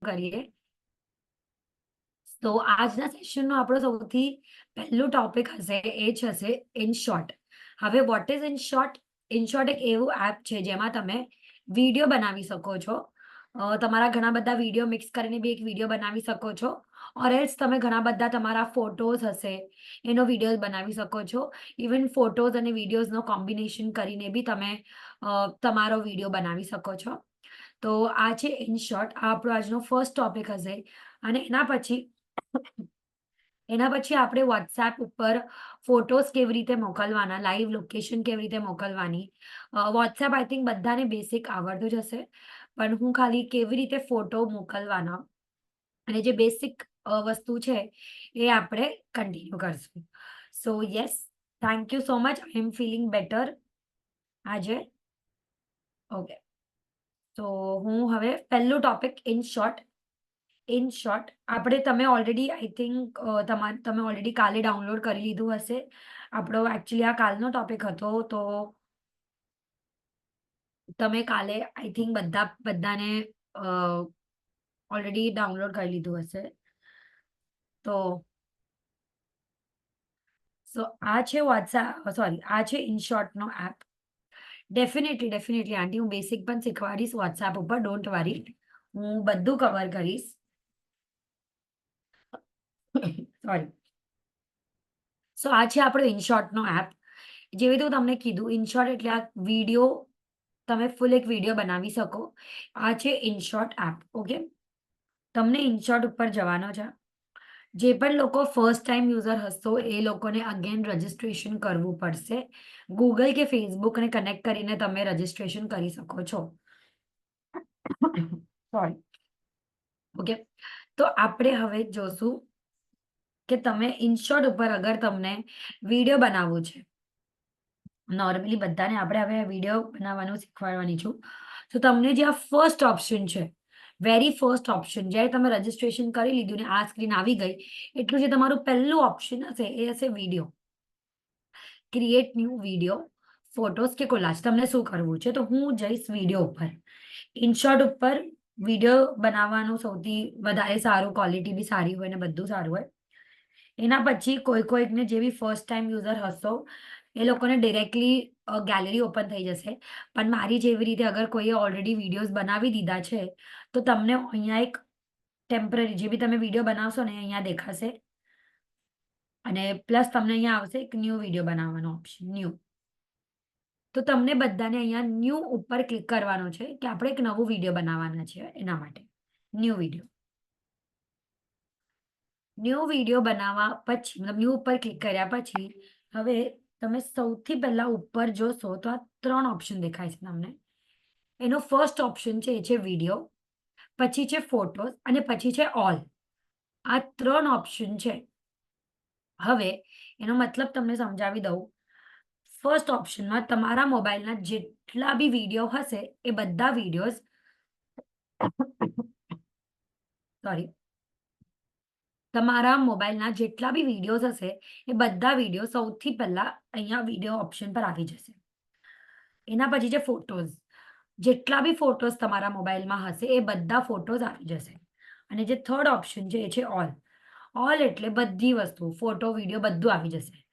કરીએ. તો આજના સેશનનો આપણો સૌથી પહેલું ટોપિક હશે એ જ હશે ઇન શોર્ટ. હવે what is in short? In short એક એવું એપ છે જેમાં તમે વિડીયો બનાવી શકો છો. તમારા ઘણા બધા વિડીયો મિક્સ કરીને બી એક વિડીયો બનાવી શકો છો. ઓર એલ્સ તમે ઘણા બધા તમારા ફોટોઝ હશે એનો વિડીયો બનાવી શકો છો. ઇવન ફોટોઝ અને વિડીયોઝનો કોમ્બિનેશન કરીને બી તમે તમારો વિડીયો બનાવી શકો છો. તો આ છે ઇન શોર્ટ. આ આપણો આજનો ફર્સ્ટ ટોપિક હશે. અને એના પછી આપણે વોટ્સએપ ઉપર ફોટોઝ કેવી રીતે મોકલવાના, લાઈવ લોકેશન કેવી રીતે મોકલવાની. વોટ્સએપ આઈ થિંક બધાને બેસિક આવડતું જ હશે, પણ હું ખાલી કેવી રીતે ફોટો મોકલવાના અને જે બેસિક વસ્તુ છે એ આપણે કન્ટિન્યુ કરશું. So yes, thank you so much. I am feeling better આજે. ઓકે, તો હું હવે પહેલું ટોપિક ઇન શોર્ટ. આપણે તમે ઓલરેડી આઈ થિંક તમે ઓલરેડી કાલે ડાઉનલોડ કરી લીધું હશે. આપણો એકચ્યુઅલી આ કાલનો ટોપિક હતો, તો તમે કાલે આઈ થિંક બધાને ઓલરેડી ડાઉનલોડ કરી લીધું હશે. તો આ છે વોટ્સએપ, સોરી, આ છે ઇનશોર્ટનો એપ. ડેફિનેટલી આંટી, હું બેસિક પણ શીખવાડીશ વોટ્સએપ ઉપર, ડોન્ટ વરી. હું બધું કવર કરીશ. સોરી. સો આ છે આપણો ઇનશોર્ટનો એપ. જેવી રીતે હું તમને કીધું, ઇનશોર્ટ એટલે આ વિડીયો, તમે ફૂલ એક વિડીયો બનાવી શકો. આ છે ઇનશોર્ટ એપ. ઓકે, તમને ઇનશોર્ટ ઉપર જવાનો છે. જે પણ લોકો ફર્સ્ટ ટાઈમ યુઝર હશો એ લોકોને અગેન રજિસ્ટ્રેશન કરવું પડશે. ગૂગલ કે ફેસબુકને કનેક્ટ કરીને તમે રજિસ્ટ્રેશન કરી શકો છો. સોરી. ઓકે, તો આપણે હવે જોશું કે તમે ઇનશોર્ટ ઉપર અગર તમને વિડીયો બનાવવું છે, નોર્મલી બધાને આપણે હવે વિડીયો બનાવવાનું શીખવાડવાની છું. તો તમને જે આ ફર્સ્ટ ઓપ્શન છે, વેરી ફર્સ્ટ ઓપ્શન, જ્યારે તમે રજિસ્ટ્રેશન કરી લીધું ને આ સ્ક્રીન આવી ગઈ, એટલું જે તમારું પહેલું ઓપ્શન હશે એ હશે video. Create new video, photos કે કોલાજ, તમને શું કરવું છે. તો હું જઈશ વિડીયો ઉપર. ઇનશોર્ટ ઉપર વિડીયો બનાવવાનું સૌથી વધારે સારું, ક્વોલિટી બી સારી હોય ને બધું સારું હોય. એના પછી કોઈકને જે બી ફર્સ્ટ ટાઈમ યુઝર હશો એ લોકોને ડિરેક્ટલી ગેલેરી ઓપન થઈ જશે. પણ મારી જેવી રીતે અગર કોઈએ ઓલરેડી વિડીયોઝ બનાવી દીધા છે, તો તમને અહીંયા એક ટેમ્પરરી, જે બી તમે વિડીયો બનાવશો ને અહીંયા દેખાશે. અને પ્લસ તમને અહીંયા આવશે એક ન્યૂ વિડીયો બનાવવાનો ઓપ્શન, ન્યૂ. તો તમને બધાને અહીંયા ન્યૂ ઉપર ક્લિક કરવાનો છે કે આપણે એક નવું વિડીયો બનાવવાના છે. એના માટે ન્યૂ વિડીયો. ન્યૂ વિડીયો બનાવવા પછી, મતલબ ન્યૂ ઉપર ક્લિક કર્યા પછી હવે તમે સૌથી પહેલા ઉપર જોશો તો આ 3 ઓપ્શન દેખાય છે તમને. એનો ફર્સ્ટ ઓપ્શન છે એ છે વિડીયો, પછી છે ફોટોઝ અને પછી છે ઓલ. આ 3 ઓપ્શન છે. હવે એનો મતલબ તમને સમજાવી દઉં. ફર્સ્ટ ઓપ્શનમાં તમારા મોબાઈલના જેટલા બી વિડીયો હશે એ બધા વિડીયોઝ, સોરી, તમારા મોબાઈલના જેટલા બી વિડીયોઝ હશે એ બધા વિડીયો સૌથી પહેલા અહીંયા વિડીયો ઓપ્શન પર આવી જશે. એના પછી છે ફોટોઝ. જેટલા બી ફોટોઝ તમારા મોબાઈલમાં હશે એ બધા ફોટોઝ આવી જશે. અને જે થર્ડ ઓપ્શન છે એ છે ઓલ. ઓલ એટલે બધી વસ્તુ, ફોટો, વિડીયો બધું આવી જશે.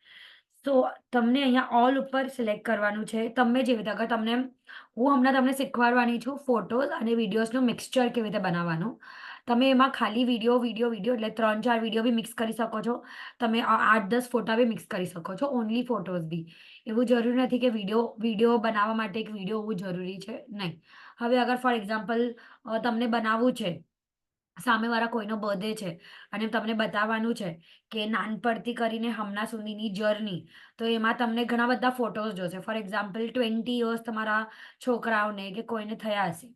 તો તમને અહીંયા ઓલ ઉપર સિલેક્ટ કરવાનું છે. તમે જેવી રીતે, અગર તમને, હું હમણાં તમને શીખવાડવાની છું ફોટોઝ અને વિડીયોઝનું મિક્સચર કેવી રીતે બનાવવાનું. તમે એમાં ખાલી વિડીયો વિડીયો વિડીયો એટલે 3-4 વિડીયો બી મિક્સ કરી શકો છો. તમે 8-10 ફોટા બી મિક્સ કરી શકો છો. ઓનલી ફોટોઝ બી. એવું જરૂરી નથી કે વિડીયો બનાવવા માટે એક વિડીયો હોવું જરૂરી છે, નહીં. હવે અગર ફોર એક્ઝામ્પલ તમને બનાવવું છે, સામેવાળા કોઈનો બર્થડે છે અને તમને બતાવવાનું છે કે નાનપણથી કરીને હમણાં સુધીની જર્ની, તો એમાં તમને ઘણા બધા ફોટોઝ જોશે. ફોર એક્ઝામ્પલ 20 યર્સ તમારા છોકરાઓને કે કોઈને થયા હશે,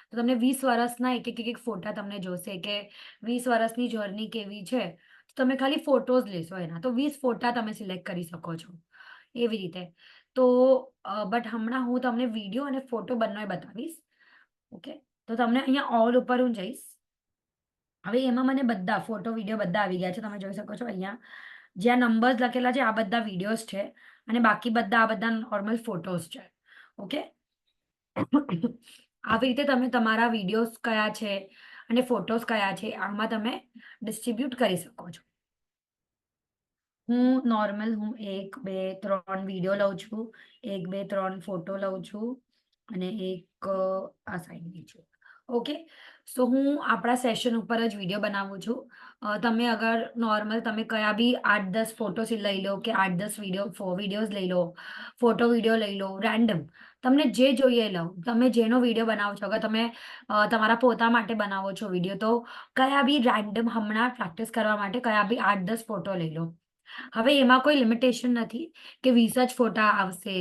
તો તમને 20 વર્ષના એક ફોટા તમને જોશે કે 20 વર્ષની જર્ની કેવી છે. તો તમે ખાલી ફોટોઝ લેશો એના, તો 20 ફોટા તમે સિલેક્ટ કરી શકો છો. એવી રીતે. તો બટ હમણાં હું તમને વિડીયો અને ફોટો બંને બતાવીશ. ઓકે, તો તમને અહીંયા ઓલ ઉપર હું જઈશ. હવે એમાં મને બધા ફોટો, વિડીયો બધા આવી ગયા છે. તમે જોઈ શકો છો અહીંયા જ્યાં નંબર્સ લખેલા છે આ બધા વિડીયોઝ છે અને બાકી બધા આ બધા નોર્મલ ફોટોઝ છે. ઓકે, આવી રીતે તમે તમારા વિડીયોઝ કયા છે, અને ફોટોઝ કયા છે આમાં તમે ડિસ્ટ્રીબ્યુટ કરી શકો છો. હું નોર્મલ 1, 2, 3 વિડીયો લઉં છું, 1, 2, 3 ફોટો લઉં છું અને એક અસાઇનમેન્ટ છું. ઓકે, સો હું આપણા સેશન ઉપર જ વિડીયો બનાવું છું. તમે અગર નોર્મલ તમે કયા બી 8-10 ફોટોસ લઈ લો કે 8-10 વિડીયોઝ લઈ લો, ફોટો વિડીયો લઈ લો, રેન્ડમ તમને જે જોઈએ લો. તમે જેનો વિડીયો બનાવો છો, અગર તમે તમારા પોતા માટે બનાવો છો વિડીયો, તો કયા બી રેન્ડમ હમણાં પ્રેક્ટિસ કરવા માટે કયા બી 8-10 ફોટો લઈ લો. હવે એમાં કોઈ લિમિટેશન નથી કે 20 જ ફોટા આવશે,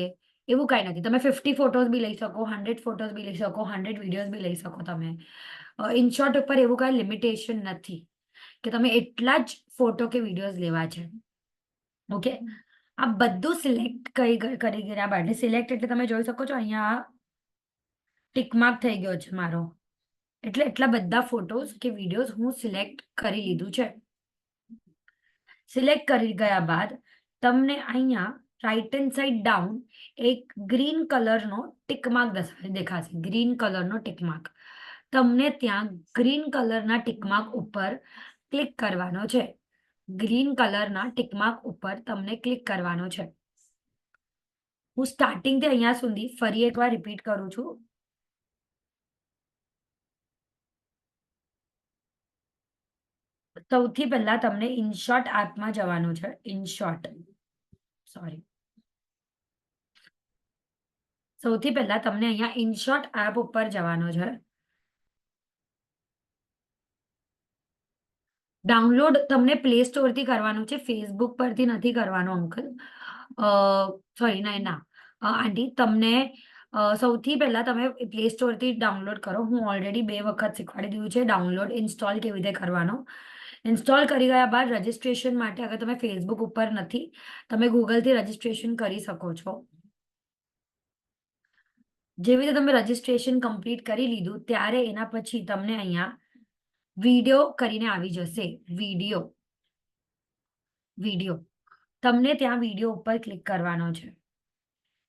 એવું કાંઈ નથી. તમે 50 ફોટોઝ બી લઈ શકો, 100 ફોટોઝ બી લઈ શકો, 100 વિડીયોઝ બી લઈ શકો તમે. ઇન શોર્ટ ઉપર એવું કાંઈ લિમિટેશન નથી કે તમે એટલા જ ફોટો કે વિડીયોઝ લેવા છે. ઓકે, આ બધું સિલેક્ટ કરી ગયા બાદ, સિલેક્ટ એટલે તમે જોઈ શકો છો અહીંયા ટિક માર્ક થઈ ગયો છે મારો. એટલે એટલા બધા ફોટોઝ કે વિડીયોઝ હું સિલેક્ટ કરી લીધું છે. સિલેક્ટ કરી ગયા બાદ તમને અહીંયા રાઈટ હેન્ડ સાઈડ ડાઉન એક ગ્રીન કલરનો ટિક માર્ક દેખાશે. ગ્રીન કલરનો ટિક માર્ક. તમને ત્યાં ગ્રીન કલરના ટિક માર્ક ઉપર ક્લિક કરવાનો છે. ગ્રીન કલરના ટિક માર્ક ઉપર તમને ક્લિક કરવાનો છે. હું સ્ટાર્ટિંગથી અહીંયા સુધી ફરી એકવાર રિપીટ કરું છું. સૌથી પહેલા તમને ઇનશોર્ટ એપમાં જવાનું છે. સૌથી પહેલા તમને અહીંયા ઇનશોર્ટ એપ ઉપર જવાનો છે. ડાઉનલોડ તમને પ્લે સ્ટોરથી કરવાનું છે, ફેસબુક પરથી નથી કરવાનું અંકલ. સોરી, ના આંટી, તમને સૌથી પહેલા તમે પ્લે સ્ટોરથી ડાઉનલોડ કરો. હું ઓલરેડી 2 વખત શીખવાડી દીધું છે ડાઉનલોડ ઇન્સ્ટોલ કેવી રીતે કરવાનો. ઇન્સ્ટોલ કરી ગયા બાદ રજિસ્ટ્રેશન માટે અગર તમે ફેસબુક ઉપર નથી, તમે ગૂગલથી રજિસ્ટ્રેશન કરી શકો છો. જેવી રીતે તમે રજિસ્ટ્રેશન કમ્પ્લીટ કરી લીધું ત્યારે એના પછી તમને અહીંયા વિડીયો કરીને આવી જશે. વિડીયો તમને ત્યાં વિડીયો ઉપર ક્લિક કરવાનો છે.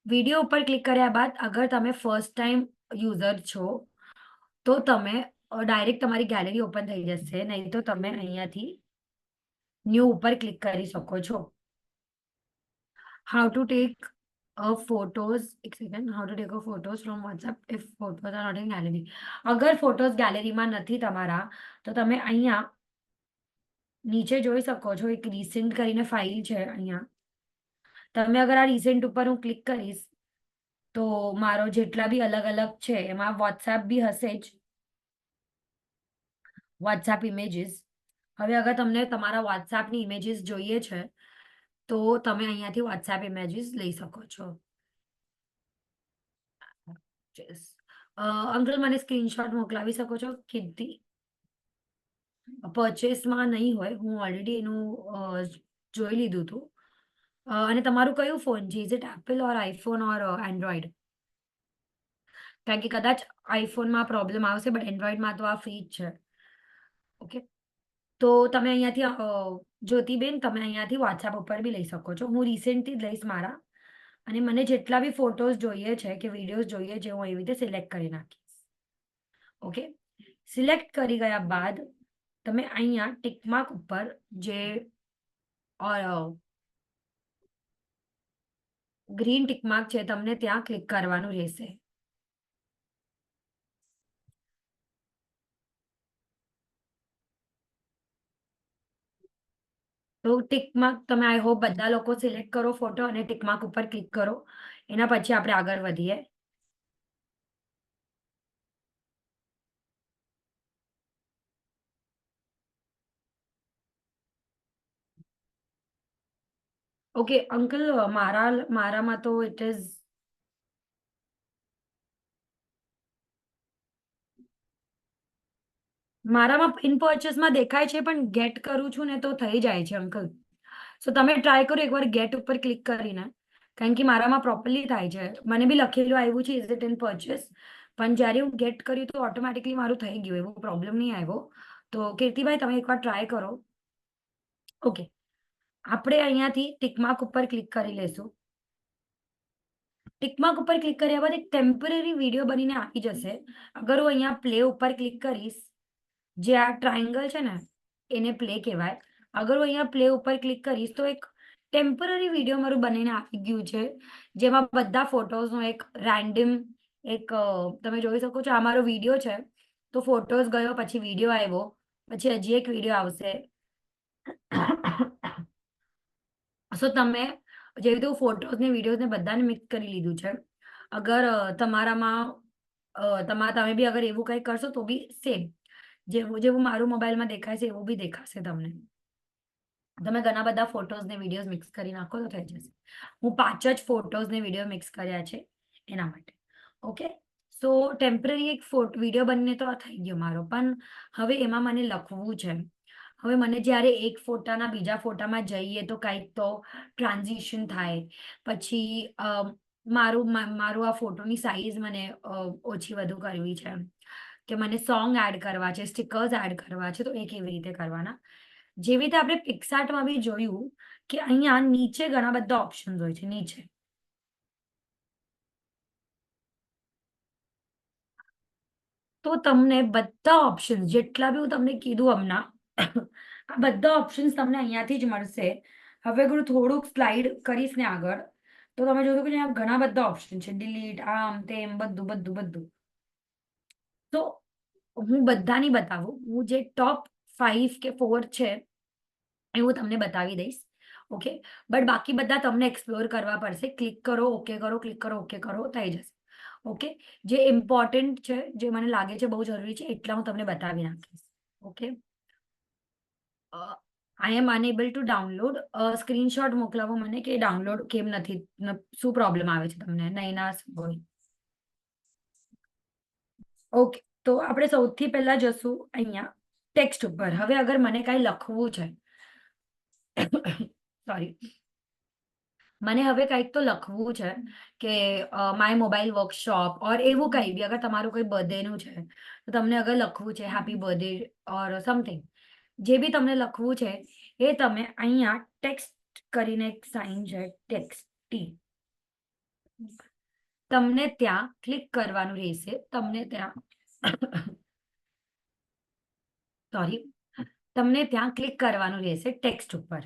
વિડીયો ઉપર ક્લિક કર્યા બાદ અગર તમે ફર્સ્ટ ટાઈમ યુઝર છો તો તમે ડાયરેક્ટ તમારી ગેલેરી ઓપન થઈ જશે, નહીં તો તમે અહીંયાથી ન્યૂ ઉપર ક્લિક કરી શકો છો. હાઉ ટુ ટેક ફોટોઝ, એક second, how to take photos from WhatsApp if photos are not in gallery. અગર ફોટોઝ ગેલેરીમાં નથી તમારા તો તમે અહીંયા નીચે જોઈ શકો છો એક રિસેન્ટ કરીને ફાઇલ છે. અહીંયા તમે અગર આ રિસેન્ટ ઉપર હું ક્લિક કરીશ તો મારો જેટલા બી અલગ અલગ છે એમાં વોટ્સએપ બી હશે જ, વોટ્સએપ ઇમેજીસ. હવે અગર તમને તમારા વોટ્સએપની ઇમેજીસ જોઈએ છે તો તમે અહીંયાથી વોટ્સએપ ઇમેજીસ લઈ શકો છો. અંકલ, મને સ્ક્રીનશોટ મોકલાવી શકો છો? કીર્તિ, પરચેસમાં નહીં હોય, હું ઓલરેડી એનું જોઈ લીધું હતું. અને તમારું કયું ફોન છે? Is it Apple or iPhone or Android? કારણ કે કદાચ આઈફોનમાં પ્રોબ્લેમ આવશે બટ એન્ડ્રોઈડમાં તો આ ફ્રી જ છે. ઓકે, તો તમે અહીંયાથી જ્યોતિબેન, તમે અહીંયાથી વોટ્સએપ ઉપર બી લઈ શકો છો. હું રિસેન્ટથી જ લઈશ મારા, અને મને જેટલા બી ફોટોઝ જોઈએ છે કે વિડીયોઝ જોઈએ છે હું એવી રીતે સિલેક્ટ કરી નાખીશ. ઓકે, સિલેક્ટ કરી ગયા બાદ તમે અહીંયા ટિક માર્ક ઉપર જે ગ્રીન ટિક માર્ક છે તમને ત્યાં ક્લિક કરવાનું રહેશે. તો ટિક માર્ક તમે આઈ હોપ બધા લોકો સિલેક્ટ કરો ફોટો અને ટિક માર્ક ઉપર ક્લિક કરો. એના પછી આપણે આગળ વધીએ. ઓકે અંકલ, મારામાં તો ઇટ ઇઝ મારામાં ઇન પરચેસમાં દેખાય છે પણ ગેટ કરું છું ને તો થઈ જાય છે અંકલ. સો તમે ટ્રાય કરો એકવાર ગેટ ઉપર ક્લિક કરીને, કારણ કે મારામાં પ્રોપરલી થાય છે. મને બી લખેલું આવ્યું છે ઇઝ ઇટ ઇન પરચેસ, પણ જ્યારે હું ગેટ કર્યું તો ઓટોમેટિકલી મારું થઈ ગયું, એવો પ્રોબ્લેમ નહીં આવ્યો. તો કીર્તિભાઈ તમે એકવાર ટ્રાય કરો. ઓકે, આપણે અહીંયાથી ટિક માર્ક ઉપર ક્લિક કરી લેશું. ટિક માર્ક ઉપર ક્લિક કર્યા બાદ એક ટેમ્પરરી વિડીયો બનીને આવી જશે. અગર હું અહીંયા પ્લે ઉપર ક્લિક કરીશ જે આ ટ્રાયંગલ છે ને એને પ્લે કહેવાય. અગર હું અહીંયા પ્લે ઉપર ક્લિક કરીશ તો એક ટેમ્પરરી વિડીયો મારું બનીને આવી ગયું છે, જેમાં બધા ફોટોઝનો એક રેન્ડમ એક તમે જોઈ શકો છો. આ મારો વિડીયો છે, તો ફોટોઝ ગયો, પછી વિડીયો આવ્યો, પછી હજી એક વિડીયો આવશે. સો તમે જેવી રીતે હું ફોટોઝ ને વિડીયોઝ ને બધાને મિક્સ કરી લીધું છે. અગર તમારામાં તમે બી અગર એવું કંઈ કરશો તો બી સેમ જેવું જેવું મારું મોબાઈલમાં દેખાય છે એવું બી દેખાશે તમને. તમે ઘણા બધા ફોટોઝ ને વિડીયોઝ મિક્સ કરી નાખો તો થઈ જશે. હું 5 જ ફોટોઝ ને વિડીયો મિક્સ કર્યા છે એના માટે. ઓકે. સો ટેમ્પરરી એક વિડીયો બનીને તો આ થઈ ગયો મારો, પણ હવે એમાં મને લખવું છે. હવે મને જ્યારે એક ફોટાના બીજા ફોટામાં જઈએ તો કાંઈક તો ટ્રાન્ઝિશન થાય. પછી મારું આ ફોટોની સાઈઝ મને ઓછી વધુ કરવી છે, કે મને સોંગ એડ કરવા છે, સ્ટિકર્સ એડ કરવા છે, તો એ કેવી રીતે કરવાના. જેવી રીતે આપણે પિક્સાર્ટમાં બી જોયું કે અહીંયા નીચે ઘણા બધા ઓપ્શન્સ હોય છે નીચે. તો તમને બધા ઓપ્શન્સ જેટલા બી હું તમને કીધું હમણાં, આ બધા ઓપ્શન્સ તમને અહીંયાથી જ મળશે. હવે હું થોડુંક સ્લાઇડ કરીશ ને આગળ, તો તમે જોશો કે અહીંયા ઘણા બધા ઓપ્શન છે, ડિલીટ, આમ તેમ બધું બધું બધું. તો હું બધા નહીં બતાવું, હું જે ટોપ 5 કે 4 છે એ હું તમને બતાવી દઈશ. ઓકે. બટ બાકી બધા તમને એક્સપ્લોર કરવા પડશે. ક્લિક કરો, ઓકે કરો, ક્લિક કરો, ઓકે કરો, થઈ જશે. ઓકે. જે ઇમ્પોર્ટન્ટ છે, જે મને લાગે છે બહુ જરૂરી છે, એટલા હું તમને બતાવી નાખીશ. Okay. I am unable to download. Screenshot મોકલાવો મને કે ડાઉનલોડ કેમ નથી, શું પ્રોબ્લેમ આવે છે તમને, નહીં ના હોય. ઓકે. તો આપણે સૌથી પહેલા જશું અહીંયા ટેક્સ્ટ ઉપર. હવે અગર મને કાંઈ લખવું છે, સોરી, મને હવે કંઈક તો લખવું છે કે માય મોબાઈલ વર્કશોપ ઓર એવું કંઈ બી. અગર તમારું કોઈ બર્થડેનું છે તો તમને અગર લખવું છે હેપી બર્થડે ઓર સમથિંગ, જે બી તમને લખવું છે એ તમે અહીંયા ટેક્સ્ટ કરીને એક સાઇન છે ટેક્સ્ટ ટી, તમને ત્યાં ક્લિક કરવાનું રહેશે. તમને ત્યાં સોરી, તમને ત્યાં ક્લિક કરવાનું રહેશે ટેક્સ્ટ ઉપર.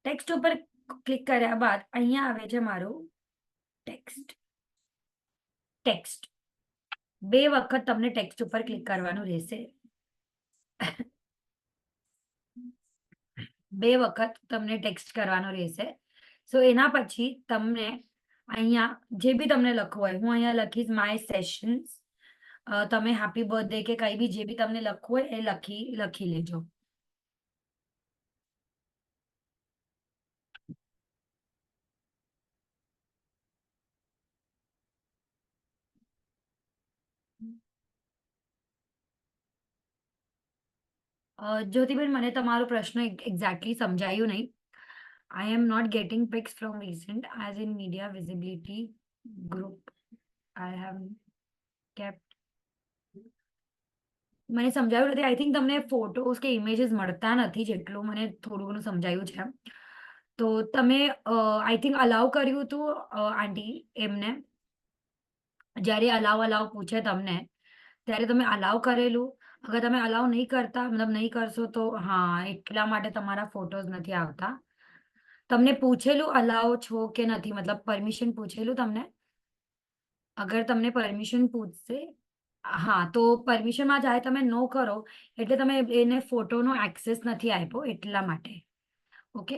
ટેક્સ્ટ ઉપર ક્લિક કર્યા બાદ અહીંયા આવે છે મારું ટેક્સ્ટ. ટેક્સ્ટ 2 વખત તમને ટેક્સ્ટ ઉપર ક્લિક કરવાનું રહેશે. 2 વખત તમને ટેક્સ્ટ કરવાનું રહેશે. સો એના પછી તમને અહીંયા જે બી તમને લખવું હોય, હું અહીંયા લખીશ માય સેશન્સ. તમે હેપી બર્થડે કે કંઈ બી જે બી તમને લખવું હોય એ લખી લેજો. જ્યોતિબેન, મને તમારો પ્રશ્ન એક્ઝેક્ટલી સમજાયું નહીં. I am not getting pics from recent as in media visibility group. I have kept. મને સમજાયું નથી. આઈ થિંક તમને ફોટોસ કે ઇમેજીસ મળતા નથી, જેટલું મને થોડું ઘણું સમજાયું છે. તો તમે આઈ થિંક અલાઉ કર્યું હતું આંટી એમને, જ્યારે અલાઉ પૂછે તમને ત્યારે તમે અલાઉ કરેલું. અગર તમે અલાઉ નહીં કરતા, મતલબ નહીં કરશો તો હા, એટલા માટે તમારા ફોટોઝ નથી આવતા. તમને પૂછેલું અલાઉ છો કે નથી, મતલબ પરમિશન પૂછેલું તમને? અગર તમને પરમિશન પૂછશે, હા, તો પરમિશનમાં જાય તમે નો કરો એટલે તમે એને ફોટોનો એક્સેસ નથી આપ્યો એટલા માટે. ઓકે.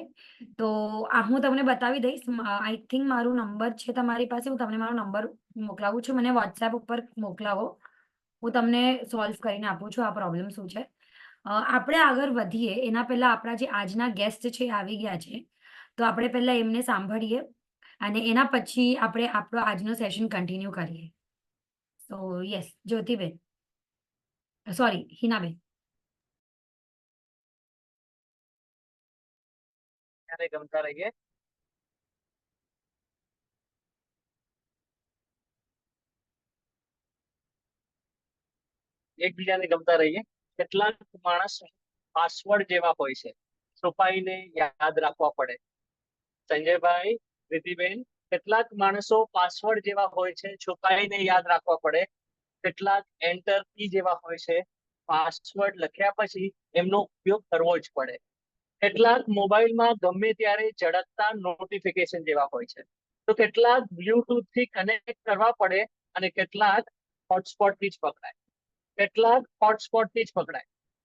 તો આ હું તમને બતાવી દઈશ. આઈ થિંક મારો નંબર છે તમારી પાસે, હું તમને મારો નંબર મોકલાવું છું. મને વોટ્સએપ ઉપર મોકલાવો, હું તમને સોલ્વ કરીને આપું છું આ પ્રોબ્લેમ શું છે. આપણે આગળ વધીએ એના પહેલા આપણા જે આજના ગેસ્ટ છે એ આવી ગયા છે, તો આપણે પહેલા એમને સાંભળીએ અને એના પછી આપણે આપણો આજનો સેશન કન્ટિન્યુ કરીએ. સો યસ, જ્યોતિબેન, સોરી, હિનાબેન. ગમતા રહીએ. એકબીજાને ગમતા રહીએ. કેટલાક માણસ પાસવર્ડ જેવા હોય છે, છુપાઈને યાદ રાખવા પડે. સંજયભાઈ, પ્રીતિબેન, કેટલાક માણસો પાસવર્ડ જેવા હોય છે, છુપાઈને યાદ રાખવા પડે. કેટલાક એન્ટર કી જેવા હોય છે. પાસવર્ડ લખ્યા પછી એમનો ઉપયોગ કરવો જ પડે. કેટલાક મોબાઈલમાં ગમે ત્યારે ઝડપતા નોટિફિકેશન જેવા હોય છે. તો કેટલાક બ્લુટૂથ થી કનેક્ટ કરવા પડે અને કેટલાક હોટસ્પોટ થી જ પકડાય.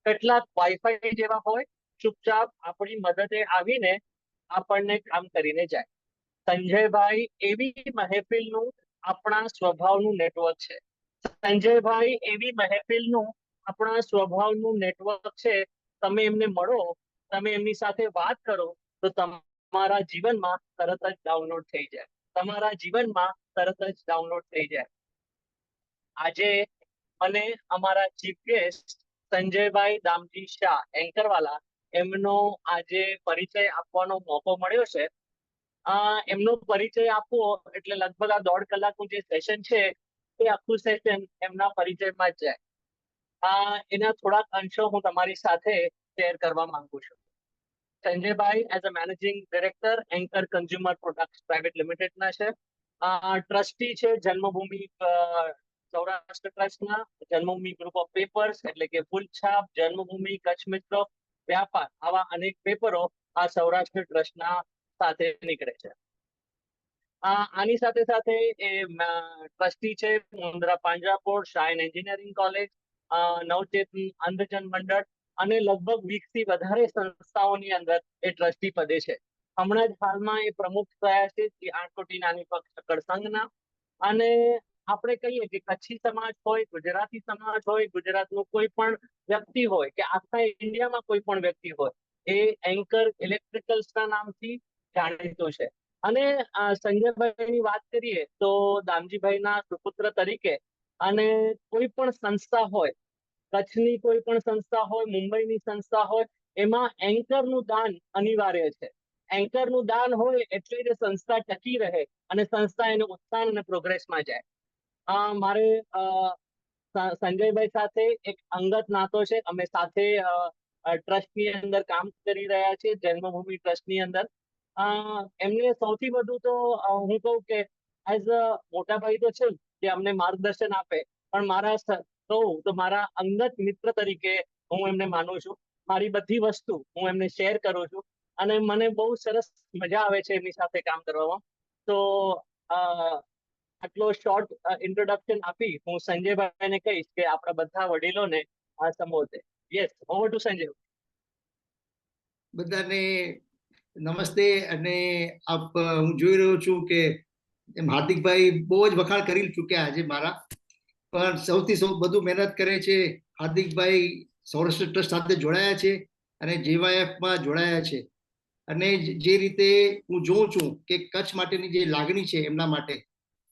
કેટલાક વાઈફાઈ જેવા હોય, ચૂપચાપ આપણી મદદે આવીને આપણને કામ કરીને જાય. સંજયભાઈ એવી મહેફિલનું આપણા સ્વભાવનું નેટવર્ક છે. તમે એમને મળો, તમે એમની સાથે વાત કરો તો તમારા જીવનમાં તરત જ ડાઉનલોડ થઈ જાય. આજે મને અમારા ચીફ ગેસ્ટ સંજયભાઈ દામજી શાહ એન્કરવાલા એમનો આજે પરિચય આપવાનો મોકો મળ્યો છે. એમનો પરિચય આપવો એટલે લગભગ આ 1.5 કલાકનું જે સેશન છે એ આખું સેશન એમના પરિચયમાં જ જાય. એના થોડાક અંશો હું તમારી સાથે શેર કરવા માંગુ છું. સંજયભાઈ as a managing director anchor consumer products private લિમિટેડના છે. ટ્રસ્ટી છે જન્મભૂમિ સૌરાષ્ટ્ર ટ્રસ્ટના, જન્મભૂમિ ગ્રુપ ઓફ પેપર્સ એટલે કે ફૂલછાપ, જન્મભૂમિ, કચ્છ મિત્ર, વ્યાપાર, આવા અનેક પેપરો આ સૌરાષ્ટ્ર ટ્રસ્ટના સાથે નીકળે છે. આની સાથે સાથે એ ટ્રસ્ટી છે મુન્દ્રા પાંજરાપોળ શાયન એન્જિનિયરિંગ કોલેજ, નવચેતન અંધજન મંડળ અને લગભગ 20 થી વધારે સંસ્થાઓની અંદર એ ટ્રસ્ટી પદે છે. હમણાં જ હાલમાં એ પ્રમુખ થયા છે શ્રી 8 કોટી નાની પક્ષ સંઘના. અને આપણે કહીએ કે કચ્છી સમાજ હોય, ગુજરાતી સમાજ હોય, ગુજરાતનું કોઈ પણ વ્યક્તિ હોય કે આખા ઇન્ડિયામાં કોઈ પણ વ્યક્તિ હોય, એ એન્કર ઇલેક્ટ્રિકલ્સના નામથી જાણીતું છે. અને સંજયભાઈની વાત કરીએ તો દામજીભાઈના સુપુત્ર તરીકે અને કોઈ પણ સંસ્થા હોય, કચ્છની કોઈ પણ સંસ્થા હોય, મુંબઈની સંસ્થા હોય, એમાં એન્કરનું દાન અનિવાર્ય છે. એન્કરનું દાન હોય એટલે જ સંસ્થા ટકી રહે અને સંસ્થા એનું ઉત્થાન અને પ્રોગ્રેસમાં જાય. મારે સંજયભાઈ સાથે એક અંગત નાતો છે. અમે સાથે ટ્રસ્ટની અંદર કામ કરી રહ્યા છીએ, જન્મભૂમિ ટ્રસ્ટની અંદર. એમને સૌથી વધુ તો હું કહું કે એઝ અ મોટા ભાઈ તો છે કે અમને માર્ગદર્શન આપે, પણ કહું તો મારા અંગત મિત્ર તરીકે હું એમને માનું છું. મારી બધી વસ્તુ હું એમને શેર કરું છું અને મને બહુ સરસ મજા આવે છે એમની સાથે કામ કરવામાં. તો આટલો શોર્ટ ઇન્ટ્રોડક્શન આપી હું સંજયભાઈને કહીશ કે આપણા બધા વડીલોને સંબોધે. Yes, over to Sanjay. બધાને નમસ્તે. અને હું જોઈ રહ્યો છું કે હાર્દિકભાઈ બહુ જ વખાણ કરી ચૂક્યા આજે મારા, પણ સૌથી બધું મહેનત કરે છે હાર્દિકભાઈ. સૌરાષ્ટ્ર ટ્રસ્ટ સાથે જોડાયા છે અને જેવાયએફમાં જોડાયા છે. અને જે રીતે હું જોઉં છું કે કચ્છ માટેની જે લાગણી છે એમના માટે,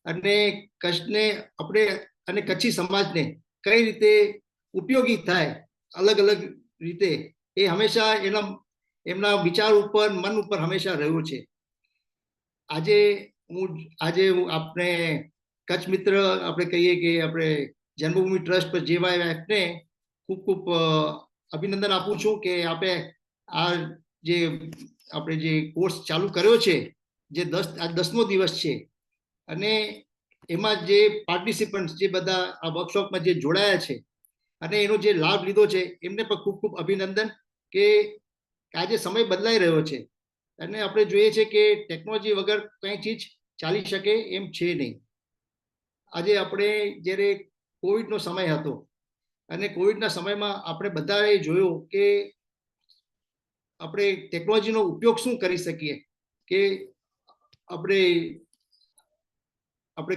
અને કચ્છને આપણે અને કચ્છી સમાજને કઈ રીતે ઉપયોગી થાય અલગ અલગ રીતે, એ હંમેશા એમના વિચાર ઉપર, મન ઉપર હંમેશા રહ્યું છે. આજે હું આપણે કચ્છ મિત્ર આપણે કહીએ કે આપણે જન્મભૂમિ ટ્રસ્ટ પર જેવાયએફને ખૂબ ખૂબ અભિનંદન આપું છું કે આપણે જે કોર્સ ચાલુ કર્યો છે, જે 10મો દિવસ છે, અને એમાં જે પાર્ટિસિપન્ટ જે બધા આ વર્કશોપમાં જે જોડાયા છે અને એનો જે લાભ લીધો છે એમને પણ ખૂબ ખૂબ અભિનંદન. કે આજે સમય બદલાઈ રહ્યો છે અને આપણે જોઈએ છે કે ટેકનોલોજી વગર કઈ ચીજ ચાલી શકે એમ છે નહીં. આજે આપણે જ્યારે કોવિડનો સમય હતો અને કોવિડના સમયમાં આપણે બધાએ જોયું કે આપણે ટેકનોલોજીનો ઉપયોગ શું કરી શકીએ. કે આપણે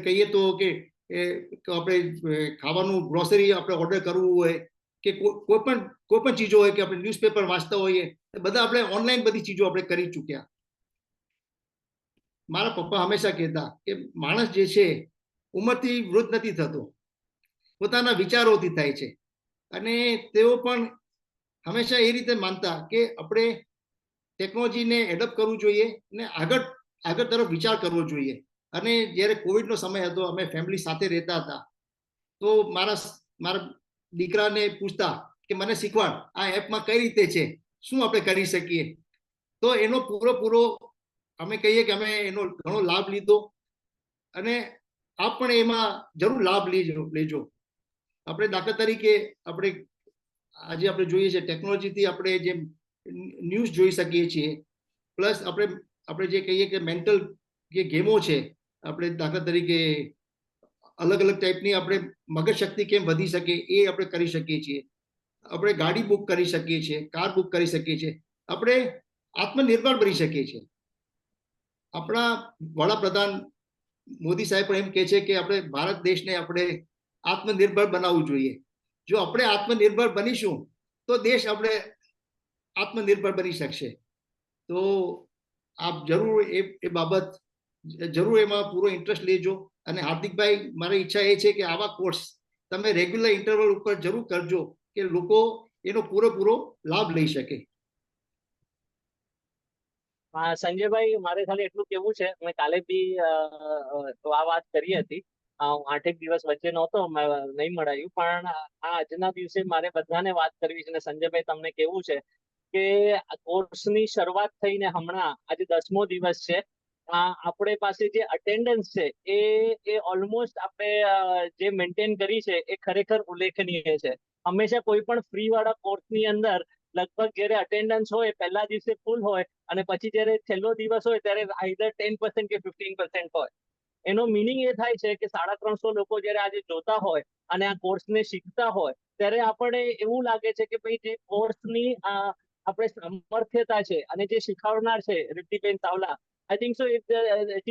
કહીએ તો કે આપણે ખાવાનું ગ્રોસરી આપણે ઓર્ડર કરવું હોય કે કોઈ પણ ચીજો હોય કે આપણે ન્યૂઝપેપર વાંચતા હોઈએ, બધા આપણે ઓનલાઈન બધી ચીજો આપણે કરી ચૂક્યા. મારા પપ્પા હંમેશા કહેતા કે માણસ જે છે ઉંમરથી વૃદ્ધ નથી થતો, પોતાના વિચારોથી થાય છે. અને તેઓ પણ હંમેશા એ રીતે માનતા કે આપણે ટેકનોલોજીને એડપ્ટ કરવું જોઈએ અને આગળ તરફ વિચાર કરવો જોઈએ. અને જ્યારે કોવિડનો સમય હતો, અમે ફેમિલી સાથે રહેતા હતા, તો મારા દીકરાને પૂછતા કે મને શીખવાડ, આ એપમાં કઈ રીતે છે, શું આપણે કરી શકીએ. તો એનો પૂરો અમે કહીએ કે અમે એનો ઘણો લાભ લીધો અને આપ પણ એમાં જરૂર લાભ લેજો. આપણે દાખલા તરીકે આપણે આજે આપણે જોઈએ છે ટેકનોલોજીથી આપણે જે ન્યૂઝ જોઈ શકીએ છીએ, પ્લસ આપણે જે કહીએ કે મેન્ટલ જે ગેમો છે, આપણે દાખલા તરીકે અલગ અલગ ટાઈપની આપણે મગજ શક્તિ કેમ વધી શકે એ આપણે કરી શકીએ છીએ. આપણે ગાડી બુક કરી શકીએ છીએ, કાર બુક કરી શકીએ છીએ, આપણે આત્મનિર્ભર બની શકીએ છીએ. આપણા વડાપ્રધાન મોદી સાહેબ પણ એમ કહે છે કે આપણે ભારત દેશને આપણે આત્મનિર્ભર બનાવવું જોઈએ. જો આપણે આત્મનિર્ભર બનીશું તો દેશ આપણે આત્મનિર્ભર બની શકશે. તો આપ જરૂર એ બાબત જરૂર એમાં પૂરો ઇન્ટરેસ્ટ લેજો. અને હાર્દિકભાઈ, મારી ઈચ્છા એ છે કે આવા કોર્સ તમે રેગ્યુલર ઇન્ટરવલ ઉપર જરૂર કરજો કે લોકો એનો પૂરેપૂરો લાભ લઈ શકે. સંજયભાઈ, મારે ખાલી એટલું કેવું છે, મેં કાલે બી આ વાત કરી હતી. હું 8 દિવસ વચ્ચે નહોતો, નહીં મળાયું, પણ આ આજના દિવસે મારે બધાને વાત કરવી છે. અને સંજયભાઈ, તમને કેવું છે કે આ કોર્સની શરૂઆત થઈને હમણાં આજે 10મો દિવસ છે. આપણે પાસે જે અટેન્ડન્સ છે એ ઓલમોસ્ટ આપણે જે મેન્ટેન કરી છે એ ખરેખર ઉલ્લેખનીય છે. હંમેશા કોઈ પણ ફ્રી વાળા કોર્સની અંદર લગભગ જ્યારે અટેન્ડન્સ હોય પહેલા દિવસે ફૂલ હોય અને પછી જ્યારે છેલ્લો દિવસ હોય ત્યારે આઈધર 10% કે 15% હોય. એનો મિનિંગ એ થાય છે કે 350 લોકો જ્યારે આજે જોતા હોય અને આ કોર્સને શીખતા હોય ત્યારે આપણે એવું લાગે છે કે ભાઈ જે કોર્સની આપણે સામર્થ્યતા છે અને જે શીખવનાર છે રિદ્ધિબેન Chawla, I think so it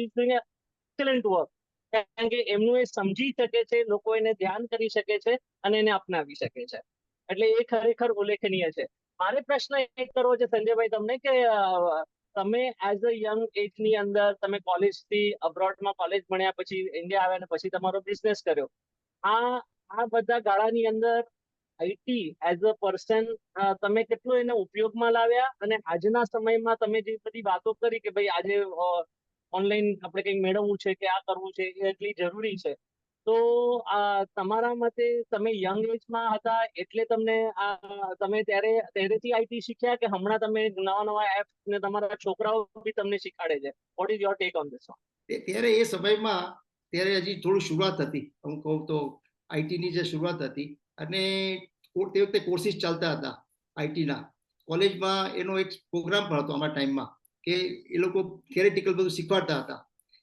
is doing excellent work. કારણ કે એમનું એ સમજી શકે છે, લોકો એને ધ્યાન કરી શકે છે અને એને અપનાવી શકે છે. એટલે એ ખરેખર ઉલ્લેખનીય છે. મારે પ્રશ્ન એ કરવો છે સંજયભાઈ તમને કે તમે એઝ અ યંગ એજ ની અંદર તમે કોલેજથી અબ્રોડમાં કોલેજ ભણ્યા, પછી ઇન્ડિયા આવ્યા અને પછી તમારો બિઝનેસ કર્યો. આ બધા ગાળાની અંદર આઈટી એઝ અ પર્સન તમે કેટલો એને ઉપયોગમાં લાવ્યા, અને આજના સમયમાં તમે જે બધી વાતો કરી કે ભાઈ આજે ઓનલાઈન આપણે કંઈક મેળવવું છે કે આ કરવું છે એ એટલી જરૂરી છે, તો તમારા મતે તમે યંગ એજમાં હતા એટલે તમે ત્યારેથી આઈટી શીખ્યા કે હમણાં તમે નવા એપ ને તમારા છોકરાઓ બી તમને શીખાડે છે? What is your take on this one? ત્યારે એ સમયમાં ત્યારે હજી થોડું શરૂઆત હતી, હું કહું તો આઈટીની જે શરૂઆત હતી, અને તે વખતે કોર્સિસ ચાલતા હતા આઈટીના. કોલેજમાં એનો એક પ્રોગ્રામ પણ હતો અમારા ટાઈમમાં કે એ લોકો થિયરેટિકલ બધું શીખવાડતા હતા.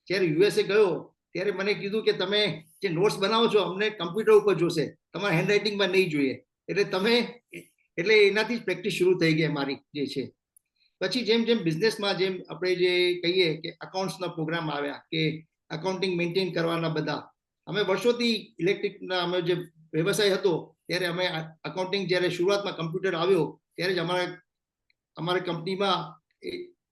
જ્યારે યુએસએ ગયો ત્યારે મને કીધું કે તમે જે નોટ્સ બનાવો છો અમને કમ્પ્યુટર ઉપર જોશે, તમારા હેન્ડરાઇટિંગમાં નહીં જોઈએ. એટલે એનાથી જ પ્રેક્ટિસ શરૂ થઈ ગઈ મારી જે છે. પછી જેમ જેમ બિઝનેસમાં જેમ આપણે જે કહીએ કે અકાઉન્ટ્સના પ્રોગ્રામ આવ્યા કે અકાઉન્ટિંગ મેન્ટેન કરવાના બધા, અમે વર્ષોથી ઇલેક્ટ્રિકના અમે જે વ્યવસાય હતો ત્યારે અમે અકાઉન્ટિંગ જ્યારે શરૂઆતમાં કમ્પ્યુટર આવ્યો ત્યારે જ અમારા કંપનીમાં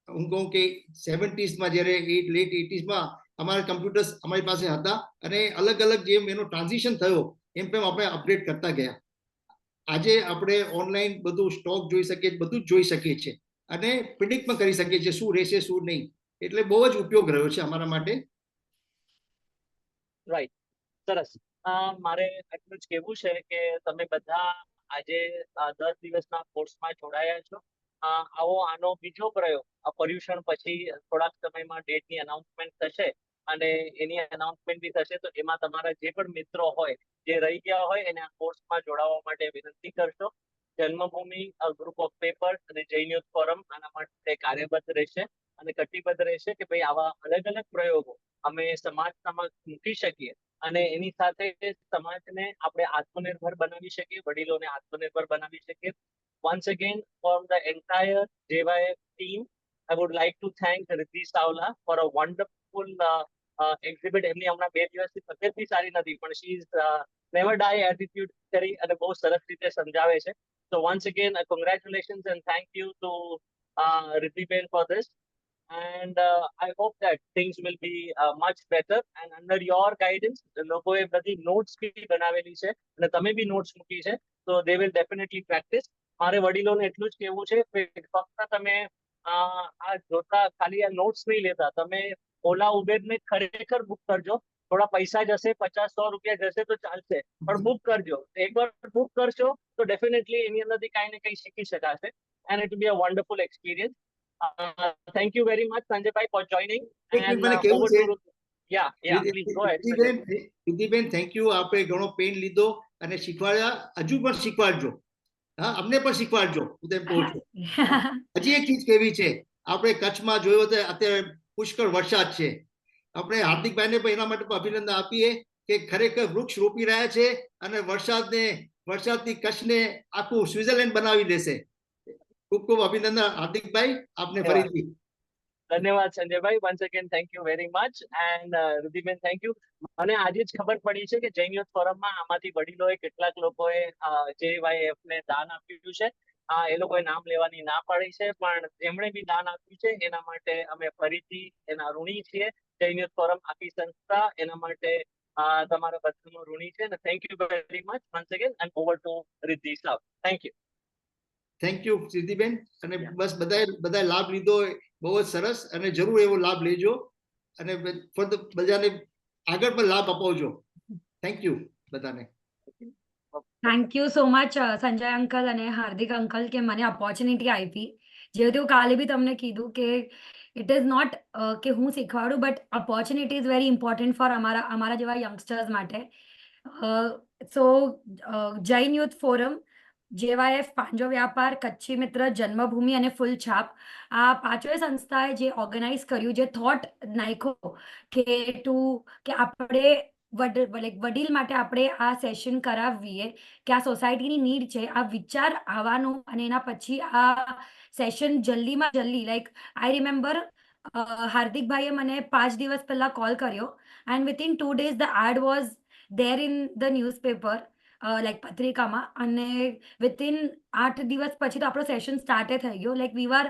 હું કહું કે 70s જ્યારે લેટ 80sમાં અમારા કમ્પ્યુટર્સ અમારી પાસે હતા, અને અલગ અલગ જેમ એનો ટ્રાન્ઝિશન થયો એમ આપણે અપગ્રેડ કરતા ગયા. આજે આપણે ઓનલાઈન બધું સ્ટોક જોઈ શકીએ, બધું જ જોઈ શકીએ છીએ અને પ્રિડિક્ટ પણ કરી શકીએ છીએ શું રહેશે શું નહીં. એટલે બહુ જ ઉપયોગ રહ્યો છે અમારા માટે. રાઈટ, સરસ. મારે એટલું જ કહેવું છે કે તમે બધા આજે 10 દિવસના કોર્સમાં જોડાયા છો. આનો બીજો પ્રયોગ પર્યુષણ પછી થોડાક સમયમાં ડેટની અનાઉન્સમેન્ટ થશે અને એની અનાઉન્સમેન્ટ બી થશે, તો એમાં તમારા જે પણ મિત્રો હોય જે રહી ગયા હોય એને આ કોર્સમાં જોડાવા માટે વિનંતી કરશો. જન્મભૂમિ ગ્રુપ ઓફ પેપર્સ અને જૈન યુથ ફોરમ આના માટે કાર્યબદ્ધ રહેશે અને કટિબદ્ધ રહેશે કે ભાઈ આવા અલગ અલગ પ્રયોગો અમે સમાજ સમક્ષ મૂકી શકીએ અને એની સાથે સમાજને આપણે આત્મનિર્ભર બનાવી શકીએ, વડીલોને આત્મનિર્ભર બનાવી શકીએ. Once again, from the entire JYF team, I would like to thank Riddhi Savla for a wonderful exhibit. એમની હમણાં 2 દિવસથી તબિયત બી સારી નથી, પણ she is never die attitude કરી અને બહુ સરસ રીતે સમજાવે છે. So once again, congratulations and thank you to Riddhi Ben for this. And I hope that things will be much better. And under your guidance, લોકોએ બધી નોટ્સ બી બનાવેલી છે અને તમે બી નોટ્સ મૂકી છે, so they will definitely practice. મારે વડીલોને એટલું જ કહેવું છે કે ફક્ત તમે આ જોતા ખાલી આ નોટ્સ નહીં લેતા, તમે ઓલા ઉબેરને ખરેખર બુક કરજો. થોડા પૈસા જશે, 50-100 રૂપિયા જશે તો ચાલશે, પણ બુક કરજો. એકવાર બુક કરશો તો ડેફિનેટલી એની અંદરથી કાંઈ ને કંઈ શીખી શકાશે. And it will be a wonderful experience. Thank you very much, Sanjay bhai, for joining. એક મિનિટ મને કેવું છે, Yeah, please go ahead, Sanjay. રિદ્ધિબેન thank you. આપણે ઘણો પેન લીધો અને શીખવાડ્યા, હજુ પણ શીખવાડજો. હા, અમને પણ શીખવાડજો. હું તેમ કહું છું. હજી એક ચીજ કેવી છે, આપણે કચ્છમાં જોયો તો અત્યારે પુષ્કળ વરસાદ છે. આપણે હાર્દિકભાઈને પણ એના માટે પણ અભિનંદન આપીએ કે ખરેખર વૃક્ષ રોપી રહ્યા છે અને વરસાદથી કચ્છને આખું સ્વિટ્ઝરલેન્ડ બનાવી દેશે. ખૂબ ખૂબ અભિનંદન હાર્દિકભાઈ આપને ફરીથી. ધન્યવાદ સંજયભાઈ. Once again thank you very much. And રુધિબેન થેન્ક યુ. મને આજે જ ખબર પડી છે કે જૈન યુથ ફોરમમાં આમાંથી વડીલોએ કેટલાક લોકોએ JYF ને દાન આપ્યું છે. એ લોકોએ નામ લેવાની ના પાડી છે, પણ જેમણે બી દાન આપ્યું છે એના માટે અમે ફરીથી એના ઋણી છીએ. જૈન યુથ ફોરમ આખી સંસ્થા એના માટે તમારા બધાનો ઋણી છે. અને thank you very much once again. And over to Riddhi સાહેબ. Thank you. થેન્ક યુ સિદ્ધિબેન. અને બસ બધાએ લાભ લીધો, બહુ જ સરસ. અને જરૂર એવો લાભ લેજો અને બધાને આગળ પણ લાભ અપાવજો. થેન્ક યુ બધાને. Thank you so much Sanjay uncle અને હાર્દિક અંકલ કે મને ઓપોર્ચ્યુનિટી આપી. જેવું કાલે બી તમને કીધું કે ઇટ ઇઝ નોટ કે હું શીખવાડું, but opportunity is very important for અમારા જેવા યંગસ્ટર્સ માટે. So Jain youth forum, JYF, Panjo Vyapar, Kutchi મિત્ર, જન્મભૂમિ અને ફૂલ છાપ, આ પાંચોય સંસ્થાએ જે ઓર્ગેનાઇઝ કર્યું, જે થોટ નાખ્યો કે આપણે વડીલ માટે આપણે આ સેશન કરાવીએ, કે આ સોસાયટીની નીડ છે, આ વિચાર આવવાનો, અને એના પછી આ સેશન જલ્દીમાં જલ્દી, લાઈક આઈ રિમેમ્બર હાર્દિકભાઈએ મને 5 દિવસ પહેલા કોલ કર્યો, and within 2 days the ad was there in the newspaper, like પત્રિકામાં, અને વિથિન 8 દિવસ પછી તો આપણો સેશન સ્ટાર્ટે થઈ ગયો. Like we are,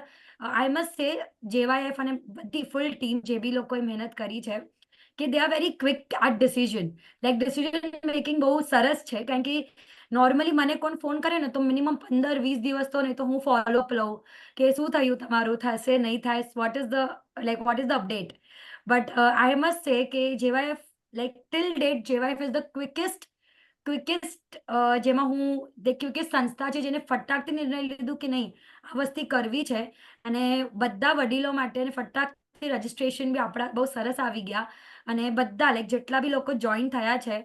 I must સે, JYF અને બધી ફૂલ ટીમ જે બી લોકોએ મહેનત કરી છે, કે they are very quick at decision. Like decision making બહુ સરસ છે, કારણ કે નોર્મલી મને કોણ ફોન કરે ને તો મિનિમમ 15-20 દિવસ તો નહીં તો હું ફોલોઅપ લઉં કે શું થયું તમારું, થશે નહીં થાય, what is the update. But I must say કે JYF, like till date JYF is the quickest, જેમાં હું દેખ્યું કે સંસ્થા છે જેને ફટાકથી નિર્ણય લીધું કે નહીં આ વસ્તુ કરવી છે, અને બધા વડીલો માટે ફટાકથી રજીસ્ટ્રેશન બી આપણા બહુ સરસ આવી ગયા. અને બધા લાઈક જેટલા બી લોકો જોઈન થયા છે,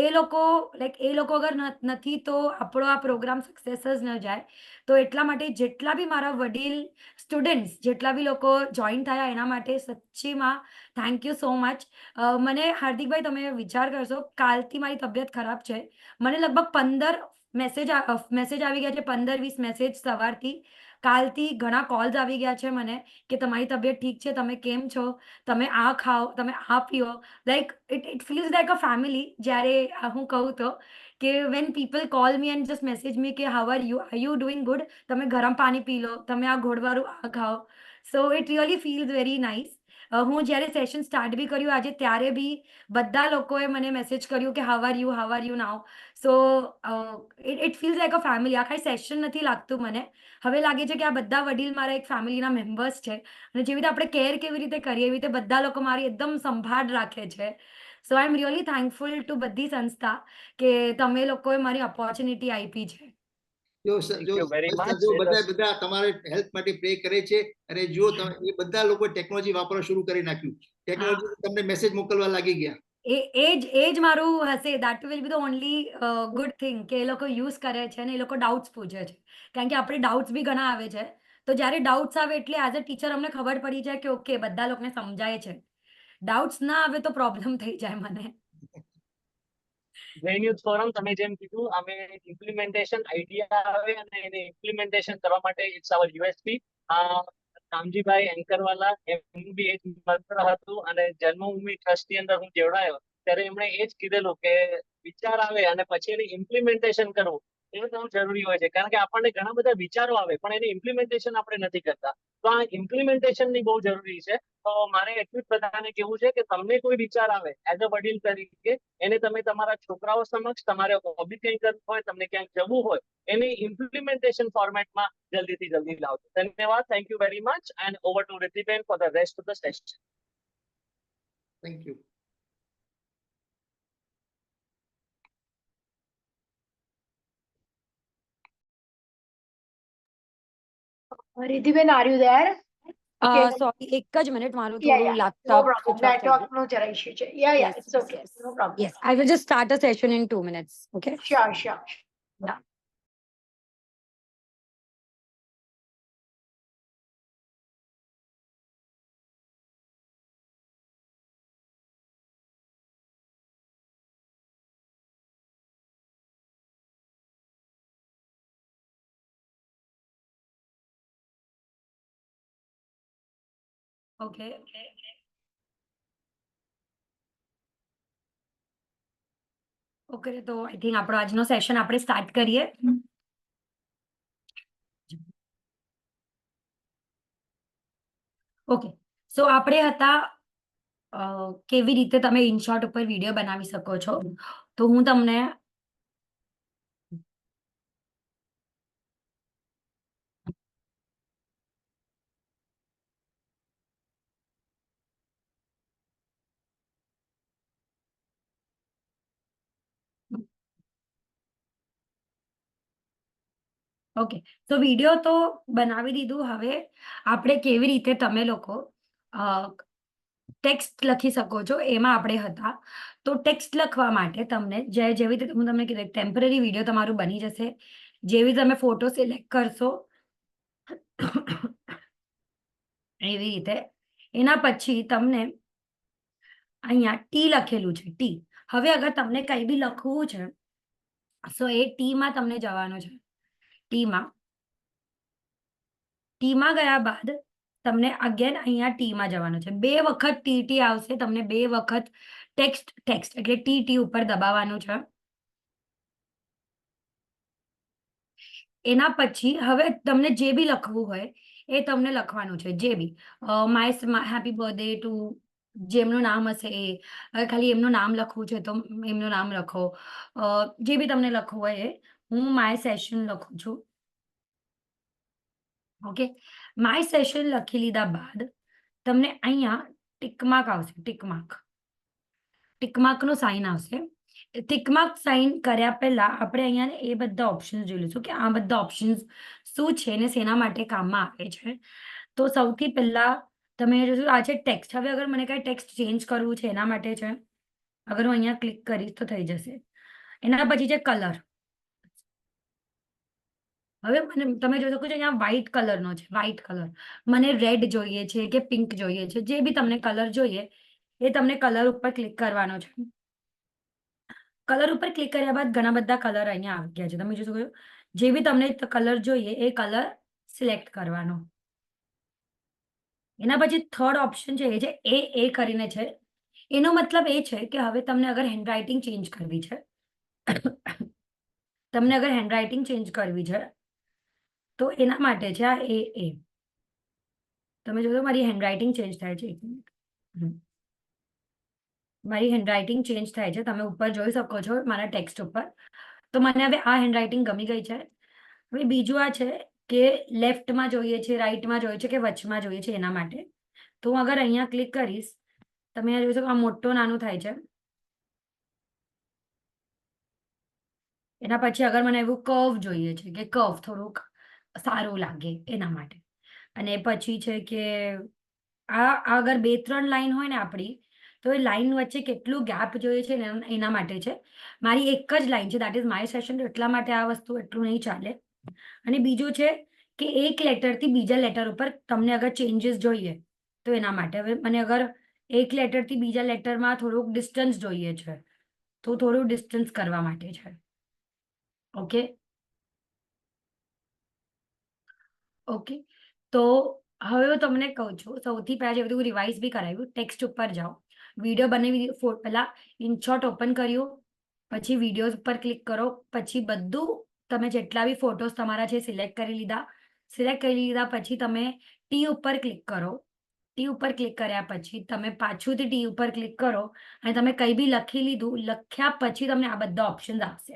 એ લોકો અગર નથી તો આપણો આ પ્રોગ્રામ સક્સેસ જ ન જાય. તો એટલા માટે જેટલા બી મારા વડીલ સ્ટુડન્ટ્સ, જેટલા બી લોકો જોઈન થયા, એના માટે સચ્ચીમાં થેન્ક યુ સો મચ. મને હાર્દિકભાઈ, તમે વિચાર કરશો, કાલથી મારી તબિયત ખરાબ છે, મને લગભગ 15 મેસેજ આવી ગયા છે, 15-20 મેસેજ સવારથી. કાલથી ઘણા કોલ્સ આવી ગયા છે મને કે તમારી તબિયત ઠીક છે, તમે કેમ છો, તમે આ ખાઓ, તમે આ પીઓ. Like it feels like a family. જ્યારે હું કહું તો કે when people call me and just message me કે how are you doing good, તમે ગરમ પાણી પી લો, તમે આ ઘોડવાળું આ ખાઓ. So it really feels very nice. હું જ્યારે સેશન સ્ટાર્ટ બી કર્યું આજે, ત્યારે બી બધા લોકોએ મને મેસેજ કર્યું કે how are you now. So it feels like a family. આ કાંઈ સેશન નથી લાગતું મને. હવે લાગે છે કે આ બધા વડીલ મારા એક ફેમિલીના મેમ્બર્સ છે, અને જેવી રીતે આપણે કેર કેવી રીતે કરીએ એવી રીતે બધા લોકો મારી એકદમ સંભાળ રાખે છે. So I am really thankful two બધી સંસ્થા કે તમે લોકોએ મારી ઓપોર્ચ્યુનિટી આપી છે. બધા તમારે હેલ્થ માટે પ્રે કરે છે. અને જો એ બધા લોકો ટેકનોલોજી વાપરવા શરૂ કરી નાખ્યું, ટેકનોલોજી તમને મેસેજ મોકલવા લાગી ગયા. એ જ મારું હશે. That will be the only good thing કે એ લોકો યુઝ કરે છે અને એ લોકો ડાઉટ્સ પૂછે છે, કારણ કે આપણે ડાઉટ્સ બી ઘણા આવે છે. તો જ્યારે ડાઉટ્સ આવે એટલે એઝ અ ટીચર અમને ખબર પડી જાય કે ઓકે બધા લોકોને સમજાય છે. ડાઉટ્સ ના આવે તો પ્રોબ્લેમ થઈ જાય મને. જૈન યુથ ફોરમ, તમે જેમ કીધું, અમે ઇમ્પ્લિમેન્ટેશન આઈડિયા આવે અને એને ઇમ્પ્લિમેન્ટેશન કરવા માટે ઇટ્સ અવર USP. રામજીભાઈ એન્કરવાલા, એમનું બી એ જ મંત્ર હતું, અને જન્મભૂમિ ટ્રસ્ટની અંદર હું જોડાયો ત્યારે એમણે એ જ કીધેલું કે વિચાર આવે અને પછી એને ઇમ્પ્લિમેન્ટેશન કરવું એ બહુ જરૂરી હોય છે. કારણ કે આપણને ઘણા બધા વિચારો આવે પણ એને ઇમ્પ્લિમેન્ટેશન આપણે નથી કરતા. તો આ ઇમ્પ્લિમેન્ટેશનની બહુ જરૂરી છે. તો મારે એટલું જ બધાને કહેવું છે કે તમને કોઈ વિચાર આવે એઝ અ વડીલ તરીકે, એને તમે તમારા છોકરાઓ સમક્ષ, તમારે હોબી કંઈ કરવું હોય, તમને ક્યાંક જવું હોય, એને ઇમ્પ્લિમેન્ટેશન ફોર્મેટમાં જલ્દીથી જલ્દી લાવજો. ધન્યવાદ. Thank you very much. And over two રિદ્ધિબેન for the rest of the session. Thank you. Riddhiben, are you there? Okay. Sorry, એક જ મિનિટ, મારું Yeah, થોડું no laptop problem. Network no jara issue છે. Yes, It's yes, okay. yes. No problem. Yes, I will just start a session in 2 minutes. Okay. Sure. Yeah. Okay. Okay, તો I think આપણો આજનો session આપણે start કરીએ. Okay, સો આપણે હતા કેવી રીતે તમે ઇનશોર્ટ ઉપર વિડીયો બનાવી શકો છો. તો હું તમને ઓકે, તો વિડીયો તો બનાવી દીધું. હવે આપણે કેવી રીતે તમે લોકો ટેક્સ્ટ લખી શકો છો એમાં આપણે હતા. તો ટેક્સ્ટ લખવા માટે તમને જેવી રીતે હું તમને કીધું, ટેમ્પરરી વિડીયો તમારું બની જશે. જેવી તમે ફોટો સિલેક્ટ કરશો એવી રીતે. એના પછી તમને અહીંયા ટી લખેલું છે, ટી. હવે અગર તમને કંઈ બી લખવું છે, સો એ ટીમાં તમને જવાનું છે. ટીમાં ગયા બાદ તમને અગેન અહીંયા ટીમાં જવાનું છે. 2 વખત ટી આવશે. તમને 2 વખત ટેક્સ્ટ એટલે ટી ઉપર દબાવવાનું છે. એના પછી હવે તમને જે બી લખવું હોય એ તમને લખવાનું છે. જે બી માય હેપી બર્થડે ટુ જેમનું નામ હશે એ. હવે ખાલી એમનું નામ લખવું છે તો એમનું નામ લખો. જે બી તમને લખવું હોય એ. હું માય સેશન લખું છું. ઓકે, માય સેશન લખી લીધા બાદ તમને અહીંયા ટિકમાર્ક આવશે. ટિકમાર્કનો સાઇન આવશે. ટિકમાર્ક સાઇન કર્યા પહેલા આપણે અહીંયા એ બધા ઓપ્શન્સ જોઈ લઈશું કે આ બધા ઓપ્શન્સ શું છે ને શેના માટે કામમાં આવે છે. તો સૌથી પહેલા તમે જોશો આ છે ટેક્સ્ટ. હવે અગર મને કાંઈ ટેક્સ્ટ ચેન્જ કરવું છે એના માટે છે. અગર હું અહીંયા ક્લિક કરીશ તો થઈ જશે. એના પછી છે કલર. હવે તમે જોઈ શકો છો અહીંયા વ્હાઈટ કલરનો છે. વ્હાઈટ કલર મને રેડ જોઈએ છે કે પિંક જોઈએ છે. જે બી તમને કલર જોઈએ એ તમને કલર ઉપર ક્લિક કરવાનો છે. કલર ઉપર ક્લિક કર્યા બાદ ઘણા બધા કલર અહીંયા આવી ગયા છે. તમે જોઈ શકો છો જે બી તમને કલર જોઈએ એ કલર સિલેક્ટ કરવાનો. એના પછી થર્ડ ઓપ્શન છે એ છે એ કરીને છે. એનો મતલબ એ છે કે હવે તમને અગર હેન્ડરાઇટિંગ ચેન્જ કરવી છે તો એના માટે છે આ એ. તમે જોશો મારી હેન્ડરાઇટિંગ ચેન્જ થાય છે. 1 મિનિટ. મારી હેન્ડરાઇટિંગ ચેન્જ થાય છે. તમે ઉપર જોઈ શકો છો મારા ટેક્સ્ટ ઉપર. તો મને હવે આ હેન્ડરાઇટિંગ ગમી ગઈ છે. હવે બીજું આ છે કે લેફ્ટમાં જોઈએ છે, રાઈટમાં જોઈએ છે કે વચમાં જોઈએ છે. એના માટે તો હું અગર અહીંયા ક્લિક કરીશ, તમે જોઈ શકો આ મોટું નાનું થાય છે. એના પછી અગર મને એવું કર્વ જોઈએ છે કે કર્વ થોડુંક સારું લાગે એના માટે. અને પછી છે કે આ અગર 2-3 લાઈન હોય ને આપણી, તો એ લાઈન વચ્ચે કેટલું ગેપ જોઈએ છે ને એના માટે છે. મારી એક જ લાઈન છે, દેટ ઇઝ માય સેશન. એટલા માટે આ વસ્તુ એટલું નહીં ચાલે. અને બીજું છે કે એક લેટરથી બીજા લેટર ઉપર તમને અગર ચેન્જીસ જોઈએ તો એના માટે. હવે મને અગર એક લેટરથી બીજા લેટરમાં થોડુંક ડિસ્ટન્સ જોઈએ છે તો થોડું ડિસ્ટન્સ કરવા માટે છે. ઓકે, તો હવે હું તમને કહું છું. સૌથી પહેલા જે બધું રિવાઇઝ બી કરાવ્યું, ટેક્સ્ટ ઉપર જાઓ, વિડીયો બનાવી પહેલા ઇનશોર્ટ ઓપન કર્યું, પછી વિડીયોઝ ઉપર ક્લિક કરો, પછી બધું તમે જેટલા બી ફોટોસ તમારા છે સિલેક્ટ કરી લીધા પછી તમે ટી ઉપર ક્લિક કરો. ટી ઉપર ક્લિક કર્યા પછી તમે પાછુંથી ટી ઉપર ક્લિક કરો અને તમે કંઈ બી લખી લીધું. લખ્યા પછી તમને આ બધા ઓપ્શન્સ આવશે.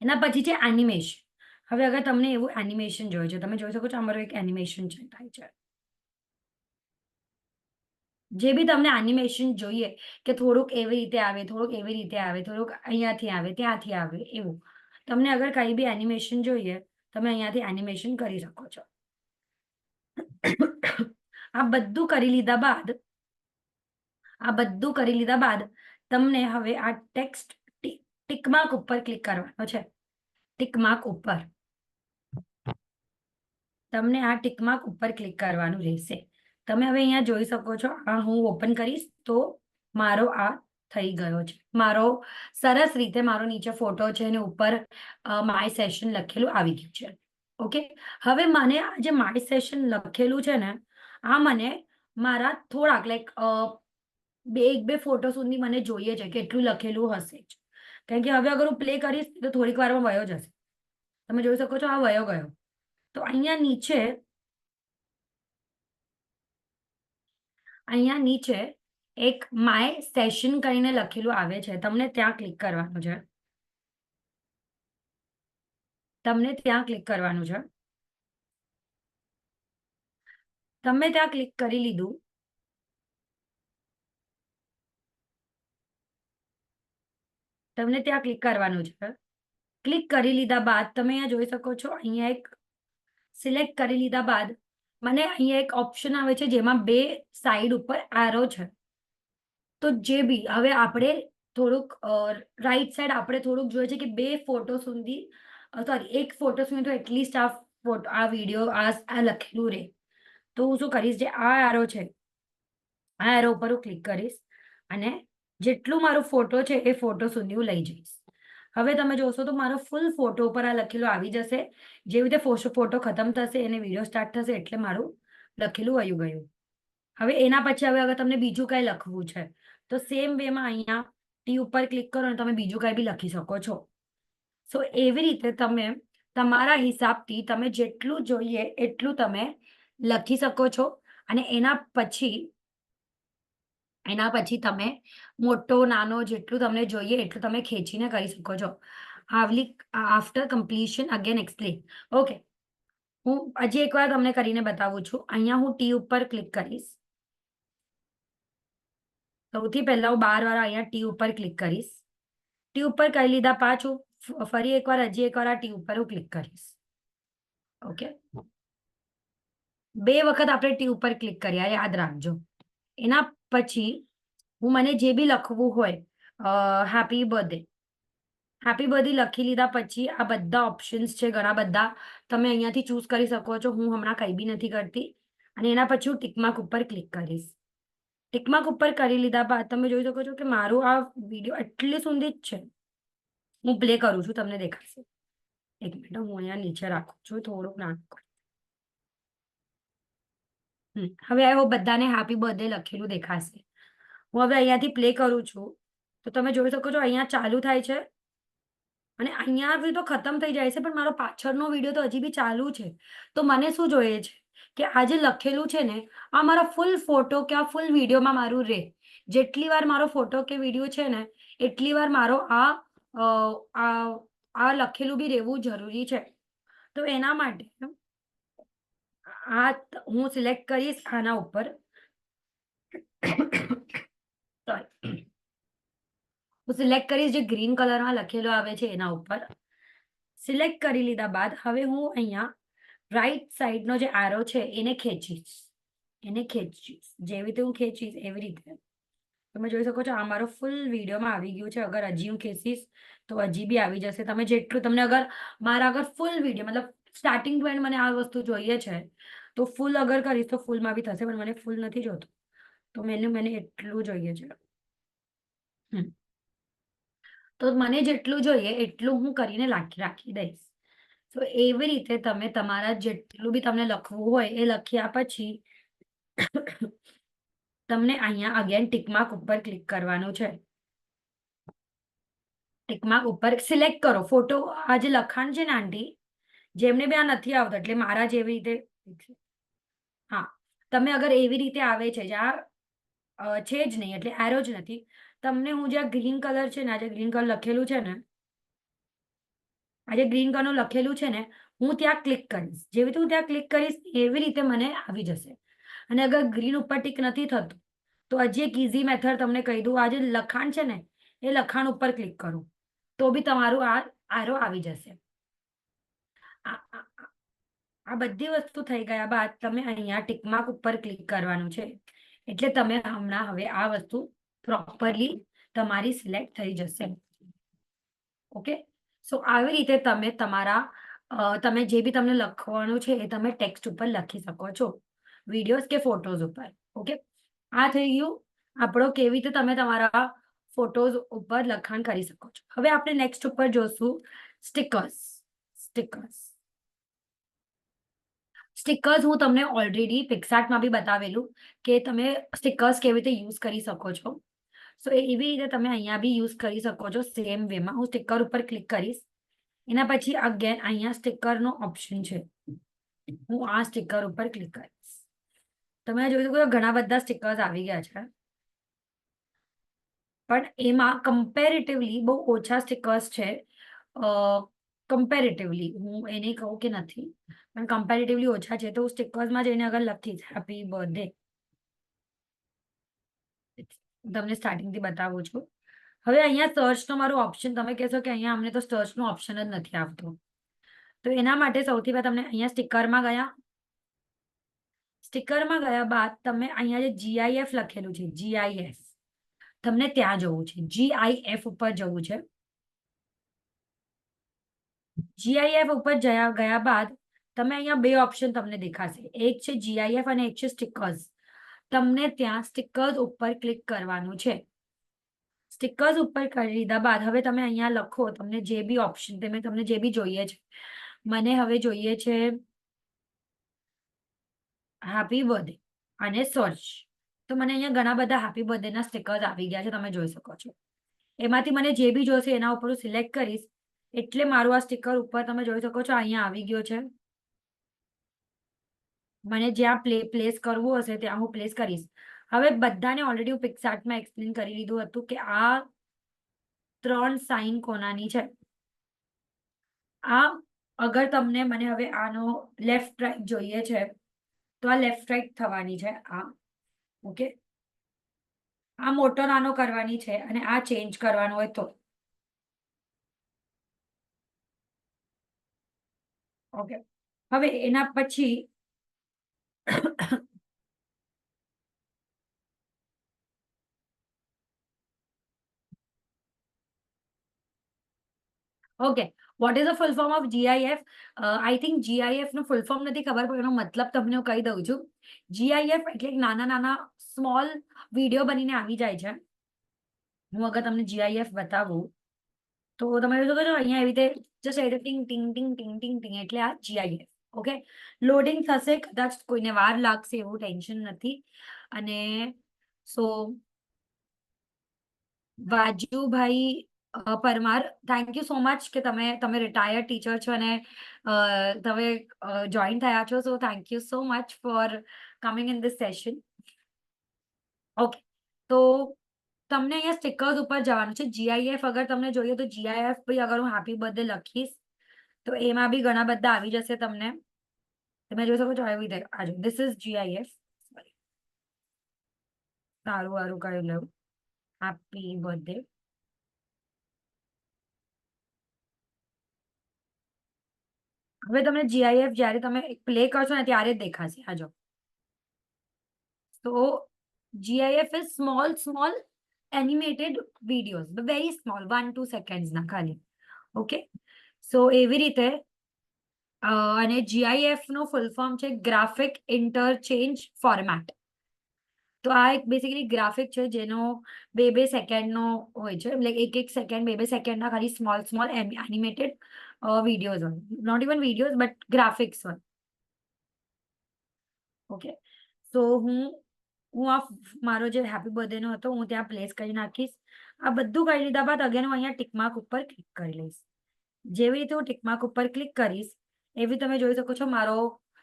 એના પછી છે એનિમેશન. હવે અગર તમને એવું એનિમેશન જોઈએ છે, તમે જોઈ શકો છો અમારું એક એનિમેશન થાય છે. જે બી તમને એનિમેશન જોઈએ કે થોડુંક એવી રીતે આવે, થોડુંક અહીંયાથી આવે, ત્યાંથી આવે, એવું તમને અગર કંઈ બી એનિમેશન જોઈએ તમે અહીંયાથી એનિમેશન કરી શકો છો. આ બધું કરી લીધા બાદ તમને હવે આ ટેક્સ્ટ ટિક માર્ક ઉપર ક્લિક કરવાનો છે. ટિક માર્ક ઉપર તમને આ ટિક માર્ક ઉપર ક્લિક કરવાનું રહેશે. તમે હવે અહીંયા જોઈ શકો છો. આ હું ઓપન કરીશ તો મારો આ થઈ ગયો છે. મારો સરસ રીતે મારો નીચે ફોટો છે અને ઉપર માય સેશન લખેલું આવી ગયું છે. ઓકે, હવે મને આ જે માય સેશન લખેલું છે ને, આ મને મારા થોડાક લાઈક એક બે ફોટો સુધી મને જોઈએ છે કે એટલું લખેલું હશે જ. કારણ કે હવે અગર હું પ્લે કરીશ તો થોડીક વારમાં વયો જશે. તમે જોઈ શકો છો આ વયો ગયો. તો અહીંયા નીચે એક માય સેશન કરીને લખેલું આવે છે. તમને ત્યાં ક્લિક કરવાનું છે. તમે ત્યાં ક્લિક કરી લીધું. તમને ત્યાં ક્લિક કરવાનું છે. ક્લિક કરી લીધા બાદ તમે અહીંયા જોઈ શકો છો. અહીંયા એક સિલેક્ટ કરી લીધા બાદ મને અહીંયા એક ઓપ્શન આવે છે જેમાં બે સાઈડ ઉપર એરો છે. તો જે બી હવે આપણે થોડુંક રાઈટ સાઈડ આપણે થોડુંક જોઈએ છે કે બે ફોટો સુધી સોરી એક ફોટો સુધી તો એટલીસ્ટ આ વિડીયો આ લખેલું રહે. તો હું શું કરીશ, જે આ એરો છે આ એરો ઉપર હું ક્લિક કરીશ અને જેટલું મારો ફોટો છે એ ફોટો સુધી હું લઈ જઈશ. હવે તમે જોશો તો મારો ફૂલ ફોટો ઉપર આ લખેલું આવી જશે. જેવી રીતે ફોટો ખતમ થશે અને વિડીયો સ્ટાર્ટ થશે એટલે મારું લખેલું વયું ગયું. હવે એના પછી હવે તમને બીજું કઈ લખવું છે તો સેમ વેમાં અહીંયા ટી ઉપર ક્લિક કરો અને તમે બીજું કઈ બી લખી શકો છો. સો એવી રીતે તમે તમારા હિસાબથી તમે જેટલું જોઈએ એટલું તમે લખી શકો છો. અને એના પછી તમે મોટો નાનો જેટલું તમને જોઈએ એટલું તમે ખેંચીને કરી શકો છો. After completion again explain. Okay, હું હજી એકવાર તમને કરીને બતાવું છું. અહીંયા હું ટી ઉપર ક્લિક કરીશ. સૌથી પહેલા હું 12 વાર અહીંયા ટી ઉપર ક્લિક કરીશ. ટી ઉપર કરી લીધા પાછું ફરી એકવાર હજી એકવાર આ ટી ઉપર હું ક્લિક કરીશ. ઓકે, 2 વખત આપણે ટી ઉપર ક્લિક કર્યા, યાદ રાખજો. એના પછી મને જે બી લખવું હોય હેપી બર્થડે લખી લીધા પછી આ બધા ઓપ્શન્સ છે ઘણા બધા, તમે અહીંયાથી ચૂઝ કરી શકો છો. હું હમણાં કંઈ બી નથી કરતી. અને એના પછી હું ટિકમાર્ક ઉપર ક્લિક કરીશ. ટિકમાર્ક ઉપર કરી લીધા બાદ તમે જોઈ શકો છો કે મારું આ વિડીયો એટલી સુધી જ છે. હું પ્લે કરું છું, તમને દેખાશે. એક મિનિટ, હું અહીંયા નીચે રાખું છું થોડુંક નાનું. હવે આવો બધાને હેપી બર્થડે લખેલું દેખાશે. હું હવે અહીંયાથી પ્લે કરું છું તો તમે જોઈ શકો છો અહીંયા ચાલુ થાય છે અને અહીંયા તો ખતમ થઈ જાય છે, પણ મારો પાછળનો વિડીયો તો હજી બી ચાલુ છે. તો મને શું જોઈએ છે કે આ જે લખેલું છે ને આ મારા ફૂલ ફોટો કે આ ફૂલ વિડીયોમાં મારું રહે. જેટલી વાર મારો ફોટો કે વિડીયો છે ને એટલી વાર મારો આ લખેલું બી રહેવું જરૂરી છે. તો એના માટે હું સિલેક્ટ કરીશ આના ઉપર. હું સિલેક્ટ કરીશ જે ગ્રીન કલરમાં લખેલો આવે છે એના ઉપર. સિલેક્ટ કરી લીધા બાદ હવે હું અહીંયા રાઈટ સાઈડનો જે એરો છે એને ખેંચીશ. જેવી રીતે હું ખેંચીશ એવી રીતે તમે જોઈ શકો છો આ મારો ફૂલ વિડીયોમાં આવી ગયું છે. અગર હજી હું ખેંચીશ તો હજી બી આવી જશે. તમે જેટલું તમને અગર ફૂલ વિડીયો મતલબ સ્ટાર્ટિંગ ટુ એન્ડ મને આ વસ્તુ જોઈએ છે તો ફૂલ અગર કરીશ તો ફૂલમાં બી થશે, પણ મને ફૂલ નથી જોતું તો મને એટલું જોઈએ છે. તો મને જેટલું જોઈએ એટલું હું કરીને રાખી દઈશ. તો એવી રીતે તમે તમારા જેટલું બી તમને લખવું હોય એ લખ્યા પછી તમને અહીંયા અગેન ટિકમાર્ક ઉપર ક્લિક કરવાનું છે. ટિકમાર્ક ઉપર સિલેક્ટ કરો ફોટો. આ જે લખાણ છે ને આંટી, જેમને બી આ નથી આવતું એટલે મારા જેવી રીતે, હા તમે અગર એવી રીતે આવે છે જ્યાં છે જ નહીં એટલે એરો જ નથી, તમને હું જ્યાં ગ્રીન કલર છે ને આ જે ગ્રીન કલર લખેલું છે ને હું ત્યાં ક્લિક કરીશ. જેવી રીતે હું ત્યાં ક્લિક કરીશ એવી રીતે મને આવી જશે. અને અગર ગ્રીન ઉપર ટિક નથી થતું તો હજી એક ઇઝી મેથડ તમને કહી દઉં. આ જે લખાણ છે ને એ લખાણ ઉપર ક્લિક કરો તો બી તમારું આ એરો આવી જશે. આ બધી વસ્તુ થઈ ગયા બાદ તમે અહીંયા ટિક માર્ક ઉપર ક્લિક કરવાનું છે, એટલે તમે હમણાં હવે આ વસ્તુ પ્રોપરલી તમારી સિલેક્ટ થઈ જશે. ઓકે, સો આવી રીતે તમે તમારા તમે જે બી તમને લખવાનું છે એ તમે ટેક્સ્ટ ઉપર લખી શકો છો, વિડીયોઝ કે ફોટોઝ ઉપર. ઓકે, આ થઈ ગયું આપણો કેવી રીતે તમે તમારા ફોટોઝ ઉપર લખાણ કરી શકો છો. હવે આપણે નેક્સ્ટ ઉપર જોશું સ્ટીકર્સ. સ્ટીકર્સ હું તમને ઓલરેડી પિક્સાર્ટમાં બી બતાવેલું કે તમે સ્ટીકર્સ કેવી રીતે યુઝ કરી શકો છો. સો એવી રીતે તમે અહીંયા બી યુઝ કરી શકો છો સેમ વેમાં. હું સ્ટીકર ઉપર ક્લિક કરીશ, એના પછી અગેન અહીંયા સ્ટીકરનો ઓપ્શન છે, હું આ સ્ટીકર ઉપર ક્લિક કરીશ. તમે જોઈ શકો છો ઘણા બધા સ્ટીકર્સ આવી ગયા છે, પણ એમાં કમ્પેરેટિવલી બહુ ઓછા સ્ટીકર્સ છે. કમ્પેરેટિવલી હું એને કહું કે નથી, પણ કમ્પેરેટિવલી ઓછા છે. તો હું સ્ટીકર્સમાં જઈને અગર લખીશ હેપી બર્થડે, તમને સ્ટાર્ટિંગથી બતાવું છું. હવે અહીંયા સર્ચનો મારો ઓપ્શન, તમે કહેશો કે અહીંયા અમને તો સર્ચનો ઓપ્શન જ નથી આવતો. તો એના માટે સૌથી પહેલા તમને અહીંયા સ્ટીકરમાં ગયા બાદ તમે અહીંયા જે GIF લખેલું છે, GIF તમને ત્યાં જવું છે. GIF ઉપર જવું છે. GIF ઉપર ગયા બાદ તમે અહીંયા બે ઓપ્શન તમને દેખાશે, એક છે GIF અને એક છે સ્ટીકર્સ. તમને ત્યાં સ્ટીકર્સ ઉપર ક્લિક કરવાનું છે. સ્ટીકર્સ ઉપર કરી લીધા બાદ હવે તમે અહીંયા લખો તમને જે બી ઓપ્શન, તમને જે બી જોઈએ છે. મને હવે જોઈએ છે હેપી બર્થડે અને સર્ચ. તો મને અહીંયા ઘણા બધા હેપી બર્થડેના સ્ટીકર્સ આવી ગયા છે, તમે જોઈ શકો છો. એમાંથી મને જે બી જોઈશે એના ઉપર હું સિલેક્ટ કરીશ, એટલે મારું આ સ્ટીકર ઉપર તમે જોઈ શકો છો અહીંયા આવી ગયો છે. મને જ્યાં પ્લેસ કરવું હશે ત્યાં હું પ્લેસ કરીશ. હવે બધાને ઓલરેડી હું પિક્સાર્ટમાં એક્સપ્લેન કરી લીધું હતું કે આ 3 સાઇન કોનાની છે. આ અગર તમને મને હવે આનો લેફ્ટ રાઈટ જોઈએ છે તો આ લેફ્ટ રાઈટ થવાની છે. આ ઓકે, આ મોટો નાનો કરવાની છે અને આ ચેન્જ કરવાનો હોય તો. ઓકે, હવે એના પછી okay, what is the full form of GIF? I think GIF નો ફૂલ ફોર્મ નથી ખબર, પણ એનો મતલબ તમને હું કહી દઉં છું. GIF એટલે નાના સ્મોલ વિડીયો બનીને આવી જાય છે. હું અગર તમને GIF બતાવું તો તમે જોઈ શકો છો અહીંયા એવી રીતે જસ્ટ ટિંગ ટિંગ ટિંગ ટિંગ ટિંગ ટિંગ, એટલે આ GIF. ઓકે, લોડિંગ થશે, કદાચ કોઈને વાર લાગશે, એવું ટેન્શન નથી. અને સો વાજુભાઈ Parmar, thank you so much કે તમે રિટાયર્ડ ટીચર છો અને તમે જોઈન થયા છો. સો thank you so much for coming in this session. Okay, તો તમને અહીંયા સ્ટીકર્સ ઉપર જવાનું છે. GIF અગર તમને જોઈએ તો GIF બી અગર હું હેપી બર્થડે લખીશ તો એમાં બી ઘણા બધા આવી જશે. તમને તમે જોઈ શકો છો આવી રીતે. આજો ધીસ ઇઝ GIF. સારું કરી લઉં, હેપી બર્થડે. હવે તમને GIF જ્યારે તમે પ્લે કરશો ને ત્યારે જ દેખાશે. આજો, તો GIF is small animated videos, very small, 1-2 સેકન્ડ્સના ખાલી. ઓકે, સો એવી રીતે. અને GIF નો ફૂલ ફોર્મ છે ગ્રાફિક ઇન્ટરચેન્જ ફોર્મેટ. તો આ એક બેસિકલી ગ્રાફિક છે જેનો 2-2 સેકન્ડનો હોય છે, એટલે 1-1 સેકન્ડ 2-2 સેકન્ડના ખાલી સ્મોલ એનિમેટેડ વિડીયોઝ હોય. Not even videos but graphics હોય. ઓકે, સો હું આ મારો જે હેપી બર્થડે નો હતો હું ત્યાં પ્લેસ કરી નાખીશ. આ બધું કરી લીધા બાદ અગેન હું અહીંયા ટિકમાર્ક ઉપર ક્લિક કરી લઈશ. જેવી રીતે હું ટિકમાર્ક ઉપર ક્લિક કરીશ એવી તમે જોઈ શકો છો મારો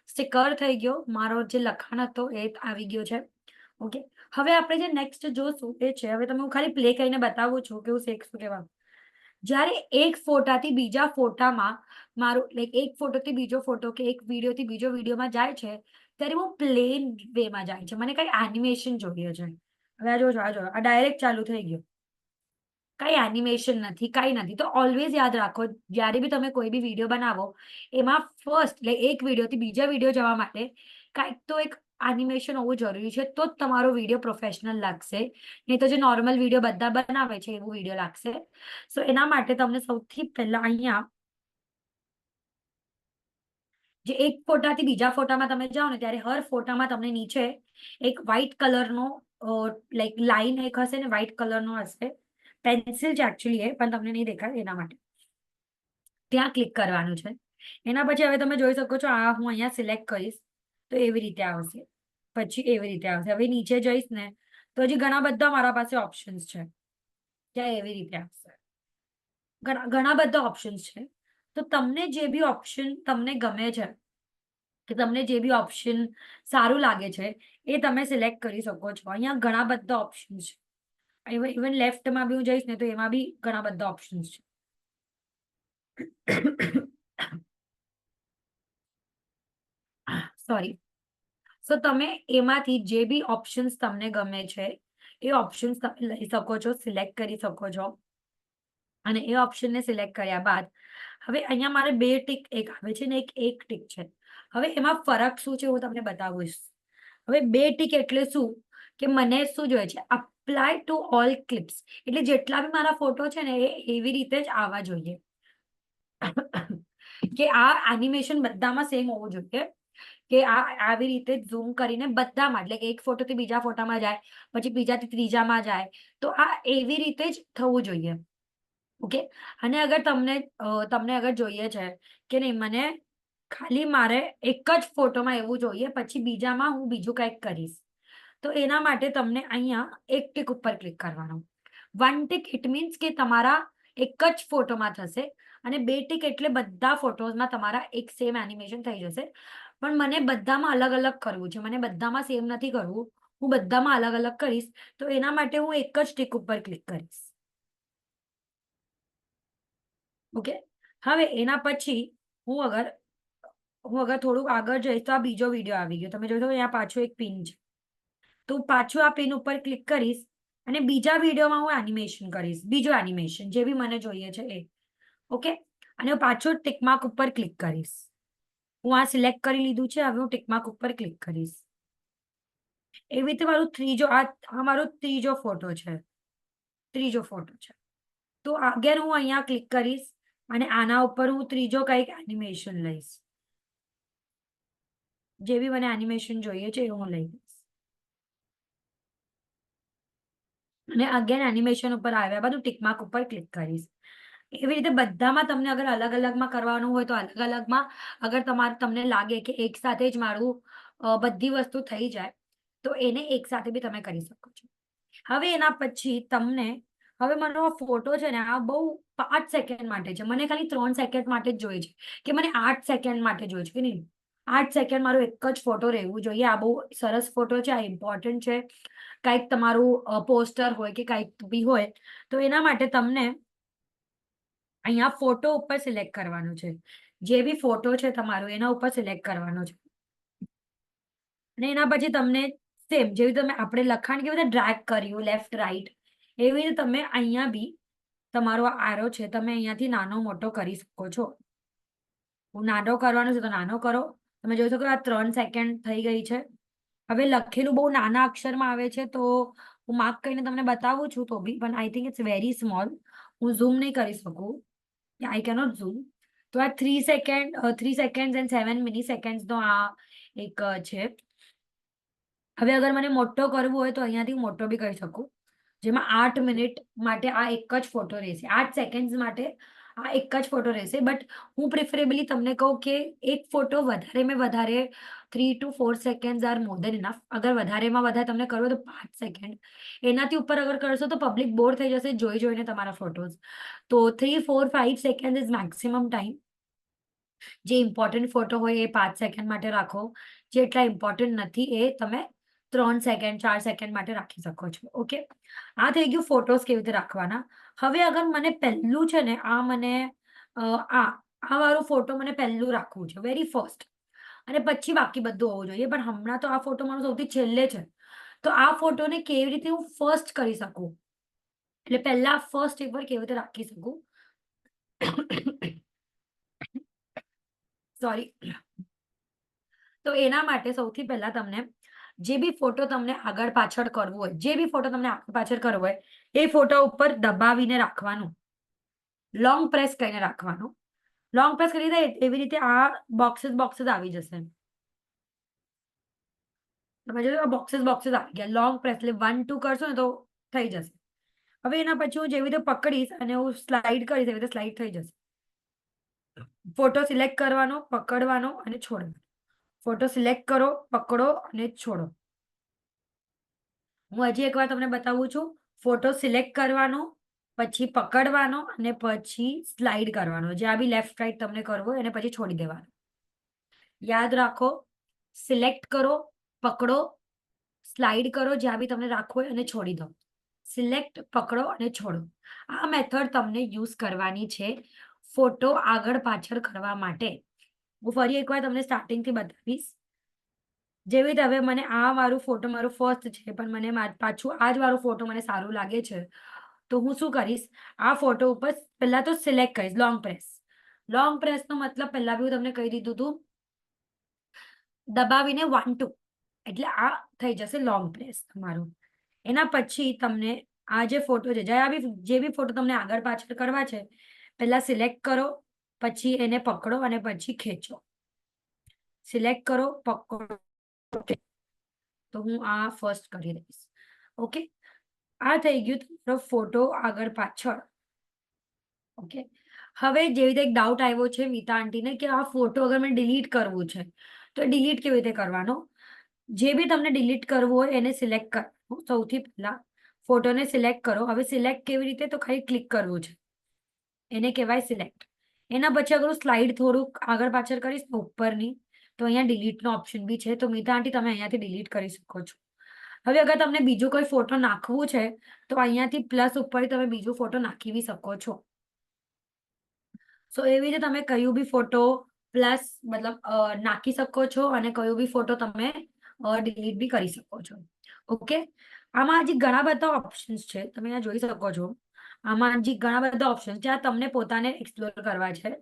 સ્ટીકર થઈ ગયો, મારો જે લખાણ હતો એ આવી ગયો છે. ઓકે, હવે આપણે જે નેક્સ્ટ જોશું એ છે, હવે તમે હું ખાલી પ્લે કરીને બતાવું છું કે હું શીખશું કેવા. જ્યારે એક ફોટાથી બીજા ફોટામાં મારું લાઈક એક ફોટોથી બીજો ફોટો કે એક વિડીયોથી બીજો વિડીયોમાં જાય છે ત્યારે હું પ્લેન વેમાં જાય છે. મને કઈ એનિમેશન જોઈએ છે. હવે આ જો આ ડાયરેક્ટ ચાલુ થઈ ગયો. કાંઈ એનિમેશન નથી, કાંઈ નથી. તો ઓલવેઝ યાદ રાખો, જ્યારે બી તમે કોઈ બી વિડીયો બનાવો, એમાં ફર્સ્ટ એટલે એક વિડીયોથી બીજા વિડીયો જવા માટે કાંઈક તો એક એનિમેશન હોવું જરૂરી છે, તો જ તમારો વિડીયો પ્રોફેશનલ લાગશે. નહીં તો જે નોર્મલ વિડીયો બધા બનાવે છે એવું વિડીયો લાગશે. સો એના માટે તમને સૌથી પહેલા અહીંયા જે એક ફોટાથી બીજા ફોટામાં તમે જાઓ ને, ત્યારે હર ફોટામાં તમને નીચે એક વ્હાઈટ કલરનો લાઈક લાઈન એક હશે ને, વ્હાઈટ કલરનો હશે. પેન્સિલ છે એકચ્યુઅલી એ, પણ તમને નહીં દેખાય એના માટે ત્યાં ક્લિક કરવાનું છે. એના પછી હવે તમે જોઈ શકો છો, આ હું અહીંયા સિલેક્ટ કરીશ તો એવી રીતે આવશે, પછી એવી રીતે આવશે. હવે નીચે જઈશ ને તો હજી ઘણા બધા મારા પાસે ઓપ્શન્સ છે, ત્યાં એવી રીતે આવશે. ઘણા બધા ઓપ્શન્સ છે. તો તમને જે બી ઓપ્શન તમને ગમે છે, કે તમને જે બી ઓપ્શન સારું લાગે છે, એ તમે સિલેક્ટ કરી શકો છો. અહીંયા ઘણા બધા ઓપ્શન્સ છે. ઇવન લેફ્ટમાં બી હું જઈશ ને તો એમાં બી ઘણા બધા ઓપ્શન્સ છે. સોરી. સો તમે એમાંથી જે બી ઓપ્શન્સ તમને ગમે છે એ ઓપ્શન્સ તમે લઈ શકો છો, સિલેક્ટ કરી શકો છો. અને એ ઓપ્શનને સિલેક્ટ કર્યા બાદ હવે અહીંયા મારે 2 ટીક એક આવે છે ને એક ટીક છે. હવે એમાં ફરક શું છે હું તમને બતાવીશ. હવે 2 ટીક એટલે શું, કે મને શું જોઈએ છે, અપ્લાય ટુ ઓલ ક્લિપ્સ, એટલે જેટલા બી મારા ફોટો છે ને એ એવી રીતે જ આવવા જોઈએ કે આ એનિમેશન બધામાં સેમ હોવું જોઈએ, કે આ આવી રીતે ઝૂમ કરીને બધામાં, એટલે એક ફોટોથી બીજા ફોટામાં જાય, પછી બીજાથી ત્રીજામાં જાય, તો આ એવી રીતે જ થવું જોઈએ. ઓકે. અને અગર તમને અગર જોઈએ છે કે નહીં, મને ખાલી મારે એક જ ફોટોમાં એવું જોઈએ, પછી બીજામાં હું બીજું કંઈક કરીશ, તો એના માટે તમને અહીંયા એક ટીક ઉપર ક્લિક કરવાનું. 1 ટીક ઇટ મીન્સ કે તમારા એક જ ફોટોમાં થશે, અને 2 ટીક એટલે બધા ફોટોઝમાં તમારા એક સેમ એનિમેશન થઈ જશે. પણ મને બધામાં અલગ અલગ કરવું છે, મને બધામાં સેમ નથી કરવું, હું બધામાં અલગ અલગ કરીશ. તો એના માટે હું એક જ ટીક ઉપર ક્લિક કરીશ. ઓકે. હવે એના પછી હું અગર થોડુંક આગળ જઈશ તો આ બીજો વિડીયો આવી ગયો, તમે જોશો અહીંયા પાછું એક પિન છે, તો પાછું આ પિન ઉપર ક્લિક કરીશ અને બીજા વિડીયોમાં હું એનિમેશન કરીશ, બીજું એનિમેશન જે બી મને જોઈએ છે એ. ઓકે. અને હું પાછું ટિક માર્ક ઉપર ક્લિક કરીશ. હું આ સિલેક્ટ કરી લીધું છે, હવે હું ટિક માર્ક ઉપર ક્લિક કરીશ. એવી રીતે મારો ત્રીજો ફોટો છે. તો અગેન હું અહીંયા ક્લિક કરીશ અને આના ઉપર હું ત્રીજો કંઈક એનિમેશન લઈશ, જે બી મને એનિમેશન જોઈએ છે એ હું લઈ લઈશ. અને અગેન એનિમેશન ઉપર આવ્યા બાદ હું ટિક માર્ક ઉપર ક્લિક કરીશ. એવી રીતે બધામાં તમને અગર અલગ અલગમાં કરવાનું હોય તો અલગ અલગમાં, અગર તમને લાગે કે એક સાથે જ મારું બધી વસ્તુ થઈ જાય, તો એને એક સાથે બી તમે કરી શકો છો. હવે એના પછી હવે મારો આ ફોટો છે ને, આ બહુ 5 સેકન્ડ માટે છે, મને ખાલી 3 સેકન્ડ માટે જ જોઈએ છે, કે મને 8 સેકન્ડ માટે જોઈએ છે કે નહીં, 8 સેકન્ડ મારો એક જ ફોટો રહેવું જોઈએ. આ બહુ સરસ ફોટો છે, આ ઇમ્પોર્ટન્ટ છે. કાંઈક તમારું પોસ્ટર હોય કે કાંઈક બી હોય, તો એના માટે તમને અહીંયા ફોટો ઉપર સિલેક્ટ કરવાનું છે. જે બી ફોટો છે તમારો એના ઉપર સિલેક્ટ કરવાનો છે. અને એના પછી તમને સેમ જેવી તમે આપણે લખાણ કેવી રીતે ડ્રેગ કર્યું લેફ્ટ રાઈટ, એવી રીતે તમે અહીંયા બી તમારો આરો છે, તમે અહીંયાથી નાનો મોટો કરી શકો છો. હું નાનો કરવાનો છે તો નાનો કરો. તમે જોઈ શકો આ 3 સેકન્ડ થઈ ગઈ છે. હવે લખેલું બહુ નાના અક્ષરમાં આવે છે, તો હું માર્ક કરીને તમને બતાવું છું તો બી, પણ I think it's very small, હું ઝૂમ નહીં કરી શકું, આઈ કેનોટ ઝૂમ. તો આ 3 સેકન્ડ એન્ડ 7 મિલી સેકન્ડ્સનો આ એક છે. હવે અગર મને મોટો કરવું હોય તો અહીંયાથી મોટો બી કરી શકું, જેમાં 8 મિનિટ માટે આ એક જ ફોટો રહેશે, 8 સેકન્ડ માટે આ એક જ ફોટો રહેશે. બટ હું પ્રિફરેબલી તમને કહું કે એક ફોટો વધારે 3 to 4 second are more then enough. અગર વધારેમાં વધારે તમને કરવો તો 5 સેકન્ડ, એનાથી ઉપર અગર કરશો તો પબ્લિક બોર થઈ જશે જોઈને તમારા ફોટોઝ. તો 3, 4, 5 સેકન્ડ ઇઝ મેક્સિમમ ટાઈમ. જે ઇમ્પોર્ટન્ટ ફોટો હોય એ 5 સેકન્ડ માટે રાખો, જેટલા ઇમ્પોર્ટન્ટ નથી એ તમે 3 સેકન્ડ 4 સેકન્ડ માટે રાખી શકો છો. ઓકે. આ થઈ ગયું ફોટોસ કેવી રીતે રાખવાના. હવે અગર મને પહેલું છે ને, આ વાળું ફોટો મને પહેલું રાખવું છે, વેરી ફર્સ્ટ, અને પછી બાકી બધું હોવું જોઈએ. પણ હમણાં તો આ ફોટો મારો સૌથી છેલ્લે છે, તો આ ફોટોને કેવી રીતે હું ફર્સ્ટ કરી શકું એટલે પહેલા ફર્સ્ટ એક વાર કેવી રીતે રાખી શકું, સોરી. તો એના માટે સૌથી પહેલા તમને જે બી ફોટો તમને આગળ પાછળ કરવો હોય, જે બી ફોટો તમને આગળ પાછળ કરવો હોય, એ ફોટો ઉપર દબાવીને રાખવાનું, લોંગ પ્રેસ કરીને રાખવાનું. લોંગ પ્રેસ કરી દે એવી રીતે આ બોક્સીસ આવી જશે. તમે જોયું આ બોક્સીસ આવી ગયા. લોંગ પ્રેસ એટલે 1 2 કરશો ને તો થઈ જશે. હવે એના પછી હું જેવી રીતે પકડીશ અને હું સ્લાઇડ કરીશ એવી રીતે સ્લાઇડ થઈ જશે. ફોટો સિલેક્ટ કરવાનો, પકડવાનો અને છોડવાનો. ફોટો સિલેક્ટ કરો, પકડો અને છોડો. હું હજી એકવાર તમને બતાવું છું. ફોટો સિલેક્ટ કરવાનો, પછી પકડવાનો અને પછી સ્લાઇડ કરવાનો. જ્યાં બી લેફ્ટ રાઈટ તમને કરવો હોય એને પછી છોડી દેવાનો. યાદ રાખો, સિલેક્ટ કરો, પકડો, સ્લાઇડ કરો, જ્યાં બી તમને રાખવું હોય અને છોડી દો. સિલેક્ટ, પકડો અને છોડો. આ મેથડ તમને યુઝ કરવાની છે ફોટો આગળ પાછળ કરવા માટે. હું ફરી એકવાર તમને સ્ટાર્ટિંગથી બતાવીશ. જેવી રીતે હવે મને આ મારું ફોટો મારો ફર્સ્ટ છે, પણ મને પાછું આ જ મારો ફોટો મને સારું લાગે છે, તો હું શું કરીશ, આ ફોટો ઉપર પહેલા તો સિલેક્ટ કરીશ, લોંગ પ્રેસ. લોંગ પ્રેસ નો મતલબ પહેલા બી હું તમને કહી દીધું હતું, દબાવીને 1 2 એટલે આ થઈ જશે લોંગ પ્રેસ તમારું. એના પછી તમને આ જે ફોટો છે, જે બી ફોટો તમને આગળ પાછળ કરવા છે, પહેલા સિલેક્ટ કરો, પછી એને પકડો અને પછી ખેંચો. સિલેક્ટ કરો, પકડો. તો હું આ ફર્સ્ટ કરી દઈશ. ઓકે, આ થઈ ગયું તમારો ફોટો આગળ પાછળ. ઓકે, હવે જેવી રીતે એક ડાઉટ આવ્યો છે મીતા આંટીને કે આ ફોટો અગર મેં ડિલીટ કરવું છે તો ડિલીટ કેવી રીતે કરવાનો. જે બી તમને ડિલીટ કરવું હોય એને સિલેક્ટ કરવાનું. સૌથી પહેલા ફોટોને સિલેક્ટ કરો. હવે સિલેક્ટ કેવી રીતે, તો ખાલી ક્લિક કરવું છે, એને કહેવાય સિલેક્ટ. એના પછી અગર હું સ્લાઇડ થોડુંક આગળ પાછળ કરીશ ને ઉપરની, તો અહીંયા ડિલીટનો ઓપ્શન બી છે. તો મીતા આંટી તમે અહીંયાથી ડિલીટ કરી શકો છો. હવે અગર તમને બીજું કોઈ ફોટો નાખવું છે તો અહીંયાથી પ્લસ ઉપર તમે બીજો ફોટો નાખી બી શકો છો. સો એવી રીતે તમે કયું બી ફોટો પ્લસ મતલબ નાખી શકો છો અને કયું બી ફોટો તમે ડિલીટ બી કરી શકો છો. ઓકે, આમાં હજી ઘણા બધા ઓપ્શન્સ છે, તમે અહીંયા જોઈ શકો છો. આમાં હજી ઘણા બધા ઓપ્શન્સ છે, આ તમને પોતાને એક્સપ્લોર કરવા છે.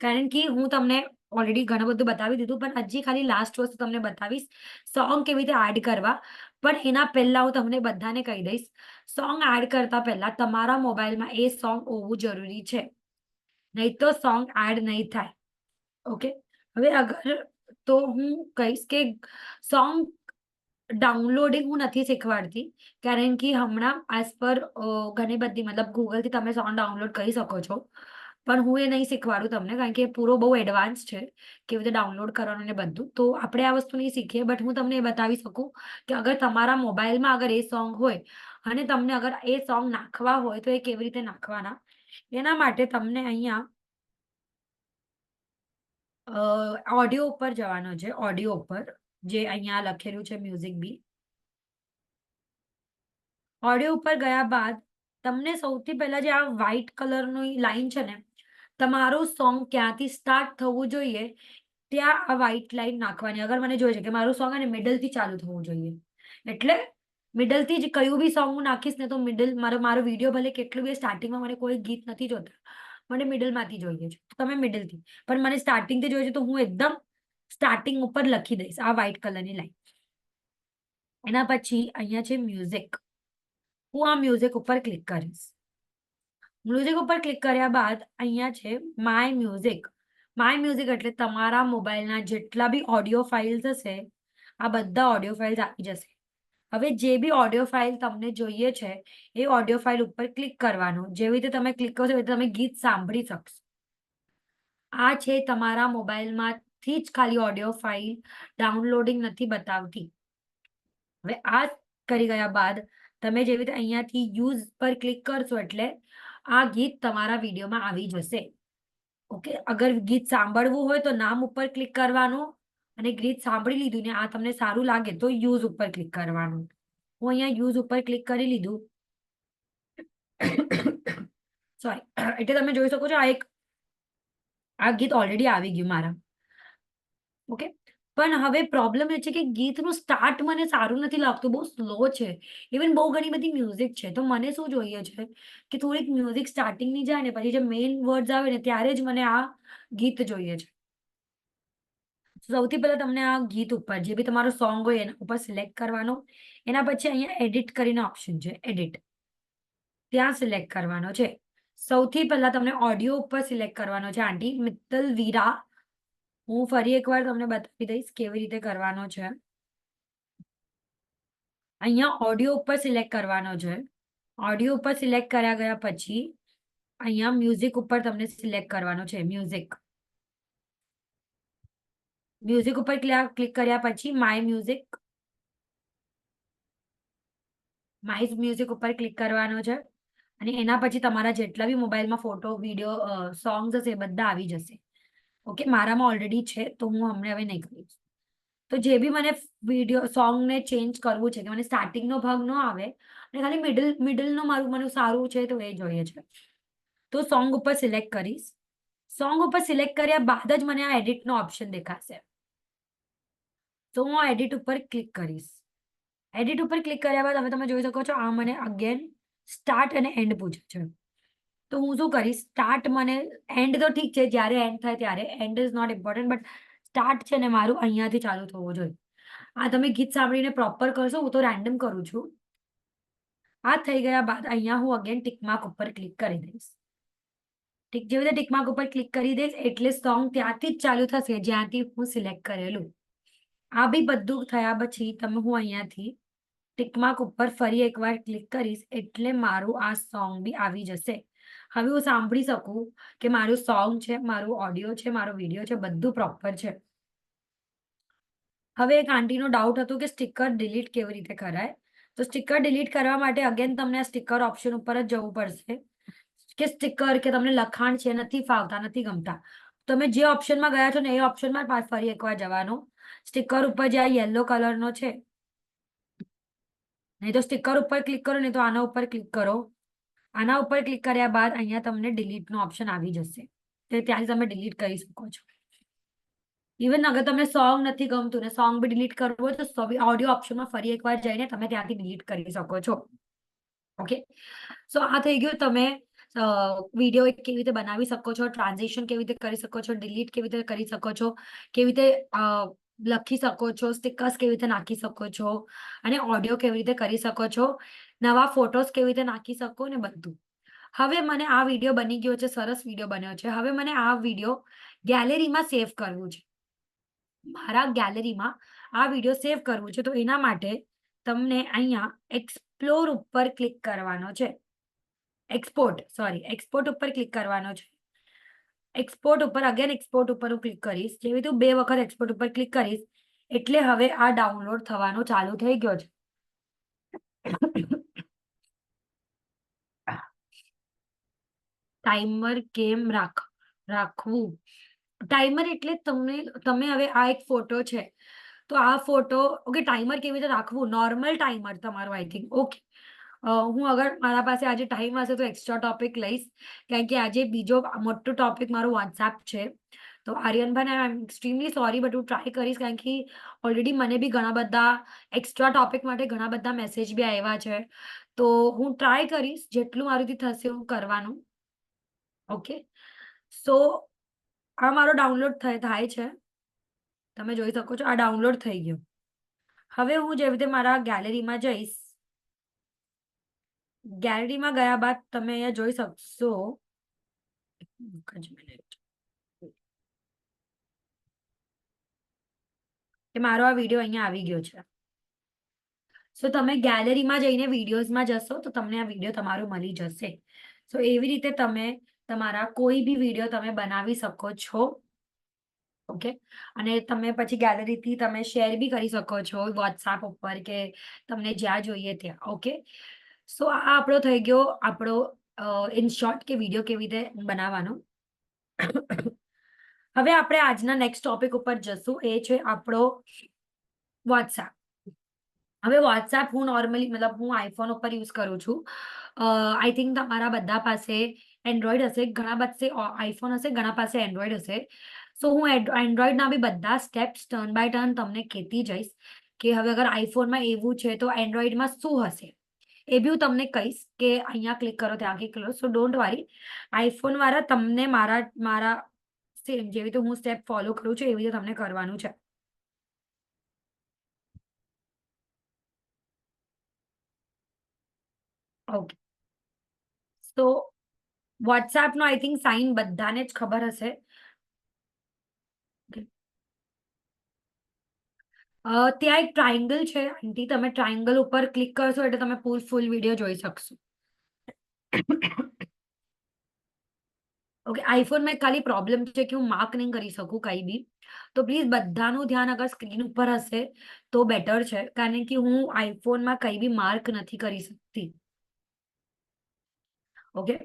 કારણ કે હું તમને ઓલરેડી ઘણું બધું બતાવી દીધું, પણ હજી ખાલી લાસ્ટ વસ્તુ તમને બતાવીશ, સોંગ કેવી રીતે એડ કરવા. પણ એના પહેલા હું તમને બધાને કહી દઈશ, સોંગ એડ કરતા પહેલા તમારા મોબાઈલમાં એ સોંગ હોવું જરૂરી છે, નહીં તો સોંગ એડ નહીં થાય. ઓકે, હવે અગર તો હું કહીશ કે સોંગ ડાઉનલોડિંગ હું નથી શીખવાડતી, કારણ કે હમણાં એઝ પર ઘણી બધી મતલબ ગૂગલથી તમે સોંગ ડાઉનલોડ કરી શકો છો, પણ હું એ નહીં શીખવાડું તમને, કારણ કે પૂરો બહુ એડવાન્સ છે કેવી રીતે ડાઉનલોડ કરવાનું ને બધું. તો આપણે આ વસ્તુ નહીં શીખીએ, બટ હું તમને એ બતાવી શકું કે અગર તમારા મોબાઈલમાં અગર એ સોંગ હોય અને તમને અગર એ સોંગ નાખવા હોય તો એ કેવી રીતે નાખવાના. એના માટે તમને અહીંયા ઓડિયો ઉપર જવાનો છે. ઓડિયો ઉપર જે અહીંયા લખેલું છે મ્યુઝિક બી. ઓડિયો ઉપર ગયા બાદ તમને સૌથી પહેલા જે આ વ્હાઈટ કલરની લાઈન છે ને, તમારું સોંગ ક્યાંથી સ્ટાર્ટ થવું જોઈએ ત્યાં આ વ્હાઈટ લાઈન નાખવાની. અગર મને જોઈએ છે કે મારું સોંગ અને મિડલથી ચાલુ થવું જોઈએ, એટલે મિડલથી જ કયું બી સોંગ હું નાખીશ ને તો મિડલ મારો વિડીયો ભલે કેટલું બી સ્ટાર્ટિંગમાં મને કોઈ ગીત નથી જોતા, મને મિડલમાંથી જોઈએ છે, તો તમે મિડલથી. પણ મને સ્ટાર્ટિંગથી જોઈએ છે તો હું એકદમ સ્ટાર્ટિંગ ઉપર લખી દઈશ આ વ્હાઈટ કલરની લાઈન. એના પછી અહીંયા છે મ્યુઝિક. હું આ મ્યુઝિક ઉપર ક્લિક કરીશ. મ્યુઝિક ઉપર ક્લિક કર્યા બાદ અહીંયા છે માય મ્યુઝિક. માય મ્યુઝિક એટલે તમારા મોબાઈલના જેટલા બી ઓડિયો ફાઇલ્સ હશે, આ બધા ઓડિયો ફાઇલ્સ આવી જશે. હવે જે બી ઓડિયો ફાઇલ તમને જોઈએ છે એ ઓડિયો ફાઇલ ઉપર ક્લિક કરવાનું. જેવી રીતે તમે ક્લિક કરશો એવી રીતે તમે ગીત સાંભળી શકશો. આ છે તમારા મોબાઈલમાંથી જ ખાલી ઓડિયો ફાઇલ, ડાઉનલોડિંગ નથી બતાવતી. હવે આ કરી ગયા બાદ તમે જેવી રીતે અહીંયાથી યુઝ પર ક્લિક કરશો એટલે આ ગીત તમારા વિડીયોમાં આવી જશે. ઓકે, અગર ગીત સાંભળવું હોય તો નામ ઉપર ક્લિક કરવાનું અને ગીત સાંભળી લીધું ને આ તમને સારું લાગે તો યુઝ ઉપર ક્લિક કરવાનું. હું અહીંયા યુઝ ઉપર ક્લિક કરી લીધું. સોરી, એટલે તમે જોઈ શકો છો આ ગીત ઓલરેડી આવી ગયું મારા. ઓકે, પણ હવે પ્રોબ્લેમ એ છે કે ગીતનું સ્ટાર્ટ મને સારું નથી લાગતું, બહુ સ્લો છે. ઇવન બહુ ઘણી બધી મ્યુઝિક છે, તો મને શું જોઈએ છે કે થોડીક મ્યુઝિક સ્ટાર્ટિંગની જાય ને પછી જે મેઇન વર્ડ્સ આવે ને ત્યારે જ મને આ ગીત જોઈએ છે. સૌથી પહેલા તમને આ ગીત ઉપર જે બી તમારો સોંગ હોય એના ઉપર સિલેક્ટ કરવાનો. એના પછી અહીંયા એડિટ કરીને ઓપ્શન છે, એડિટ, ત્યાં સિલેક્ટ કરવાનો છે. સૌથી પહેલા તમને ઓડિયો ઉપર સિલેક્ટ કરવાનો છે આંટી મિત્તલ વીરા. હું ફરી એકવાર તમને બતાવી દઈશ કેવી રીતે કરવાનો છે. અહીંયા ઓડિયો ઉપર સિલેક્ટ કરવાનો છે. ઓડિયો ઉપર સિલેક્ટ કર્યા ગયા પછી અહીંયા મ્યુઝિક ઉપર તમને સિલેક્ટ કરવાનો છે. મ્યુઝિક ઉપર ક્લિક કર્યા પછી માય મ્યુઝિક ઉપર ક્લિક કરવાનો છે. અને એના પછી તમારા જેટલા બી મોબાઈલમાં ફોટો, વિડીયો, સોંગ્સ હશે એ બધા આવી જશે. ઓકે, મારામાં ઓલરેડી છે તો હું હમણાં હવે નહીં કરીશ. તો જે બી મને વિડીયો સોંગને ચેન્જ કરવું છે કે મને સ્ટાર્ટિંગનો ભાગ ન આવે અને ખાલી મિડલનો મને સારું છે તો એ જોઈએ છે. તો સોંગ ઉપર સિલેક્ટ કરીશ. સોંગ ઉપર સિલેક્ટ કર્યા બાદ જ મને આ એડિટનો ઓપ્શન દેખાશે. તો હું આ એડિટ ઉપર ક્લિક કરીશ. એડિટ ઉપર ક્લિક કર્યા બાદ હવે તમે જોઈ શકો છો આ મને અગેન સ્ટાર્ટ અને એન્ડ પૂછે છે. તો હું શું કરીશ, સ્ટાર્ટ મને એન્ડ તો ઠીક છે, જ્યારે એન્ડ થાય ત્યારે, end is not important, but start છે ને મારું અહીંયાથી ચાલુ થવું જોઈએ. આ તમે ગીત સાંભળીને પ્રોપર કરશો, હું તો રેન્ડમ કરું છું. આ થઈ ગયા બાદ અહીંયા હું અગેન ટિકમાર્ક ઉપર ક્લિક કરી દઈશ. જેવી રીતે ટિકમાર્ક ઉપર ક્લિક કરી દઈશ એટલે સોંગ ત્યાંથી જ ચાલુ થશે જ્યાંથી હું સિલેક્ટ કરેલું. આ બી બધું થયા પછી હું અહીંયાથી ટિકમાર્ક ઉપર ફરી એકવાર ક્લિક કરીશ એટલે મારું આ સોંગ બી આવી જશે. હવે હું સાંભળી શકું કે મારું સોંગ છે, મારું ઓડિયો છે, મારો વિડીયો છે, બધું પ્રોપર છે. હવે એક આંટીનો ડાઉટ હતું કે સ્ટીકર ડિલીટ કેવી રીતે કરાય. તો સ્ટીકર ડિલીટ કરવા માટે અગેન તમને આ સ્ટીકર ઓપ્શન ઉપર જ જવું પડશે કે સ્ટીકર કે તમને લખાણ છે નથી ફાવતા, નથી ગમતા. તમે જે ઓપ્શનમાં ગયા છો ને એ ઓપ્શનમાં ફરી એકવાર જવાનું. સ્ટીકર ઉપર જે આ યલો કલરનો છે, નહીં તો સ્ટીકર ઉપર ક્લિક કરો, નહીં તો આના ઉપર ક્લિક કરો. આના ઉપર ક્લિક કર્યા બાદ અહીંયા તમને ડિલીટનો ઓપ્શન આવી જશે, તો ત્યાંથી તમે ડિલીટ કરી શકો છો. ઇવન અગર તમને સોંગ નથી ગમતું ને સોંગ બી ડિલીટ કરવો હોય તો ઓડિયો ઓપ્શનમાં ફરી એકવાર જઈને તમે ત્યાંથી ડિલીટ કરી શકો છો. ઓકે, સો આ થઈ ગયું. તમે વિડીયો કેવી રીતે બનાવી શકો છો, ટ્રાન્ઝેક્શન કેવી રીતે કરી શકો છો, ડિલીટ કેવી રીતે કરી શકો છો, કેવી રીતે લખી શકો છો, સ્ટિકર્સ કેવી રીતે નાખી શકો છો, અને ઓડિયો કેવી રીતે કરી શકો છો, નવા ફોટોસ કેવી રીતે નાખી શકો ને બધું. હવે મને આ વિડીયો બની ગયો છે, સરસ વિડીયો બન્યો છે. હવે મને આ વિડીયો ગેલેરીમાં સેવ કરવું છે. મારા ગેલેરીમાં આ વિડીયો સેવ કરવું છે તો એના માટે તમને અહીંયા એક્સપ્લોર ઉપર ક્લિક કરવાનો છે. એક્સપોર્ટ ઉપર ક્લિક કરવાનો છે. એક્સપોર્ટ ઉપર હું ક્લિક કરીશ. જેવી રીતે 2 વખત એક્સપોર્ટ ઉપર ક્લિક કરીશ એટલે હવે આ ડાઉનલોડ થવાનો ચાલુ થઈ ગયો છે. ટાઈમર કેમ રાખવું. ટાઈમર એટલે તમે હવે આ એક ફોટો છે તો આ ફોટો, ઓકે, ટાઈમર કેવી રીતે રાખવું, નોર્મલ ટાઈમર તમારું આઈ થિંક. ઓકે, હું અગર મારા પાસે આજે ટાઈમ હશે તો એક્સ્ટ્રા ટોપિક લઈશ, કારણ કે આજે બીજો મોટો ટોપિક મારો વોટ્સએપ છે. તો આર્યનભાઈ, આઈ એમ એક્સ્ટ્રીમલી સોરી, બટ હું ટ્રાય કરીશ, કારણ કે ઓલરેડી મને બી ઘણા બધા એક્સ્ટ્રા ટોપિક માટે ઘણા બધા મેસેજ બી આવ્યા છે. તો હું ટ્રાય કરીશ જેટલું મારાથી થશે હું કરવાનું. ઓકે, સો આ મારો ડાઉનલોડ થાય છે, તમે જોઈ શકો છો આ ડાઉનલોડ થઈ ગયો. હવે હું જેવી રીતે મારા ગેલેરીમાં જઈશ. ગેલેરીમાં ગયા બાદ તમે અહીંયા જોઈ શકશો, એક જ મિનિટ, કે મારો આ વિડીયો અહીંયા આવી ગયો છે. સો તમે ગેલેરીમાં જઈને વિડીયોઝમાં જશો તો તમને આ વિડીયો તમારો મળી જશે. સો એવી રીતે તમે તમારા કોઈ બી વિડીયો તમે બનાવી શકો છો. ઓકે, અને તમે પછી ગેલેરીથી તમે શેર બી કરી શકો છો વોટ્સએપ ઉપર કે તમને જ્યાં જોઈએ ત્યાં. ઓકે, સો આ આપણો થઈ ગયો આપણો ઇન શોર્ટ કે વિડીયો કેવી રીતે બનાવવાનો. હવે આપણે આજના નેક્સ્ટ ટોપિક ઉપર જશું, એ છે આપણો વોટ્સએપ. હવે વોટ્સએપ હું નોર્મલી હું આઈફોન ઉપર યુઝ કરું છું. આઈ થિંક તમારા બધા પાસે એન્ડ્રોઈડ હશે, ઘણા પાસે આઈફોન હશે, ઘણા પાસે એન્ડ્રોઈડ હશે. સો હું એન્ડ્રોઈડના બી બધા સ્ટેપ્સ ટર્ન બાય ટર્ન તમને કહેતી જઈશ કે હવે અગર આઈફોનમાં એવું છે તો એન્ડ્રોઈડમાં શું હશે એ બી હું તમને કહીશ કે અહીંયા ક્લિક કરો ત્યાં ક્લિક કરો. સો ડોન્ટ વરી, આઈફોન વાળા તમને મારા સેમ જેવી રીતે હું સ્ટેપ ફોલો કરું છું એવી રીતે તમને કરવાનું છે. ઓકે, સો વોટ્સએપનો આઈ થિંક સાઇન બધાને જ ખબર હશે. ત્યાં એક ટ્રાયંગલ છે આંટી, તમે ટ્રાયંગલ ઉપર ક્લિક કરશો એટલે તમે ફૂલ વિડીયો જોઈ શકશો. ઓકે, આઈફોનમાં ખાલી પ્રોબ્લેમ છે કે હું માર્ક નહીં કરી શકું કઈ બી, તો પ્લીઝ બધાનું ધ્યાન અગર સ્ક્રીન ઉપર હશે તો બેટર છે, કારણ કે હું આઈફોનમાં કઈ બી માર્ક નથી કરી શકતી. ઓકે,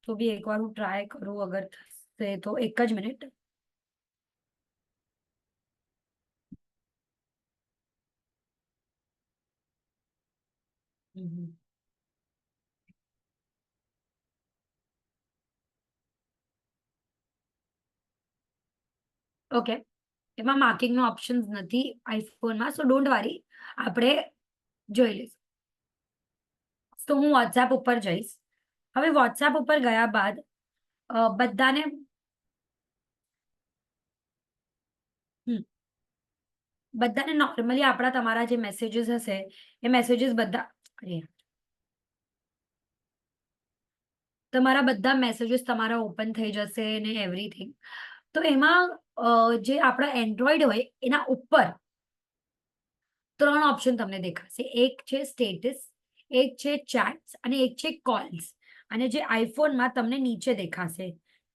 તો બી એકવાર હું ટ્રાય કરું અગર થશે તો. એક જ મિનિટ. ઓકે, એમાં માર્કિંગનો ઓપ્શન નથી આઈફોનમાં, સો ડોન્ટ વરી, આપણે જોઈ લઈશું. તો હું વોટ્સએપ ઉપર જઈશ. હવે વોટ્સએપ ઉપર ગયા બાદ બધાને નોર્મલી આપણા તમારા જે મેસેજીસ હશે એ મેસેજીસ બધા તમારા બધા મેસેજીસ તમારા ઓપન થઈ જશે ને એવરીથિંગ. તો એમાં જે આપણા એન્ડ્રોઈડ હોય એના ઉપર 3 ઓપ્શન તમને દેખાશે. એક છે સ્ટેટસ, એક છે ચેટ્સ અને એક છે કોલ્સ. અને જે આઈફોનમાં તમને નીચે દેખાશે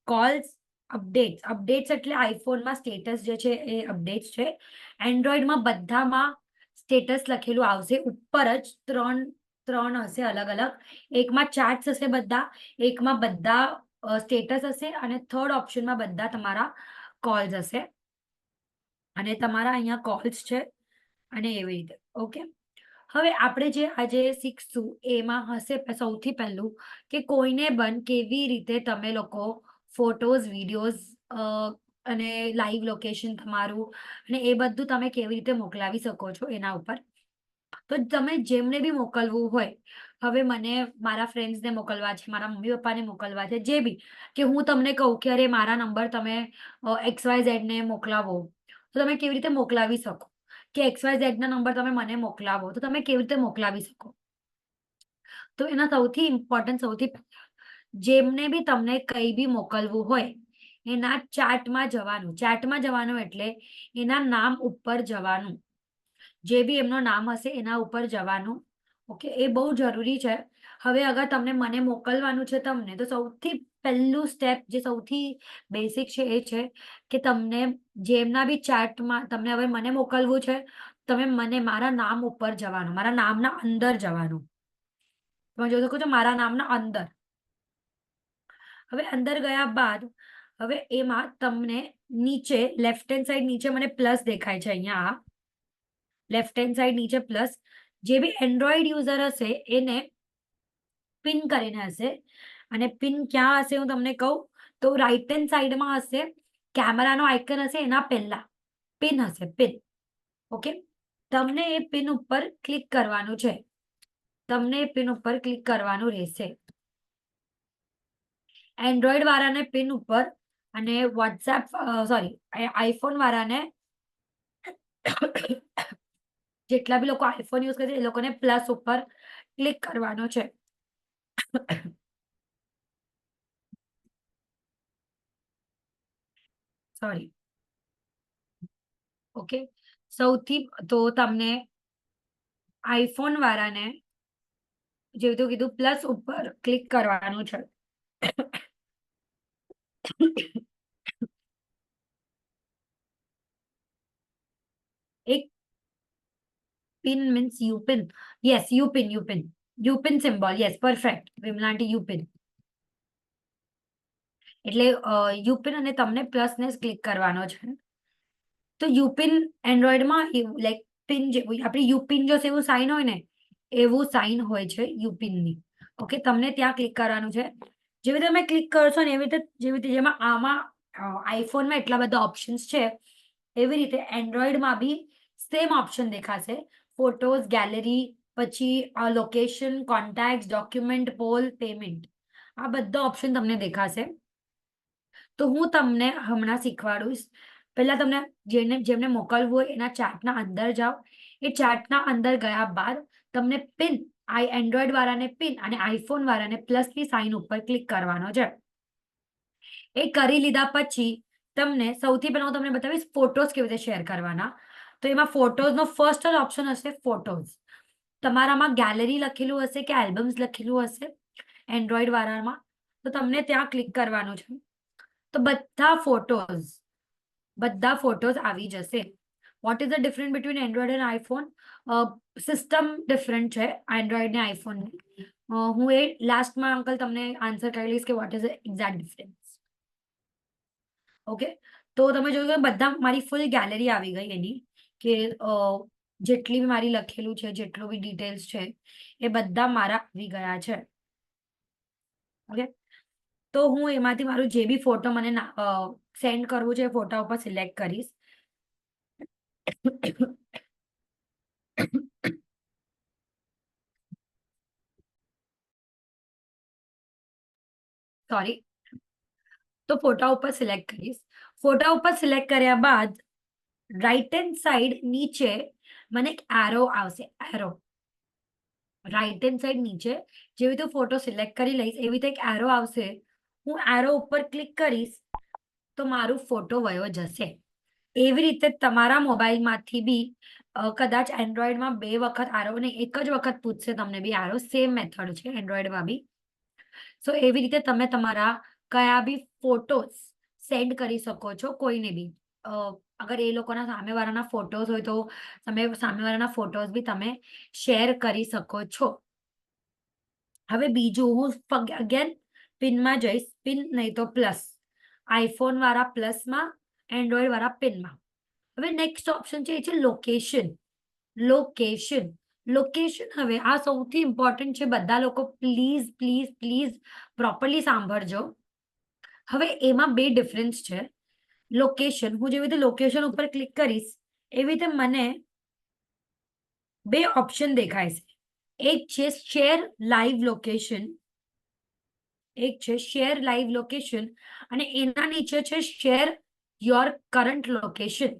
કોલ્સ, અપડેટ્સ. અપડેટ્સ એટલે આઈફોનમાં સ્ટેટસ જે છે એ અપડેટ્સ છે. એન્ડ્રોઈડમાં બધામાં સ્ટેટસ લખેલું આવશે, ઉપર જ ત્રણ હશે અલગ અલગ. એકમાં ચેટ્સ હશે બધા, એકમાં બધા સ્ટેટસ હશે અને થર્ડ ઓપ્શનમાં બધા તમારા કોલ્સ હશે. અને તમારા અહીંયા કોલ્સ છે અને એવી રીતે. ઓકે, હવે આપણે જે આજે શીખશું એમાં હશે સૌથી પહેલું કે કોઈને પણ કેવી રીતે તમે લોકો ફોટોઝ, વિડીયોઝ અને લાઈવ લોકેશન તમારું અને એ બધું તમે કેવી રીતે મોકલાવી શકો છો એના ઉપર. તો તમે જેમને બી મોકલવું હોય, હવે મને મારા ફ્રેન્ડ્સને મોકલવા છે, મારા મમ્મી પપ્પાને મોકલવા છે, જે બી, કે હું તમને કહું કે અરે મારા નંબર તમે XYZ ને મોકલાવો, તો તમે કેવી રીતે મોકલાવી શકો, કે XYZ ના નંબર તમે મને મોકલાવો, તો તમે કેવી રીતે મોકલાવી શકો. તો એના સૌથી ઇમ્પોર્ટન્ટ, સૌથી જેમને બી તમને કંઈ બી મોકલવું હોય એના ચેટમાં જવાનું એટલે એના નામ ઉપર જવાનું. જે બી એમનું નામ હશે એના ઉપર જવાનું. ઓકે, એ બહુ જરૂરી છે. હવે અગર તમને મને મોકલવાનું છે તમને, તો સૌથી પહેલું સ્ટેપ જે સૌથી બેસિક છે એ છે કે તમને જેમના બી ચેટમાં તમને હવે મને મોકલવું છે, તમે મને મારા નામ ઉપર જવાનું, મારા નામના અંદર જવાનું. તમે જોઈ શકો છો મારા નામના અંદર. હવે અંદર ગયા બાદ હવે એમાં તમને નીચે લેફ્ટ હેન્ડ સાઈડ નીચે મને પ્લસ દેખાય છે અહીંયા. લેફ્ટ હેન્ડ સાઈડ નીચે પ્લસ. જે બી એન્ડ્રોઈડ યુઝર હશે એને પિન કરીને હશે. અને પિન ક્યાં હશે હું તમને કહું તો રાઈટ હેન્ડ સાઈડમાં હશે, કેમેરાનો આઇકન હશે એના પહેલા પિન હશે, પિન. ઓકે, તમને એ પિન ઉપર ક્લિક કરવાનું છે. તમને એ પિન ઉપર ક્લિક કરવાનું રહેશે. એન્ડ્રોઈડ વાળાને પિન ઉપર અને વોટ્સએપ સોરી આઈફોન વાળાને જેટલા બી લોકો આઈફોન યુઝ કરે છે એ લોકોને પ્લસ ઉપર ક્લિક કરવાનો છે. સોરી. ઓકે, સૌથી તો તમને આઈફોન વાળાને જેવું કીધું પ્લસ ઉપર ક્લિક કરવાનું છે. એક પિન મીન્સ યુપિન. યસ, યુપિન symbol. Yes, perfect Vimla aunty, યુપિન એટલે યુપિન અને તમને પ્લસ ને ક્લિક કરવાનો છે. તો યુપિન એન્ડ્રોઈડમાં લાઈક પિન જેવું આપણી યુપિન જો એવું સાઇન હોય ને એવું સાઇન હોય છે યુપિનની. ઓકે, તમને ત્યાં ક્લિક કરવાનું છે. જેવી રીતે તમે ક્લિક કરશો ને એવી રીતે જેમાં આમાં આઈફોનમાં એટલા બધા ઓપ્શન્સ છે એવી રીતે એન્ડ્રોઈડમાં બી સેમ ઓપ્શન દેખાશે. ફોટોઝ, ગેલેરી, પછી location, contact, document, poll, payment, આ બધા ઓપ્શન તમને દેખાશે. તો હું તમને હમણાં શીખવાડીશ. પહેલા તમને જેમને મોકલવું હોય એના ચાર્ટના અંદર જાઓ. એ ચાર્ટના અંદર ગયા બાદ તમને પિન, એન્ડ્રોઈડ વાળાને પિન અને આઈફોન વાળાને પ્લસની સાઇન ઉપર ક્લિક કરવાનો છે. એ કરી લીધા પછી તમને સૌથી પહેલા હું તમને બતાવીશ ફોટોઝ કેવી રીતે શેર કરવાના. તો એમાં ફોટોઝનો ફર્સ્ટ જ ઓપ્શન હશે ફોટોઝ. તમારામાં ગેલેરી લખેલું હશે કે આલ્બમ્સ લખેલું હશે એન્ડ્રોઈડ વાળામાં, તો તમને ત્યાં ક્લિક કરવાનું છે. તો બધા ફોટોઝ આવી જશે. Vote is the difference between Android and iPhone? System different છે એન્ડ્રોઈડ ને આઈફોન. હું એ લાસ્ટમાં અંકલ તમને આન્સર કરી લઈશ કે vote is the exact difference. Okay, તો તમે જોયું કે બધા મારી ફૂલ ગેલેરી આવી ગઈ એની, કે જેટલી બી મારી લખેલું છે, જેટલું બી ડિટેલ્સ છે એ બધા મારા આવી ગયા છે. ઓકે, તો હું એમાંથી મારું જે બી ફોટો મને સેન્ડ કરવું છે એ ફોટા ઉપર સિલેક્ટ કરીશ. સોરી. તો ફોટા ઉપર સિલેક્ટ કરીશ. ફોટા ઉપર સિલેક્ટ કર્યા બાદ રાઈટ હેન્ડ સાઈડ નીચે મને એક એરો આવશે. એરો રાઈટ હેન્ડ સાઈડ નીચે જેવી રીતે ફોટો સિલેક્ટ કરી લઈશ એવી રીતે એક એરો આવશે. હું એરો ઉપર ક્લિક કરીશ તો મારું ફોટો વયો જશે. એવી રીતે તમારા મોબાઈલમાંથી બી કદાચ એન્ડ્રોઈડમાં 2 વખત આરો ને એક જ વખત પૂછશે તમને બી આરો. સેમ મેથડ છે એન્ડ્રોઈડમાં બી. સો એવી રીતે તમે તમારા કયા બી ફોટોસ સેન્ડ કરી શકો છો કોઈને બી. અગર એ લોકોના સામેવાળાના ફોટોસ હોય તો તમે સામેવાળાના ફોટોસ બી તમે શેર કરી શકો છો. હવે બીજું હું અગેન પિનમાં જઈશ. પિન નહીં તો પ્લસ. આઈફોન વાળા પ્લસમાં, એન્ડ્રોઈડ વાળા પિનમાં. હવે નેક્સ્ટ ઓપ્શન છે એ છે લોકેશન. લોકેશન હવે આ સૌથી ઇમ્પોર્ટન્ટ છે. બધા લોકો પ્લીઝ પ્લીઝ પ્લીઝ પ્રોપરલી સાંભળજો. હવે એમાં 2 ડિફરન્સ છે. લોકેશન, હું જેવી રીતે લોકેશન ઉપર ક્લિક કરીશ એવી રીતે મને 2 ઓપ્શન દેખાય છે. એક છે શેર લાઈવ લોકેશન, અને એના નીચે છે શેર યોર કરંટ લોકેશન.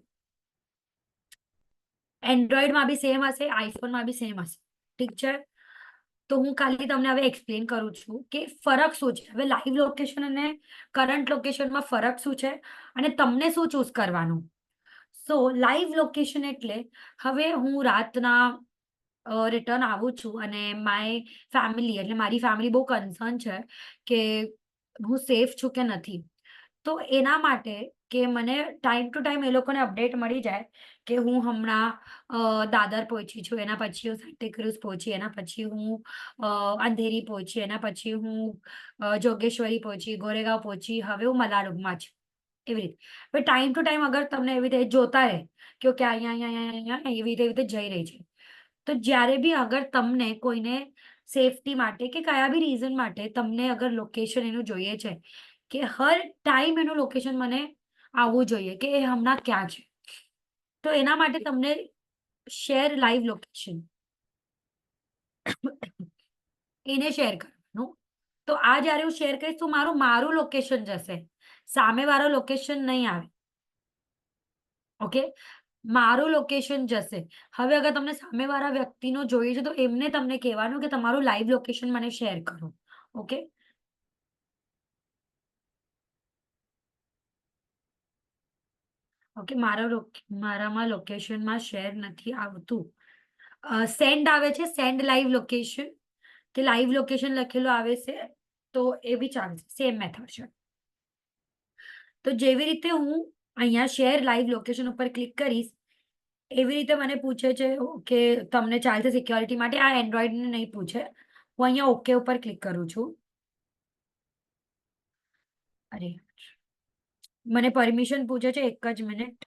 એન્ડ્રોઈડમાં બી સેમ હશે, આઈફોનમાં બી સેમ હશે. ઠીક છે, તો હું ખાલી તમને હવે એક્સપ્લેન કરું છું કે ફરક શું છે. હવે લાઈવ લોકેશન અને કરંટ લોકેશનમાં ફરક શું છે અને તમને શું ચૂઝ કરવાનું. સો લાઈવ લોકેશન એટલે હવે હું રાતના રિટર્ન આવું છું અને માય ફેમિલી એટલે મારી ફેમિલી બહુ કન્સર્ન છે કે હું સેફ છું કે નથી. તો એના માટે કે મને ટાઈમ ટુ ટાઈમ એ લોકોને અપડેટ મળી જાય કે હું હમણાં દાદર પહોંચી છું, એના પછી હું સાન્ટીક્રુઝ પહોંચી, એના પછી હું અંધેરી પહોંચી, એના પછી હું જોગેશ્વરી પહોંચી, ગોરેગાંવ પહોંચી, હવે હું મલાડમાં છું. એવી રીતે હવે ટાઈમ ટુ ટાઈમ અગર તમને એવી રીતે જોતા રહે કે ઓકે અહીંયા અહીંયા અહીંયા એવી રીતે જઈ રહી છે, તો જ્યારે બી અગર તમને કોઈને સેફટી માટે કે કયા બી રીઝન માટે તમને અગર લોકેશન એનું જોઈએ છે કે હર ટાઈમ એનું લોકેશન મને આવવું જોઈએ કે એ હમણાં ક્યાં છે, તો એના માટે તમને શેર લાઈવ લોકેશન એને શેર કરવાનું. તો આ જ્યારે હું શેર કરીશ તો મારું લોકેશન જશે, સામેવાળો લોકેશન નહીં આવે. ઓકે, મારું લોકેશન જશે. હવે અગર તમને સામેવાળા વ્યક્તિનો જોઈએ છે તો એમને તમને કહેવાનું કે તમારું લાઈવ લોકેશન મને શેર કરો. ઓકે, મારામાં લોકેશનમાં શેર નથી આવતું. સેન્ડ આવે છે, સેન્ડ લાઈવ લોકેશન, કે લાઈવ લોકેશન લખેલું આવે છે, તો એ બી ચાલશે. સેમ મેથડ છે. તો જેવી રીતે હું અહીંયા શેર લાઈવ લોકેશન ઉપર ક્લિક કરીશ એવી રીતે મને પૂછે છે કે તમને ચાલશે સિક્યોરિટી માટે. આ એન્ડ્રોઈડને નહીં પૂછે. હું અહીંયા ઓકે ઉપર ક્લિક કરું છું. અરે મને પરમિશન પૂછે છે, એક જ મિનિટ.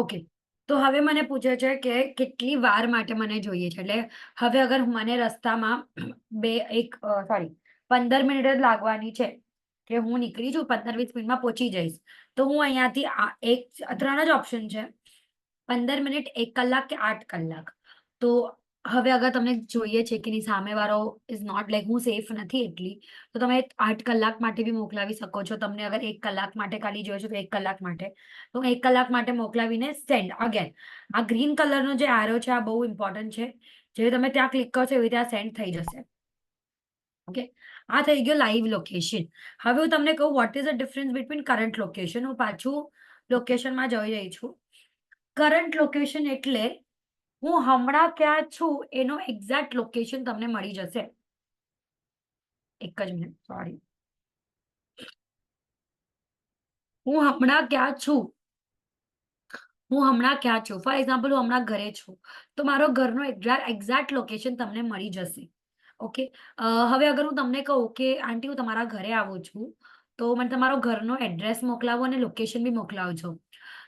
ઓકે, તો હવે મને પૂછે છે કે કેટલી વાર માટે મને જોઈએ છે. એટલે હવે અગર મને રસ્તામાં 15 મિનિટ જ લાગવાની છે, કે હું નીકળી છું 15-20 મિનિટમાં પહોંચી જઈશ, તો હું અહીંયાથી ત્રણ જ ઓપ્શન છે, 15 મિનિટ, 1 કલાક કે 8 કલાક. તો હવે અગર તમને જોઈએ છે કે સામેવાળો ઇઝ નોટ લાઈક હું સેફ નથી એટલી, તો તમે 8 કલાક માટે બી મોકલાવી શકો છો. તમને અગર 1 કલાક માટે ખાલી જોઈએ છે તો 1 કલાક માટે, તો 1 કલાક માટે મોકલાવીને સેન્ડ. અગેન આ ગ્રીન કલરનો જે એરો છે આ બહુ ઇમ્પોર્ટન્ટ છે. જે તમે ત્યાં ક્લિક કરશો એવી રીતે આ સેન્ડ થઈ જશે. ઓકે, આ થઈ ગયો લાઈવ લોકેશન. હવે હું તમને કહું vote is the difference between current location. હું પાછું લોકેશનમાં જઈ રહી છું. કરંટ લોકેશન એટલે હું હમણાં ક્યાં છું એનો એક્ઝેક્ટ લોકેશન તમને મળી જશે. એક જ મિનિટ, સોરી. હું હમણાં ક્યાં છું, ફોર એક્ઝામ્પલ હું હમણાં ઘરે છું, તો મારો ઘરનો એક્ઝેક્ટ લોકેશન તમને મળી જશે. ઓકે, હવે અગર હું તમને કહું કે આંટી હું તમારા ઘરે આવું છું, તો મને તમારો ઘરનો એડ્રેસ મોકલાવો અને લોકેશન બી મોકલાવજો,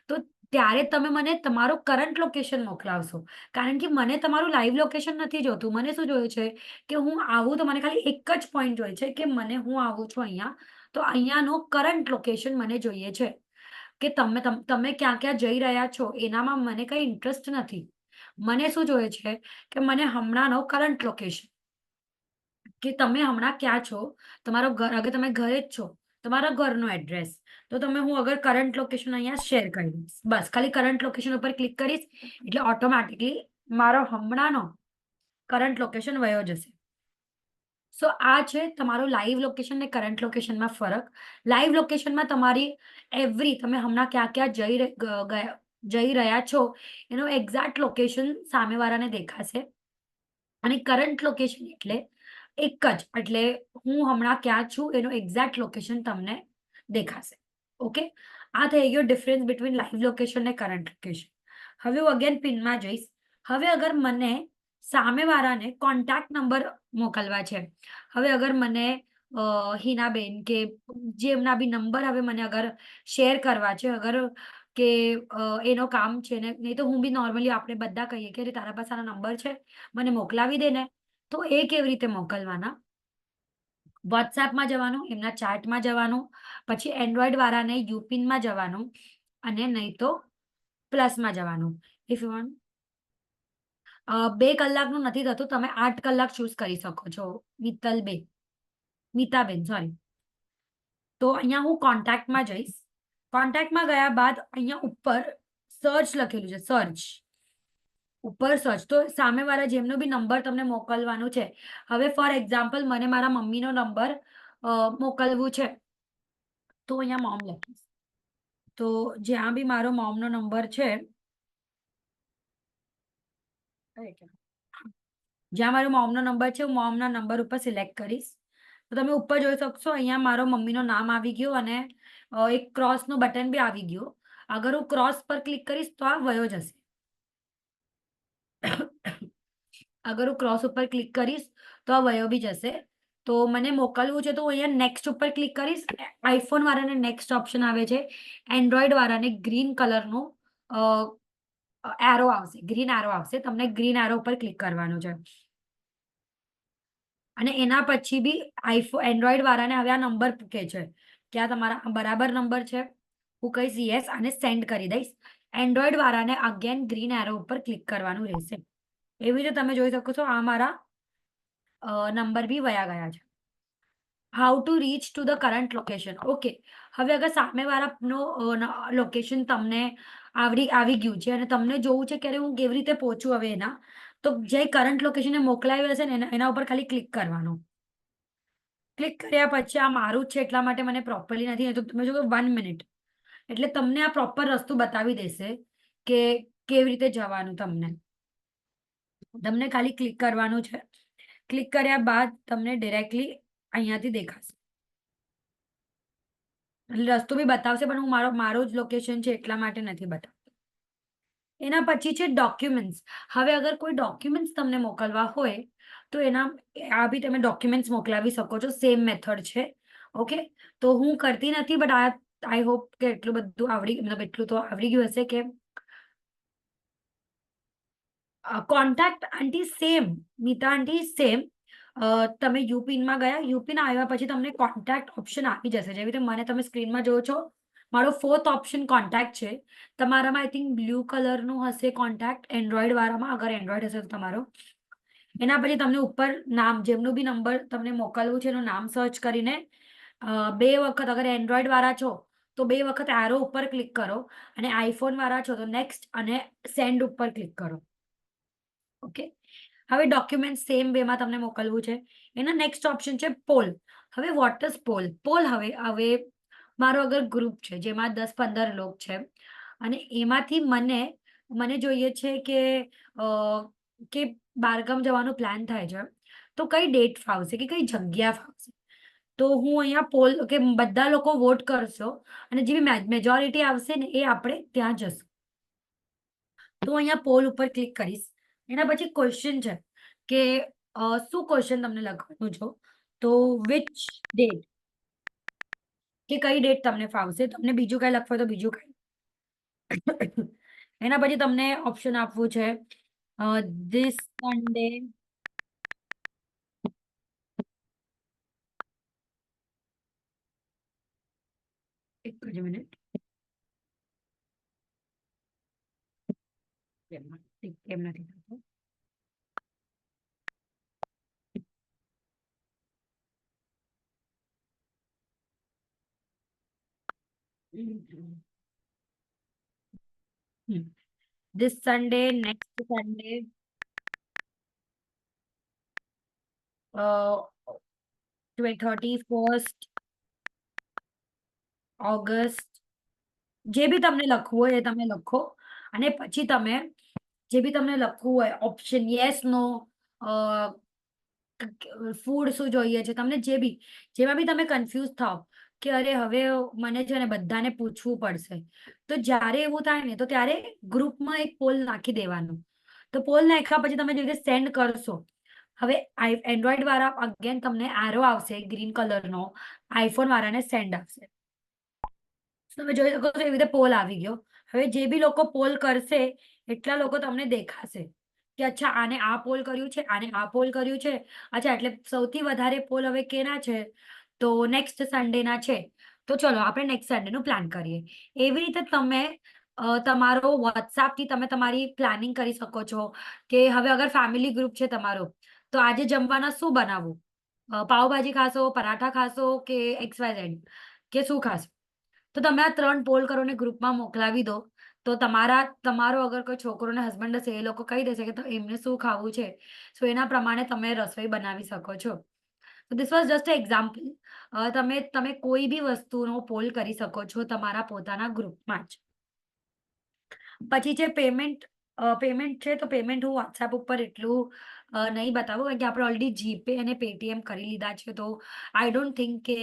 તો ત્યારે તમે મને તમારો કરંટ લોકેશન મોકલાવશો. કારણ કે મને તમારું લાઈવ લોકેશન નથી જોતું. મને શું જોઈએ છે કે હું આવું તો મને ખાલી એક જ પોઈન્ટ જોઈએ છે કે હું આવું છું અહીંયા, તો અહીંયાનો કરંટ લોકેશન મને જોઈએ છે. કે તમે ક્યાં ક્યાં જઈ રહ્યા છો એનામાં મને કઈ ઇન્ટરેસ્ટ નથી. મને શું જોઈએ છે કે મને હમણાંનો કરંટ લોકેશન, કે તમે હમણાં ક્યાં છો, તમારો ઘર, અગર તમે ઘરે જ છો, તમારા ઘરનો એડ્રેસ. તો હું અગર કરંટ લોકેશન અહીંયા શેર કરી દઈશ, બસ ખાલી કરંટ લોકેશન ઉપર ક્લિક કરીશ એટલે ઓટોમેટિકલી મારો હમણાંનો કરંટ લોકેશન વયો જશે. સો આ છે તમારું લાઈવ લોકેશન ને કરંટ લોકેશનમાં ફરક. લાઈવ લોકેશનમાં તમે હમણાં ક્યાં ક્યાં જઈ રહ્યા છો એનો એક્ઝેક્ટ લોકેશન સામેવાળાને દેખાશે. અને કરંટ લોકેશન એટલે એક જ, એટલે હું હમણાં ક્યાં છું એનો એક્ઝેક્ટ લોકેશન તમને દેખાશે. ઓકે, આ થઈ ગયો ડિફરન્સ બિટવીન લાઈવ લોકેશન ને કરંટ લોકેશન. હવે હું અગેન પિનમાં જઈશ. હવે અગર મને સામેવાળાને કોન્ટેક્ટ નંબર મોકલવા છે, હવે અગર મને હિનાબેન કે જેમના બી નંબર હવે મને અગર શેર કરવા છે, અગર કે એનો કામ છે ને, નહીં તો હું બી નોર્મલી આપણે બધા કહીએ કે તારા પાસે આનો નંબર છે, મને મોકલાવી દે ને, તો એ કેવી રીતે મોકલવાના? વોટ્સએપમાં જવાનું, એમના ચાર્ટમાં જવાનું, પછી એન્ડ્રોઈડ વાળાને યુપિનમાં જવાનું, અને નહીં તો પ્લસમાં જવાનું. ઇફ યુ વોન્ટ 2 કલાકનું નથી થતું, તમે 8 કલાક ચૂઝ કરી શકો છો. મિતાબેન, સોરી. તો અહીંયા હું કોન્ટેક્ટમાં જઈશ. કોન્ટેક્ટમાં ગયા બાદ અહીંયા ઉપર સર્ચ લખેલું છે, ઉપર સર્ચ. તો સામેવાળા જેમનો બી નંબર તમને મોકલવાનું છે, હવે ફોર એક્ઝામ્પલ મને મારા મમ્મીનો નંબર મોકલવું છે, તો અહીંયા મોમ લખીશ. તો જ્યાં બી મારો મોમનો નંબર છે, જ્યાં મારો મોમનો નંબર છે, હું મોમના નંબર ઉપર સિલેક્ટ કરીશ. તો તમે ઉપર જોઈ શકશો અહીંયા મારો મમ્મીનું નામ આવી ગયું અને એક ક્રોસનું બટન બી આવી ગયું. અગર હું ક્રોસ પર ક્લિક કરીશ તો આ વયો જશે. અગર હું ક્રોસ ઉપર ક્લિક કરીશ તો આ વયો બી જશે. તો મને મોકલવું છે તો હું અહીંયા નેક્સ્ટ ઉપર ક્લિક કરીશ. આઈફોન વાળાને નેક્સ્ટ ઓપ્શન આવે છે, એન્ડ્રોઈડ વાળાને ગ્રીન કલરનું એરો આવશે, ગ્રીન એરો આવશે. તમને ગ્રીન એરો ઉપર ક્લિક કરવાનું છે. અને એના પછી બી એન્ડ્રોઈડ વાળાને હવે આ નંબર પૂછે છે કે આ તમારા બરાબર નંબર છે. હું કહીશ યસ અને સેન્ડ કરી દઈશ. એન્ડ્રોઈડ વાળાને અગેન ગ્રીન એરો ઉપર ક્લિક કરવાનું રહેશે. એવી રીતે તમે જોઈ શકો છો આ મારા નંબર બી વયા ગયા છે. How to reach to the current location. Okay, હવે અગર સામેવાળાનો લોકેશન તમને આવી ગયું છે અને તમને જોવું છે કે હું કેવી રીતે પહોંચું હવે એના, તો જે કરંટ લોકેશને મોકલાવ્યું હશે ને એના ઉપર ખાલી ક્લિક કરવાનું. ક્લિક કર્યા પછી આ મારું જ છે એટલા માટે મને પ્રોપરલી નથી, તો તમે જો 1 મિનિટ એટલે તમને આ પ્રોપર રસ્તો બતાવી દેશે કે કેવી રીતે જવાનું. તમને ખાલી ક્લિક કરવાનું છે. ક્લિક કર્યા બાદ તમને ડિરેક્ટલી અહીંયાથી દેખાશે. રસ્તો બી બતાવશે, પણ હું મારો જ લોકેશન છે એટલા માટે નથી બતાવતો. એના પછી છે ડોક્યુમેન્ટ્સ. હવે અગર કોઈ ડોક્યુમેન્ટ્સ તમને મોકલવા હોય તો આ બી તમે ડોક્યુમેન્ટ્સ મોકલાવી શકો છો. સેમ મેથડ છે. ઓકે, તો હું કરતી નથી, બટ આઈ હોપ કે એટલું બધું એટલું તો આવડી ગયું હશે કે કોન્ટેક્ટ આંટી સેમ, નીતા આંટી સેમ. તમે યુપિનમાં ગયા, યુપિન આવ્યા પછી તમને કોન્ટેક્ટ ઓપ્શન આપી જશે. જેવી રીતે મને તમે સ્ક્રીનમાં જોવો છો, મારો 4th ઓપ્શન કોન્ટેક્ટ છે. તમારામાં આઈ થિંક બ્લુ કલરનું હશે કોન્ટેક્ટ એન્ડ્રોઈડ વાળામાં, અગર એન્ડ્રોઈડ હશે તો તમારો. એના પછી તમને ઉપર નામ, જેમનું બી નંબર તમને મોકલવું છે એનું નામ સર્ચ કરીને 2 વખત, અગર એન્ડ્રોઈડ વાળા છો તો 2 વખત એરો ઉપર ક્લિક કરો, અને આઈફોન વાળા છો તો નેક્સ્ટ અને સેન્ડ ઉપર ક્લિક કરો. ઓકે, હવે ડોક્યુમેન્ટ સેમ વેમાં તમને મોકલવું છે. એના નેક્સ્ટ ઓપ્શન છે પોલ. હવે વોટ ઇઝ પોલ? પોલ હવે મારો અગર ગ્રુપ છે જેમાં 10-15 લોક છે, અને એમાંથી મને જોઈએ છે કે બારગામ જવાનો પ્લાન થાય છે, તો કઈ ડેટ ફાવશે કે કઈ જગ્યા ફાવશે. તો હું અહીંયા પોલ કે બધા લોકો વોટ કરશો, અને જે બી મેજોરિટી આવશે ને એ આપણે ત્યાં જશું. તો અહીંયા પોલ ઉપર ક્લિક કરીશ. એના પછી ક્વેશ્ચન છે કે શું ક્વેશ્ચન તમને લખવાનું છો, તો વિચ ડેટ, કે કઈ ડેટ તમને ફાવશે. તમને બીજું કઈ લખવું હોય તો બીજું કઈ. એના પછી તમને ઓપ્શન આપવું છે ધીસ સન્ડે, એક જ મિનિટ, કેમ નથી થતું. This Sunday, next Sunday, 31st August, જે બી તમને લખવું હોય એ તમે લખો. અને પછી તમે જે બી તમને લખવું હોય ઓપ્શન યસ નો, ફૂડ શું જોઈએ છે, તમને જેમાં બી તમે કન્ફ્યુઝ થાવ કે અરે હવે મને છે ને બધાને પૂછવું પડશે, તો જ્યારે એવું થાય ને તો ત્યારે ગ્રુપમાં એક પોલ નાખી દેવાનું. તો પોલ નાખ્યા પછી તમે જે રીતે સેન્ડ કરશો, હવે એન્ડ્રોઈડ વાળા અગેન તમને એરો આવશે ગ્રીન કલરનો, આઈફોન વાળાને સેન્ડ આવશે. તમે જોઈ શકો છો એવી રીતે પોલ આવી ગયો. હવે જે બી લોકો પોલ કરશે એટલા લોકો તમને દેખાશે કે અચ્છા આને આ પોલ કર્યું છે, આને આ પોલ કર્યું છે. અચ્છા, એટલે સૌથી વધારે પોલ હવે કેના છે, તો નેક્સ્ટ સન્ડે ના છે. તો ચલો આપણે નેક્સ્ટ સન્ડે નું પ્લાન કરીએ. એવી રીતે તમે તમારો WhatsApp થી તમે તમારી પ્લાનિંગ કરી શકો છો કે હવે અગર ફેમિલી ગ્રુપ છે તમારો, તો આજે જમવાના શું બનાવવું, પાવભાજી ખાશો, પરાઠા ખાશો કે XYZ, કે શું ખાશો. તો તમે આ 3 પોલ કરો ને ગ્રુપમાં મોકલાવી દો, તો તમારો અગર કોઈ છોકરો ને હસબન્ડ હશે એ લોકો કહી દેશે કે તો એમને શું ખાવું છે, સો એના પ્રમાણે તમે રસોઈ બનાવી શકો છો. તો ધીસ વોઝ જસ્ટ એક્ઝામ્પલ. તમે કોઈ બી વસ્તુનો પોલ કરી શકો છો તમારા પોતાના ગ્રુપમાં જ. પછી છે પેમેન્ટ. પેમેન્ટ છે તો પેમેન્ટ હું WhatsApp ઉપર એટલું નહીં બતાવું, કારણ કે આપણે ઓલરેડી જીપે અને પેટીએમ કરી લીધા છે, તો આઈ ડોન્ટ થિંક કે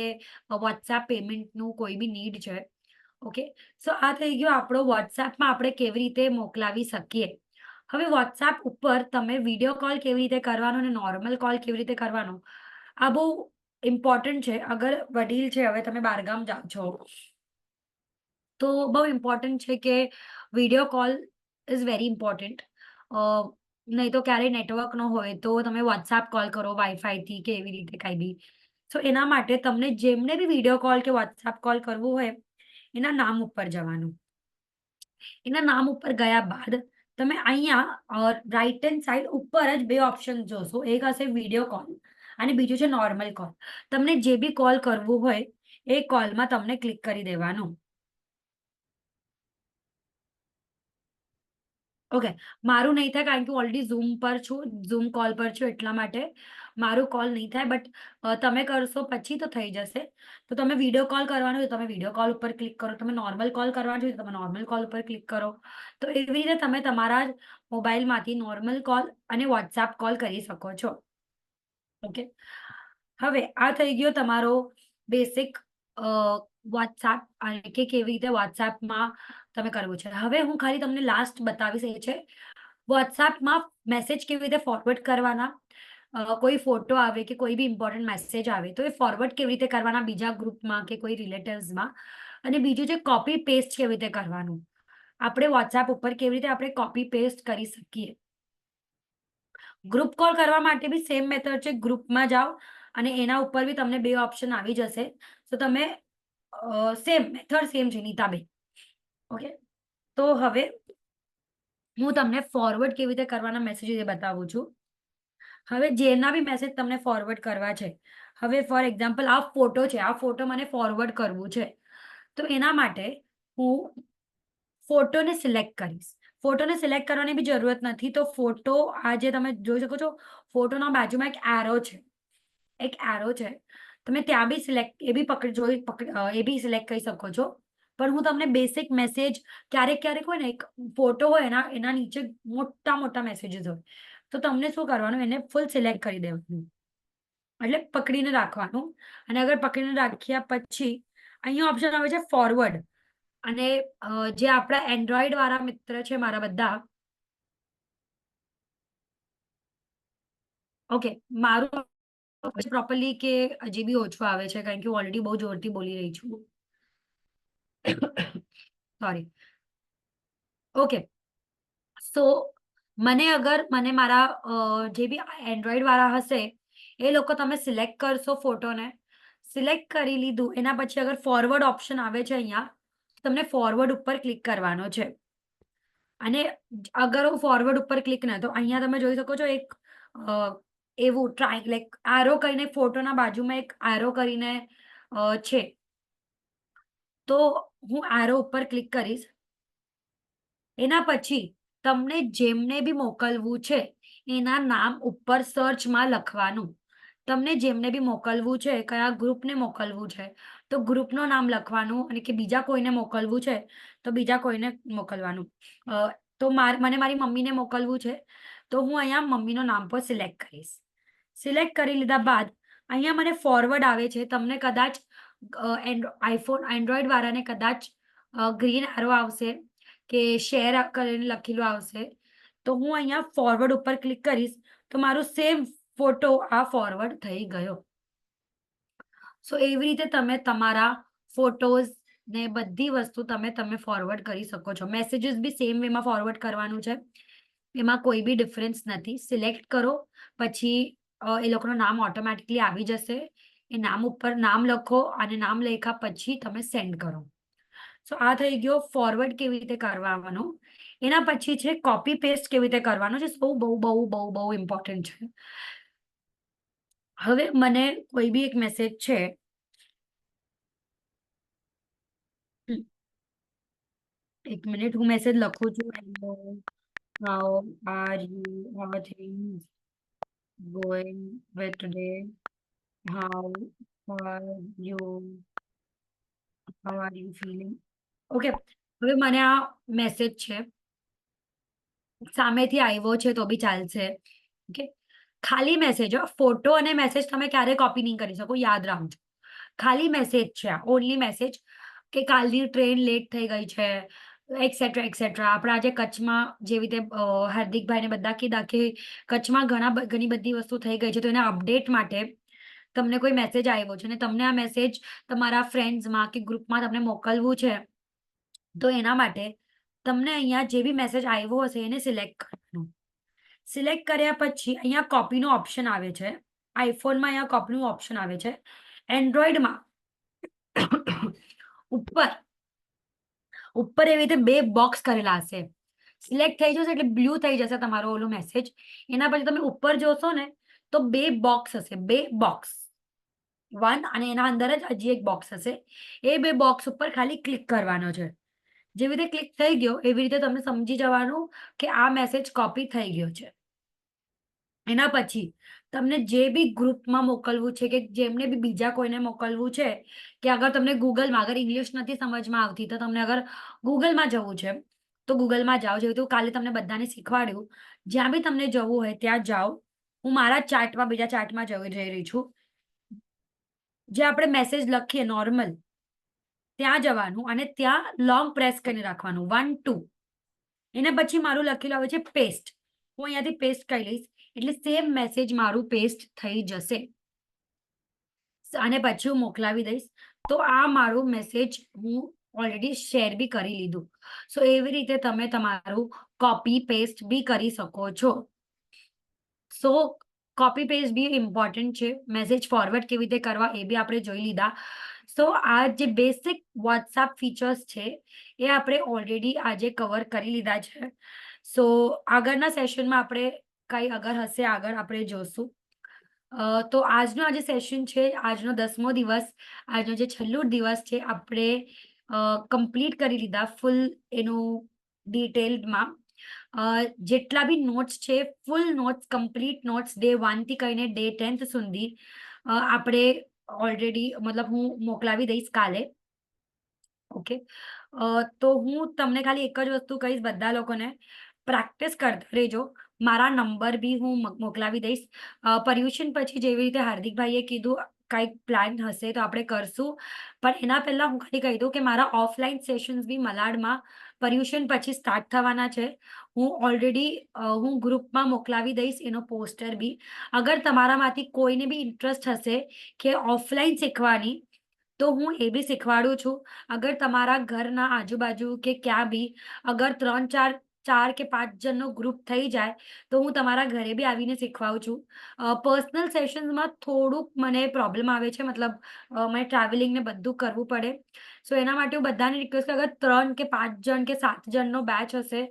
WhatsApp પેમેન્ટનું કોઈ બી નીડ છે. ઓકે, સો આ થઈ ગયો આપણો WhatsAppમાં આપણે કેવી રીતે મોકલાવી શકીએ. હવે WhatsApp ઉપર તમે વિડીયો કોલ કેવી રીતે કરવાનો અને નોર્મલ કોલ કેવી રીતે કરવાનો, આ બહુ ઇમ્પોર્ટન્ટ છે. અગર વડીલ છે, હવે તમે બહારગામ જાઓ છો તો બહુ ઇમ્પોર્ટન્ટ છે કે video call is very important. નહીં તો ક્યારેય નેટવર્ક ન હોય તો તમે WhatsApp કોલ કરો વાઈફાઈથી કે એવી રીતે કાંઈ બી. સો એના માટે તમને જેમને બી વિડીયો કોલ કે WhatsApp કોલ કરવું હોય એના નામ ઉપર જવાનું. એના નામ ઉપર ગયા બાદ તમે અહીંયા રાઈટ હેન્ડ સાઈડ ઉપર જ 2 ઓપ્શન જોશો. એક હશે વિડીયો કોલ અને બીજું છે નોર્મલ કોલ. તમને જે બી કોલ કરવું હોય એ કોલમાં તમને ક્લિક કરી દેવાનું. ઓકે, મારું નહીં થાય કારણ કે ઓલરેડી ઝૂમ પર છું, ઝૂમ કોલ પર છું, એટલા માટે મારું કોલ નહીં થાય. બટ તમે કરશો પછી તો થઈ જશે. તો તમે વિડીયો કોલ કરવાનો છે તમે વિડીયો કોલ ઉપર ક્લિક કરો, તમે નોર્મલ કોલ કરવાનો છે તમે નોર્મલ કોલ ઉપર ક્લિક કરો. તો એવી રીતે તમે તમારા જ મોબાઈલમાંથી નોર્મલ કોલ અને વોટ્સએપ કોલ કરી શકો છો. ઓકે, હવે આ થઈ ગયો તમારો બેસિક વોટ્સએપ અને કે કેવી રીતે વોટ્સએપમાં તમે કરવું છે. હવે હું ખાલી તમને લાસ્ટ બતાવીશ એ છે વોટ્સએપમાં મેસેજ કેવી રીતે ફોરવર્ડ કરવાના. કોઈ ફોટો આવે કે કોઈ બી ઇમ્પોર્ટન્ટ મેસેજ આવે તો એ ફોરવર્ડ કેવી રીતે કરવાના બીજા ગ્રુપમાં કે કોઈ રિલેટિવ્સમાં. અને બીજું છે કોપી પેસ્ટ કેવી રીતે કરવાનું. આપણે વોટ્સએપ ઉપર કેવી રીતે આપણે કોપી પેસ્ટ કરી શકીએ. ગ્રુપ કોલ કરવા માટે બી સેમ મેથડ છે. ગ્રુપમાં જાઓ અને એના ઉપર બી તમને બે ઓપ્શન આવી જશે. તો તમે સેમ મેથડ સેમ છે નીતાબેન. ઓકે, તો હવે હું તમને ફોરવર્ડ કેવી રીતે કરવાના મેસેજ એ બતાવું છું. હવે જેના બી મેસેજ તમને ફોરવર્ડ કરવા છે, હવે ફોર એક્ઝામ્પલ આ ફોટો છે, આ ફોટો મને ફોરવર્ડ કરવું છે. તો એના માટે હું ફોટોને સિલેક્ટ કરીશ. ફોટોને સિલેક્ટ કરવાની બી જરૂરત નથી. તો ફોટો આ જે તમે જોઈ શકો છો ફોટોના બાજુમાં એક એરો છે, એક એરો છે. તમે ત્યાં બી સિલેક્ટ એ બી એ બી સિલેક્ટ કરી શકો છો. પણ હું તમને બેસિક મેસેજ ક્યારેક ક્યારેક હોય ને એક ફોટો હોય એના નીચે મોટા મોટા મેસેજીસ હોય. તો તમને શું કરવાનું એને ફૂલ સિલેક્ટ કરી દેવાનું, એટલે પકડીને રાખવાનું. અને અગર પકડીને રાખ્યા પછી અહીંયા ઓપ્શન આવે છે ફોરવર્ડ. અને જે આપણા એન્ડ્રોઈડ વાળા મિત્ર છે મારા બધા, ઓકે, મારું પ્રોપરલી કે હજી બી ઓછું આવે છે કારણ કે ઓલરેડી બહુ જોરથી બોલી રહી છું. સોરી. ઓકે, સો મને મારા જે બી એન્ડ્રોઈડ વાળા હશે એ લોકો તમે સિલેક્ટ કરશો ફોટોને. સિલેક્ટ કરી લીધું એના પછી અગર ફોરવર્ડ ઓપ્શન આવે છે અહીંયા તમને ફોરવર્ડ ઉપર ક્લિક કરવાનો છે. અને અગર હું ફોરવર્ડ ઉપર ક્લિક ના તો અહીંયા તમે જોઈ શકો છો એક એવું ટ્રાય લાઈક એરો કરીને ફોટોના બાજુમાં એક એરો કરીને છે. તો હું એરો ઉપર ક્લિક કરીશ. એના પછી તમને જેમને બી મોકલવું છે એના નામ ઉપર સર્ચમાં લખવાનું. તમને જેમને બી મોકલવું છે કયા ગ્રુપને મોકલવું છે તો ગ્રુપનું નામ લખવાનું. અને કે બીજા કોઈને મોકલવું છે તો બીજા કોઈને મોકલવાનું. તો મને મારી મમ્મીને મોકલવું છે તો હું અહીંયા મમ્મીનું નામ પર સિલેક્ટ કરીશ. સિલેક્ટ કરી લીધા બાદ અહીંયા મને ફોરવર્ડ આવે છે. તમને કદાચ એન્ડ્રોઈડ વાળાને કદાચ ગ્રીન એરો આવશે કે શેર કરીને લખેલું આવશે. તો હું અહીંયા ફોરવર્ડ ઉપર ક્લિક કરીશ તો મારું સેમ ફોટો આ ફોરવર્ડ થઈ ગયો. સો એવી રીતે તમે તમારા ફોટોઝ ને બધી વસ્તુ તમે ફોરવર્ડ કરી શકો છો. મેસેજીસ બી સેમ વેમાં ફોરવર્ડ કરવાનું છે, એમાં કોઈ બી ડિફરન્સ નથી. સિલેક્ટ કરો પછી એ લોકોનું નામ ઓટોમેટિકલી આવી જશે. એ નામ ઉપર નામ લખો અને નામ લખ્યા પછી તમે સેન્ડ કરો. સો આ થઈ ગયો ફોરવર્ડ કેવી રીતે કરવાનો. એના પછી છે કોપી પેસ્ટ કેવી રીતે કરવાનો છે. બહુ બહુ બહુ બહુ બહુ ઇમ્પોર્ટન્ટ છે. હવે મને કોઈ બી એક મેસેજ છે, એક મિનિટ હું મેસેજ લખું છું. Hello, how are you, how are things going with today, how are you, how are you feeling. Okay, હવે મને આ મેસેજ છે સામેથી આવ્યો છે તો બી ચાલશે. ઓકે, ખાલી મેસેજ, ફોટો અને મેસેજ તમે ક્યારે કોપી નહીં કરી શકો, યાદ રાખજો. ખાલી મેસેજ છે આ, ઓનલી મેસેજ કે કાલની ટ્રેન લેટ થઈ ગઈ છે એક્સેટ્રા એક્સેટ્રા. આપણે આજે કચ્છમાં જેવી રીતે હાર્દિકભાઈને બધા કીધા કે કચ્છમાં ઘણી બધી વસ્તુ થઈ ગઈ છે તો એના અપડેટ માટે તમને કોઈ મેસેજ આવ્યો છે અને તમને આ મેસેજ તમારા ફ્રેન્ડ્સમાં કે ગ્રુપમાં તમને મોકલવું છે. તો એના માટે તમને અહીંયા જે બી મેસેજ આવ્યો હશે એને સિલેક્ટ કરવાનું. સિલેક્ટ કર્યા પછી અહીંયા કોપીનો ઓપ્શન આવે છે. આઈફોનમાં અહીંયા કોપીનું ઓપ્શન આવે છે. એન્ડ્રોઈડમાં ઉપર એવી રીતે બે બોક્સ કરેલા હશે. સિલેક્ટ થઈ જશે એટલે બ્લુ થઈ જશે તમારો ઓલો મેસેજ. એના પછી તમે ઉપર જોશો ને તો બે બોક્સ હશે, બે બોક્સ, વન, અને એના અંદર જ હજી એક બોક્સ હશે. એ બે બોક્સ ઉપર ખાલી ક્લિક કરવાનો છે. જેવી રીતે ક્લિક થઈ ગયો એવી રીતે તમને સમજી જવાનું કે આ મેસેજ કોપી થઈ ગયો છે. એના પછી તમને જે બી ગ્રુપમાં મોકલવું છે કે જેમને બી બીજા કોઈને મોકલવું છે, કે અગર તમને ગૂગલમાં અગર ઇંગ્લિશ નથી સમજમાં આવતી તો તમને અગર ગૂગલમાં જવું છે તો ગૂગલમાં જાઓ. જેવું તો કાલે તમને બધાને શીખવાડ્યું, જ્યાં બી તમને જવું હોય ત્યાં જાઓ. હું મારા ચાર્ટમાં બીજા ચાર્ટમાં જઈ રહી છું. જે આપણે મેસેજ લખીએ નોર્મલ ત્યાં જવાનું અને ત્યાં લોંગ પ્રેસ કરીને રાખવાનું 1 2. એના પછી મારું લખેલું આવે છે પેસ્ટ. હું અહીંયાથી પેસ્ટ કરી લઈશ એટલે સેમ મેસેજ મારું પેસ્ટ થઈ જશે અને પછી હું મોકલાવી દઈશ. તો આ મારું મેસેજ હું ઓલરેડી શેર બી કરી લીધું. સો એવી રીતે તમે તમારું કોપી પેસ્ટ બી કરી શકો છો. સો કોપી પેસ્ટ બી ઇમ્પોર્ટન્ટ છે. મેસેજ ફોરવર્ડ કેવી રીતે કરવા એ બી આપણે જોઈ લીધા. સો આ જે બેસિક વોટ્સએપ ફીચર્સ છે એ આપણે ઓલરેડી આજે કવર કરી લીધા છે. સો આગળના સેશનમાં આપણે કંઈ અગર હશે આગળ આપણે જોશું. તો આજનો આ જે સેશન છે, આજનો 10મો દિવસ, આજનો જે છેલ્લો દિવસ છે, આપણે કમ્પ્લીટ કરી લીધા ફૂલ એનું ડિટેલ્ડમાં. જેટલા બી નોટ્સ છે ફૂલ નોટ્સ, કમ્પ્લીટ નોટ્સ ડે 1 થી કહીને ડે 10th સુધી આપણે ઓલરેડી મતલબ હું મોકલાવી દઈશ કાલે. ઓકે. તો હું તમને ખાલી એક જ વસ્તુ કહીશ બધા લોકોને, પ્રેક્ટિસ કરતા રહેજો. મારા નંબર બી હું મોકલાવી દઈશ. પર્યુષણ પછી જેવી રીતે હાર્દિકભાઈએ કીધું કંઈક પ્લાન હશે તો આપણે કરશું. પણ એના પહેલા હું ખાલી કહી દઉં કે મારા ઓફલાઈન સેશન્સ બી મલાડમાં પર્યુષણ પછી સ્ટાર્ટ થવાના છે. હું ઓલરેડી હું ગ્રુપમાં મોકલાવી દઈશ એનો પોસ્ટર બી. અગર તમારામાંથી કોઈને બી ઇન્ટરેસ્ટ હશે કે ઓફલાઈન શીખવાની તો હું એ બી શીખવાડું છું. અગર તમારા ઘરના આજુબાજુ કે ક્યાં બી અગર 3 4 કે 5 જણનો ગ્રુપ થઈ જાય તો હું તમારા ઘરે બી આવીને શીખવાડું છું. પર્સનલ સેશન્સમાં થોડુંક મને પ્રોબ્લેમ આવે છે, મતલબ મને ટ્રાવેલિંગ ને બધું કરવું પડે. સો એના માટે હું બધાને રિક્વેસ્ટ અગર 3 કે 5 જણ કે 7 જણનો બેચ હશે,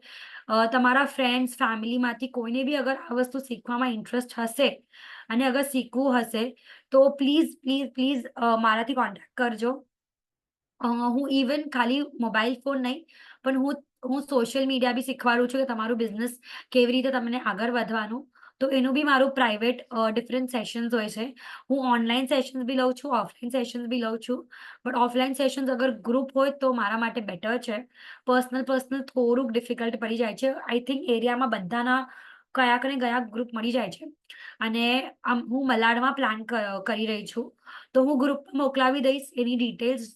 તમારા ફ્રેન્ડ્સ ફેમિલીમાંથી કોઈને બી અગર આ વસ્તુ શીખવામાં ઇન્ટરેસ્ટ હશે અને અગર શીખવું હશે તો પ્લીઝ પ્લીઝ પ્લીઝ મારાથી કોન્ટેક્ટ કરજો. હું ઇવન ખાલી મોબાઈલ ફોન નહીં પણ હું સોશિયલ મીડિયા બી શીખવાડું છું કે તમારું બિઝનેસ કેવી રીતે તમને આગળ વધવાનું. તો એનું બી મારું પ્રાઇવેટ ડિફરન્ટ સેશન્સ હોય છે. હું ઓનલાઈન સેશન્સ બી લઉં છું, ઓફલાઈન સેશન્સ બી લઉં છું. બટ ઓફલાઈન સેશન્સ અગર ગ્રુપ હોય તો મારા માટે બેટર છે. પર્સનલ થોડુંક ડિફિકલ્ટ પડી જાય છે. આઈ થિંક એરિયામાં બધાના કયાક ને કયાક ગ્રુપ મળી જાય છે. અને હું મલાડમાં પ્લાન કરી રહી છું તો હું ગ્રુપ મોકલાવી દઈશ એની ડિટેલ્સ,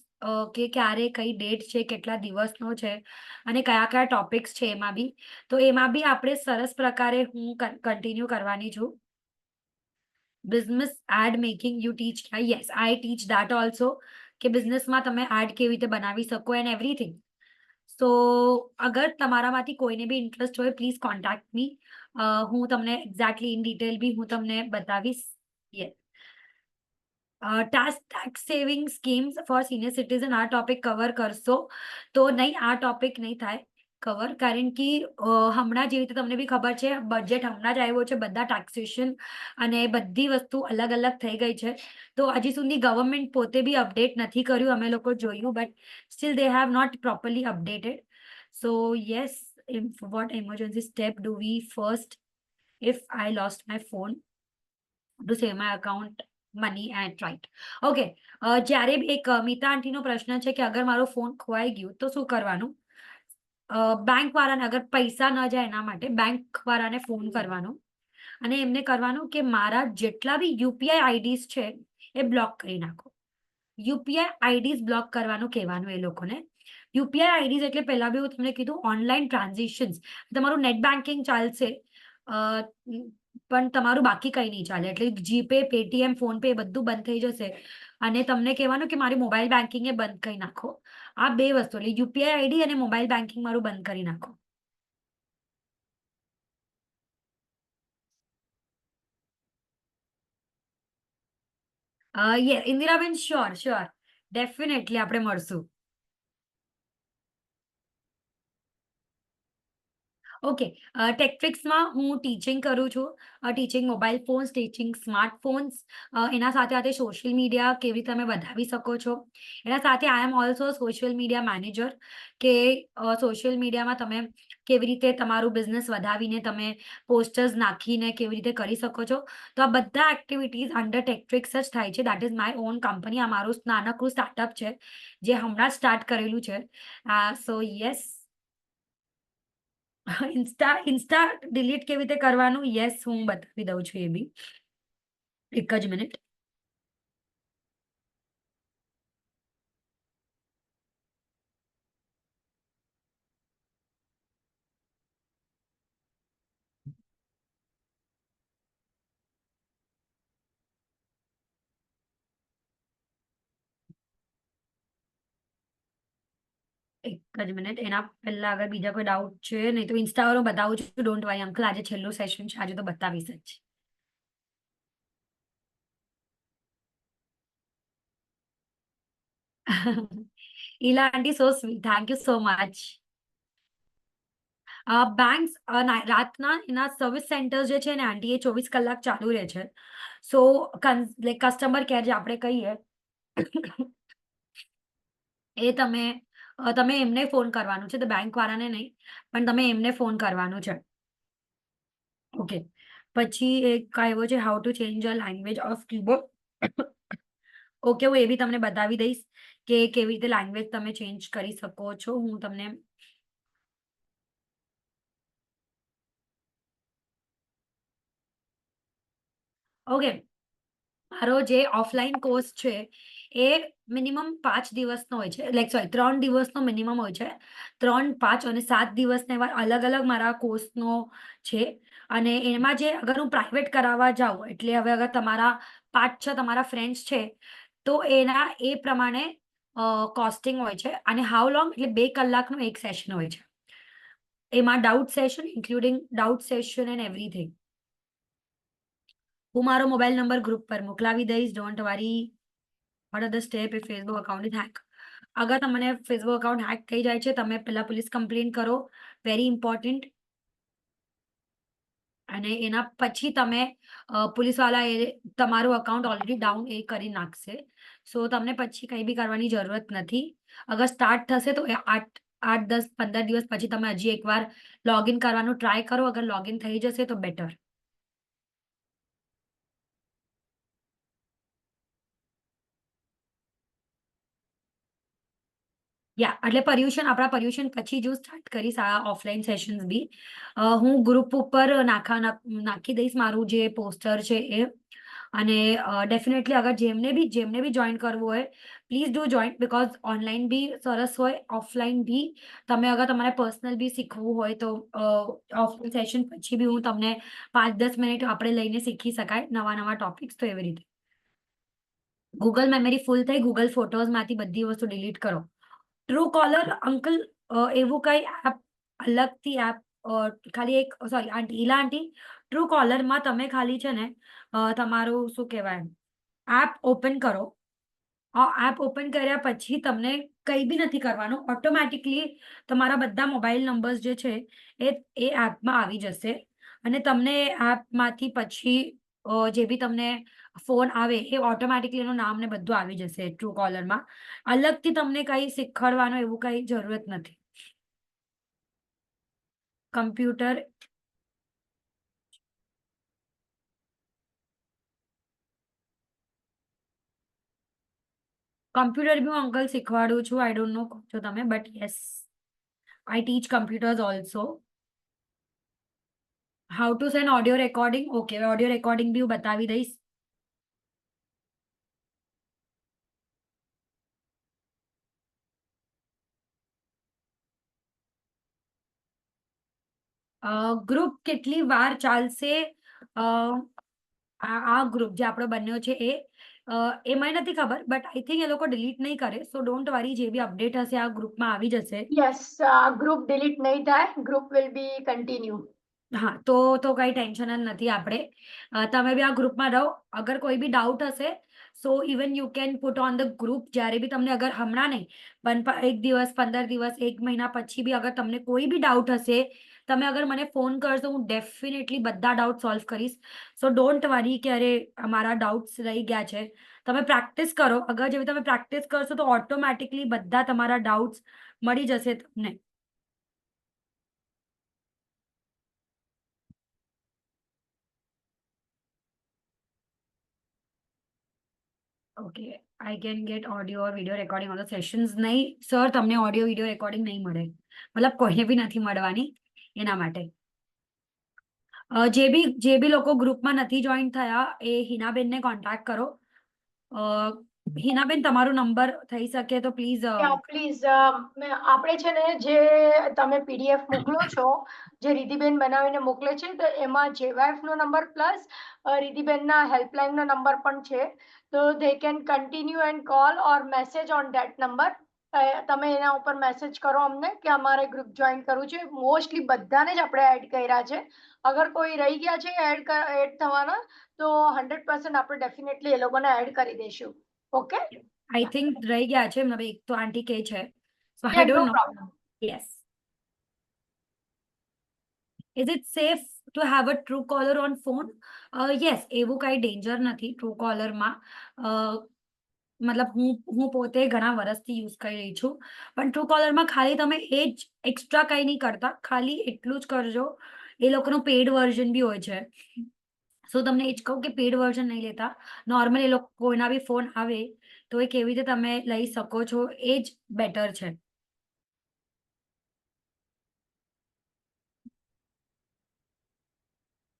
કે ક્યારે કઈ ડેટ છે, કેટલા દિવસનો છે અને કયા કયા ટોપિક્સ છે એમાં બી. તો એમાં બી આપણે સરસ પ્રકારે હું કન્ટિન્યુ કરવાની છું. Business ad making you teach, yes I teach that also, કે બિઝનેસમાં તમે એડ કેવી રીતે બનાવી શકો એન્ડ એવરીથિંગ. સો અગર તમારામાંથી કોઈને બી ઇન્ટરેસ્ટ હોય પ્લીઝ કોન્ટેક્ટ મી. હું તમને એક્ઝેક્ટલી ઇન ડિટેલ બી હું તમને બતાવીશ. Yes. Tax saving schemes for senior citizen આ ટોપિક કવર કરશો તો નહીં, આ ટોપિક નહીં થાય કવર, કારણ કે હમણાં જેવી રીતે તમને બી ખબર છે બજેટ હમણાં જ આવ્યો છે, બધા ટેક્સેશન અને બધી વસ્તુ અલગ અલગ થઈ ગઈ છે. તો હજી સુધી ગવર્મેન્ટ પોતે બી અપડેટ નથી કર્યું, અમે લોકો જોયું, but still they have not properly updated. So yes, what emergency step do we first if I lost my phone to save my account money and right? Okay. જ્યારે બી એક મીતા આંટીનો પ્રશ્ન છે કે અગર મારો ફોન ખોવાઈ ગયું તો શું કરવાનું. બેંક વાળાને અગર પૈસા ન જાય એના માટે બેંક વાળાને ફોન કરવાનો અને એમને કહેવાનું કે મારા જેટલા બી યુપીઆઈ આઈડીઝ છે એ બ્લોક કરી નાખો. યુપીઆઈ આઈડીઝ બ્લોક કરવાનું કહેવાનું એ લોકોને. યુપીઆઈ આઈડીઝ એટલે પહેલા બી હું તમને કીધું ઓનલાઈન ટ્રાન્ઝેક્શન્સ. તમારું નેટ બેન્કિંગ ચાલશે પણ તમારું બાકી કંઈ નહીં ચાલે. એટલે જીપે, પેટીએમ, ફોનપે બધું બંધ થઈ જશે અને તમને કહેવાનું કે મારી મોબાઈલ બેન્કિંગ એ બંધ કરી નાખો. આ બે વસ્તુ એટલે યુપીઆઈ આઈડી અને મોબાઈલ બેન્કિંગ મારું બંધ કરી નાખો. યસ ઇન્દિરાબેન, શ્યોર શ્યોર, ડેફિનેટલી આપણે મળશું. ઓકે, ટેકફિક્સમાં હું ટીચિંગ કરું છું. Teaching mobile phones, teaching smartphones, એના સાથે સાથે સોશિયલ મીડિયા કેવી રીતે તમે વધાવી શકો છો. એના સાથે I am also social media manager, કે સોશિયલ મીડિયામાં તમે કેવી રીતે તમારું બિઝનેસ વધાવીને તમે પોસ્ટર્સ નાખીને કેવી રીતે કરી શકો છો. તો આ બધા એક્ટિવિટીઝ અંડર ટેકફિક્સ જ થાય છે. That is my own company. આ મારું નાનકડું સ્ટાર્ટઅપ છે જે હમણાં જ સ્ટાર્ટ કરેલું છે. સો યસ, ઇન્સ્ટા ડિલીટ કેવી રીતે કરવાનું, યસ હું બતાવી દઉં છું. એ બી એક જ મિનિટ. એક જ મિનિટ. એના પહેલા અગર બીજા કોઈ ડાઉટ છે, નહીં તો ઇન્સ્ટા વાળું બતાવું છું. ડોન્ટ વરી અંકલ, આજે છેલ્લું સેશન છે, આજે તો બતાવીશ જ. Ila aunty so sweet, thank you so much. Banks રાતના એના સર્વિસ સેન્ટર્સ જે છે ને આંટી, એ 24 કલાક ચાલુ રહે છે. સો લાઈક કસ્ટમર કેર જે આપણે કહીએ એ તમે એમને ફોન કરવાનું છે. તો બેંક વાળાને નહીં, પણ તમે એમને ફોન કરવાનું છે. ઓકે, પછી એક આવ્યો છે how to change a language of keyboard. Okay, હું એ બી તમને બતાવી દઈશ કે કેવી રીતે લેંગ્વેજ તમે ચેન્જ કરી શકો છો. હું તમને ઓકે, મારો જે ઓફલાઈન કોર્સ છે એ મિનિમમ 5 દિવસનો હોય છે. લાઈક સોરી, 3 દિવસનો મિનિમમ હોય છે. 3, 5 અને 7 દિવસના એવા અલગ અલગ મારા કોર્સનો છે. અને એમાં જે અગર હું પ્રાઇવેટ કરાવવા જાઉં, એટલે હવે અગર તમારા 5-6 તમારા ફ્રેન્ડ્સ છે તો એના એ પ્રમાણે કોસ્ટિંગ હોય છે. અને હાઉ લોંગ, એટલે 2 કલાકનું એક સેશન હોય છે. એમાં doubt session, including doubt session and everything. હું મારો મોબાઈલ નંબર ગ્રુપ પર મોકલાવી દઈશ. Don't worry. What are the step if Facebook account is hack? અગર તમને ફેસબુક અકાઉન્ટ હેક થઈ જાય છે, તમે પહેલા પોલીસ કમ્પ્લેન કરો, વેરી ઇમ્પોર્ટન્ટ. અને એના પછી તમે પોલીસવાળા એ તમારું અકાઉન્ટ ઓલરેડી ડાઉન એ કરી નાખશે. સો તમને પછી કંઈ બી કરવાની જરૂરત નથી. અગર સ્ટાર્ટ થશે તો 8, 10, 15 દિવસ પછી તમે હજી એકવાર લોગિન કરવાનું ટ્રાય કરો. અગર લોગિન થઈ જશે તો બેટર. યા, એટલે આપણા પર્યુષણ પછી જ હું સ્ટાર્ટ કરીશ આ ઓફલાઈન સેશન્સ બી. હું ગ્રુપ ઉપર નાખી દઈશ મારું જે પોસ્ટર છે એ. અને ડેફિનેટલી અગર જેમને બી જોઈન કરવું હોય, please do join. Because online બી સરસ હોય, ઓફલાઈન બી. તમે અગર તમારે પર્સનલ બી શીખવું હોય તો ઓફલાઈન સેશન પછી બી હું તમને 5-10 મિનિટ આપણે લઈને શીખી શકાય નવા નવા ટોપિક્સ. તો એવી રીતે ગૂગલ મેમરી ફૂલ થઈ, ગૂગલ ફોટોઝમાંથી બધી વસ્તુ ડિલીટ કરો. ટ્રુ કોલર અંકલ, એવું કઈ એપ અલગથી એપ, ખાલી એક, સોરી આંટી, ઈલા આંટી, ટ્રુ કોલરમાં તમે ખાલી છે ને તમારું શું કહેવાય, એપ ઓપન કરો. એપ ઓપન કર્યા પછી તમને કંઈ બી નથી કરવાનું. ઓટોમેટિકલી તમારા બધા મોબાઈલ નંબર્સ જે છે એ એપમાં આવી જશે. અને તમને એપમાંથી પછી જે બી તમને ફોન આવે એ ઓટોમેટિકલી એનું નામ ને બધું આવી જશે ટ્રુ કોલરમાં. અલગથી તમને કંઈ શીખવાડવાનું એવું કંઈ જરૂરત નથી. કમ્પ્યુટર બી હું અંકલ શીખવાડું છું. આઈ ડોન્ટ નો છો તમે, but yes, I teach computers also. How to send audio recording. Okay, audio recording બી હું બતાવી દઈશ. ગ્રુપ કેટલી વાર ચાલશે? આ ગ્રુપ જે આપણો બન્યો છે એ મને નથી ખબર, બટ આઈ થિંક એ લોકો ડિલીટ નહીં કરે. સો ડોન્ટ વરી, જે બી અપડેટ હશે આ ગ્રુપમાં આવી જશે. યસ, ગ્રુપ ડિલીટ નહીં થાય. Group will be continue. હા, તો કઈ ટેન્શન જ નથી આપણે. તમે બી આ ગ્રુપમાં રહો. અગર કોઈ બી ડાઉટ હશે સો even you can put on the group. જ્યારે બી તમને અગર હમણાં નહીં પણ 1 દિવસ 15 દિવસ 1 મહિના પછી બી અગર તમને કોઈ બી ડાઉટ હશે, તમે અગર મને ફોન કરશો, હું ડેફિનેટલી બધા ડાઉટ સોલ્વ કરીશ. સો ડોન્ટ વરી કે અરે અમારા ડાઉટ્સ રહી ગયા છે. તમે પ્રેક્ટિસ કરો. અગર જેવી તમે પ્રેક્ટિસ કરશો તો ઓટોમેટિકલી બધા તમારા ડાઉટ્સ મળી જશે તમને. Okay, I can get audio or video recording on the sessions. નહીં સર, તમને ઓડિયો વિડીયો રેકોર્ડિંગ નહીં મળે. મતલબ કોઈને બી નથી મળવાની એના માટે. જે બી લોકો ગ્રુપમાં નથી જોઈન થયા એ હિનાબેનને કોન્ટેક્ટ કરો. હિનાબેન, તમારો નંબર થઈ શકે તો પ્લીઝ. પ્લીઝ આપણે છે ને જે તમે PDF મોકલો છો, જે રિધિબેન બનાવીને મોકલે છે, તો એમાં JYF નો નંબર પ્લસ રિધિબેનના હેલ્પલાઇન નો નંબર પણ છે. તો they can continue and call or message on that number. તમે એના ઉપર મેસેજ કરો અમને કે અમારે ગ્રુપ જોઈન કરવું છે. મોસ્ટલી બધાને જ આપણે એડ કર્યા છે. અગર કોઈ રહી ગયા છે એડ થવાના, તો 100% આપણે ડેફિનેટલી એ લોકોને એડ કરી દઈશું. ઓકે, આઈ થિંક રહી ગયા છે. મતલબ એક તો આંટી કે છે. So I know don't know. Problem. Yes. Is it safe to have a true caller on phone? Yes, એવું કઈ ડેન્જર નથી ટ્રુ કોલરમાં. મતલબ હું પોતે ઘણા વર્ષથી યુઝ કરી રહી છું. પણ ટ્રુ કોલરમાં ખાલી તમે એ જ એક્સ્ટ્રા કંઈ નહીં કરતા, ખાલી એટલું જ કરજો. એ લોકોનું પેડ વર્ઝન બી હોય છે. સો તમને એ જ કહું કે પેડ વર્ઝન નહીં લેતા. નોર્મલ એ લોકો કોઈના બી ફોન આવે તો એ કેવી રીતે તમે લઈ શકો છો એ જ બેટર છે.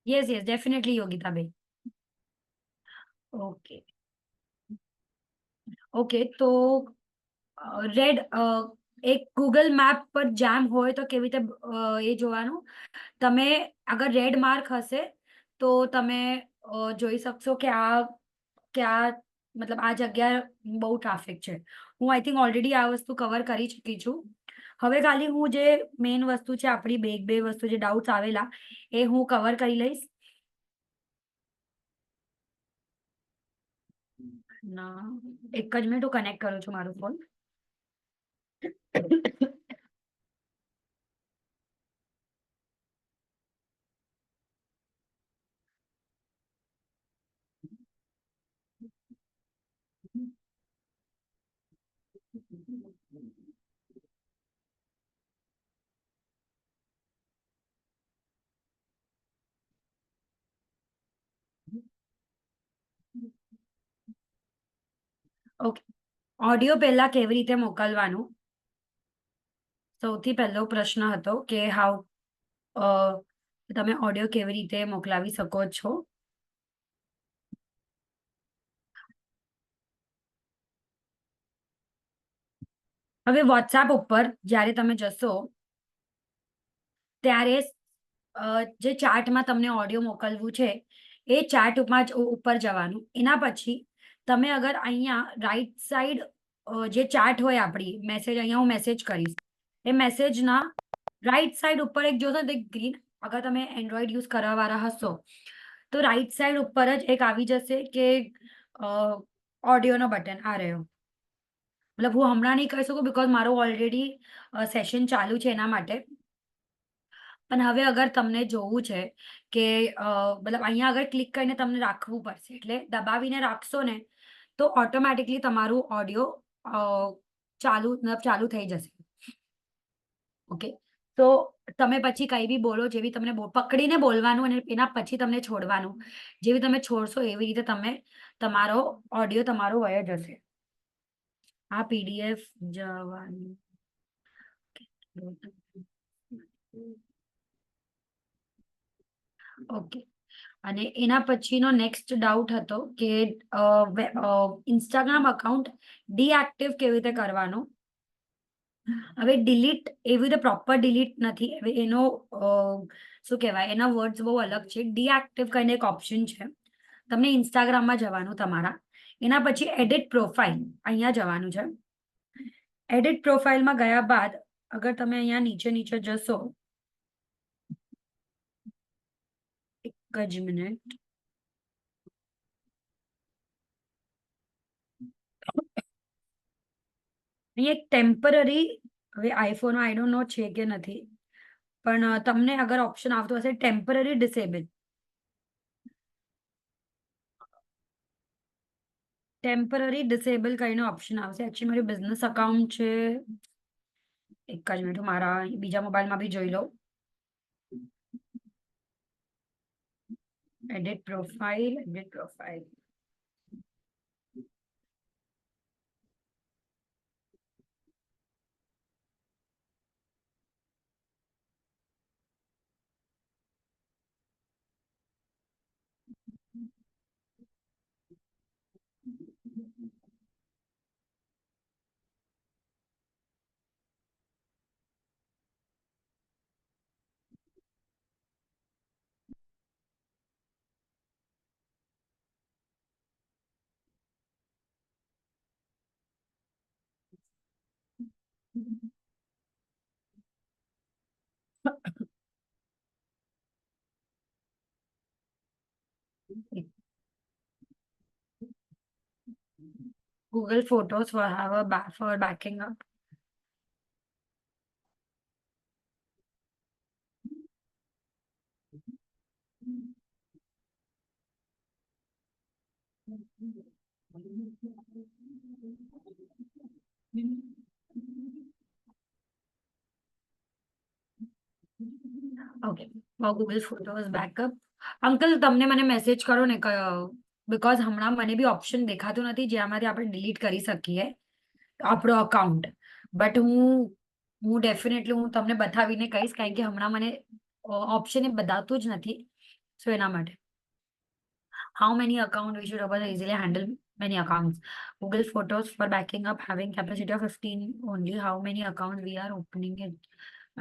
Yes yes, definitely Yogitaben. Okay okay, તો રેડ એક ગૂગલ મેપ પર જામ હોય તો કેવી રીતે એ જોવાનું. તમે અગર રેડ માર્ક હશે તો તમે જોઈ શકશો કે આ મતલબ આ જગ્યા બહુ ટ્રાફિક છે. હું આઈ થિંક ઓલરેડી આ વસ્તુ કવર કરી ચૂકી છું. હવે ખાલી હું જે મેઇન વસ્તુ છે આપણી બે વસ્તુ જે ડાઉટ્સ આવેલા એ હું કવર કરી લઈશ. ના, એક જ મિનિટ, હું કનેક્ટ કરું છું મારું ફોન. ઓકે, ઓડિયો પહેલા કેવી રીતે મોકલવાનું? સૌથી પહેલો પ્રશ્ન હતો કે હાઉ તમે ઓડિયો કેવી રીતે મોકલાવી શકો છો. હવે વોટ્સએપ ઉપર જ્યારે તમે જશો ત્યારે જે ચાર્ટમાં તમને ઓડિયો મોકલવું છે એ ચાર્ટ ઉપર જવાનું. એના પછી તમે અગર અહીંયા રાઈટ સાઈડ જે ચાર્ટ હોય આપણી મેસેજ, અહીંયા હું મેસેજ કરીશ, એ મેસેજના રાઈટ સાઈડ ઉપર એક જોશો ને ગ્રીન, અગર તમે એન્ડ્રોઈડ યુઝ કરવાવાળા હશો તો રાઈટ સાઈડ ઉપર જ એક આવી જશે કે ઓડિયોનો બટન આ રહ્યો. મતલબ હું હમણાં નહીં કહી શકું બિકોઝ મારો ઓલરેડી સેશન ચાલુ છે એના માટે. પણ હવે અગર તમને જોવું છે કે મતલબ અહીંયા આગળ ક્લિક કરીને તમને રાખવું પડશે, એટલે દબાવીને રાખશો ને તો ઓટોમેટિકલી તમારું ઓડિયો ચાલુ થઈ જશે. ઓકે, તો તમે પછી કંઈ બી બોલો, જેવી તમને પકડીને બોલવાનું અને એના પછી તમને છોડવાનું. જેવી તમે છોડશો એવી રીતે તમારો ઓડિયો તમારો વયો જશે. આ PDF જવાનું. ઓકે, અને એના પછીનો નેક્સ્ટ ડાઉટ હતો કે ઇન્સ્ટાગ્રામ અકાઉન્ટ ડીએક્ટિવ કેવી રીતે કરવાનું. હવે ડિલીટ એવી રીતે પ્રોપર ડિલીટ નથી. હવે એનો શું કહેવાય, એના વર્ડ્સ બહુ અલગ છે. ડીએક્ટિવ કરીને એક ઓપ્શન છે. તમને ઇન્સ્ટાગ્રામમાં જવાનું તમારા, એના પછી એડિટ પ્રોફાઇલ અહીંયા જવાનું છે. એડિટ પ્રોફાઇલમાં ગયા બાદ અગર તમે અહીંયા નીચે જશો, એક જ મિનિટ, અહીંયા એક ટેમ્પરરી, હવે આઈફોન આઈ ડોન્ટ નો છે કે નથી, પણ તમને અગર ઓપ્શન આવતો હશે ટેમ્પરરી ડિસેબલ, ટેમ્પરરી ડિસેબલ કરીને ઓપ્શન આવશે. એકચ્યુઅલી મારી બિઝનેસ અકાઉન્ટ છે, એક જ મિનિટ, હું મારા બીજા મોબાઈલમાં બી જોઈ લઉં. Edit profile, edit profile. Google Photos for have a for backing up. Okay, for Google Photos backup. Uncle તમને મને મેસેજ કરો ને, બીકોઝ હમણાં મને બી ઓપ્શન દેખાતું નથી જ્યાંમાંથી આપણે ડિલીટ કરી શકીએ આપણો અકાઉન્ટ. બટ હું ડેફિનેટલી હું તમને બતાવીને કહીશ, કારણ કે હમણાં મને ઓપ્શન એ બતાવતું જ નથી. સો એના માટે how many account we should open easily handle many accounts. Google Photos for backing up having capacity of 15 only. How many accounts we are opening it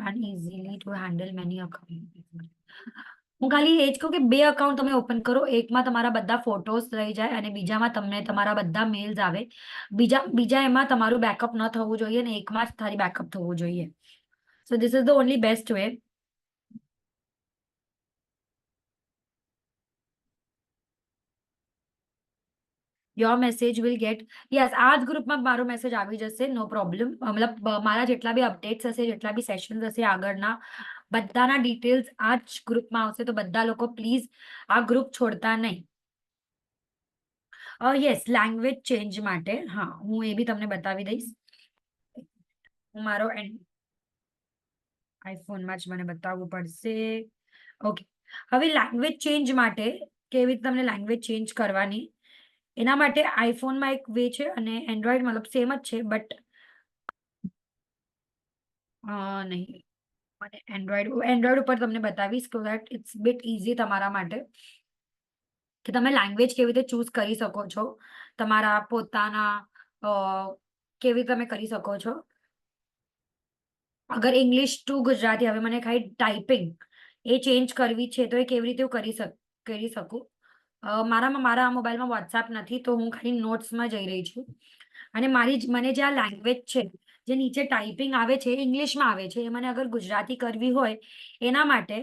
and easily to handle many accounts. હું ખાલી એ જ કહું કે 2 account તમે open કરો, એકમાં તમારા બધા ફોટોસ રહી જાય અને બીજામાં તમને તમારા બધા મેલ્સ આવે. બીજા એમાં તમારું બેકઅપ ન થવું જોઈએ ને એકમાં જ તારી બેકઅપ થવું જોઈએ. So this is the only best way. Your message will get, yes, આ જ ગ્રુપમાં મારો મેસેજ આવી જશે, નો પ્રોબ્લેમ. મતલબ મારા જેટલા બી અપડેટ્સ હશે, જેટલા બી સેશન્સ હશે આગળના, બધાના ડિટેલ્સ આ જ ગ્રુપમાં આવશે. તો બધા લોકો પ્લીઝ આ ગ્રુપ છોડતા નહીં. યસ, લેંગ્વેજ ચેન્જ માટે હા હું એ બી તમને બતાવી દઈશ. હું મારો આઈફોનમાં જ મને બતાવવું પડશે. ઓકે, હવે લેંગ્વેજ ચેન્જ માટે કેવી રીતે તમને લેંગ્વેજ ચેન્જ કરવાની, એના માટે આઈફોનમાં એક વે છે અને એન્ડ્રોઈડ મતલબ સેમ જ છે, બટ નહીં, મને એન્ડ્રોઈડ ઉપર તમને બતાવીશ so that it's bit easy તમારા માટે કે તમે લેંગ્વેજ કેવી રીતે ચૂઝ કરી શકો છો તમારા પોતાના, કેવી તમે કરી શકો છો. અગર ઇંગ્લિશ ટુ ગુજરાતી, હવે મને ખાલી ટાઈપિંગ એ ચેન્જ કરવી છે તો એ કેવી રીતે હું કરી શકું. મારા મોબાઈલમાં વોટ્સએપ નથી, તો હું ખાલી નોટ્સમાં જઈ રહી છું અને મને જે આ લેંગ્વેજ છે, જે નીચે ટાઈપિંગ આવે છે ઇંગ્લિશમાં આવે છે, એ મને અગર ગુજરાતી કરવી હોય એના માટે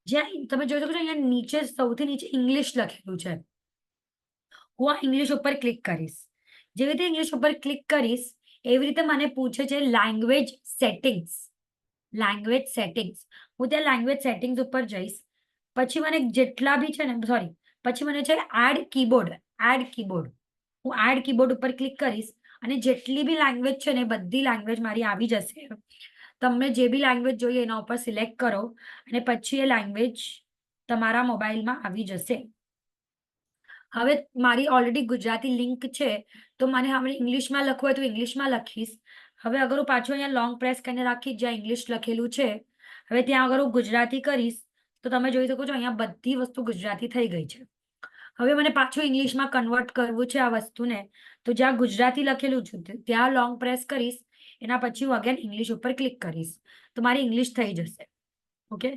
જ્યાં તમે જોઈ શકો છો અહીંયા નીચે સૌથી નીચે ઇંગ્લિશ લખેલું છે, હું આ ઇંગ્લિશ ઉપર ક્લિક કરીશ. જેવી રીતે ઇંગ્લિશ ઉપર ક્લિક કરીશ એવી રીતે મને પૂછે છે લેંગ્વેજ સેટિંગ્સ. હું ત્યાં લેંગ્વેજ સેટિંગ્સ ઉપર જઈશ. પછી મને જેટલા બી છે ને, સોરી, પછી મને છે એડ કીબોર્ડ. હું એડ કીબોર્ડ ઉપર ક્લિક કરીશ અને જેટલી બી લેંગ્વેજ છે ને બધી લેંગ્વેજ મારી આવી જશે. તમને જે બી લેંગ્વેજ જોઈએ એના ઉપર સિલેક્ટ કરો અને પછી એ લેંગ્વેજ તમારા મોબાઈલમાં આવી જશે. હવે મારી ઓલરેડી ગુજરાતી લિંક છે, તો મને હવે ઇંગ્લિશમાં લખવું હોય તો ઇંગ્લિશમાં લખીશ. હવે અગર હું પાછું અહીંયા લોંગ પ્રેસ કરીને રાખીશ જ્યાં ઇંગ્લિશ લખેલું છે, હવે ત્યાં અગર હું ગુજરાતી કરીશ તો તમે જોઈ શકો છો અહીંયા બધી વસ્તુ ગુજરાતી થઈ ગઈ છે. હવે મને પાછું ઇંગ્લિશમાં કન્વર્ટ કરવું છે આ વસ્તુને, તો જ્યાં ગુજરાતી લખેલું છે ત્યાં લોંગ પ્રેસ કરીશ, એના પછી હું અગેન ઇંગ્લિશ ઉપર ક્લિક કરીશ તો મારી ઇંગ્લિશ થઈ જશે. ઓકે.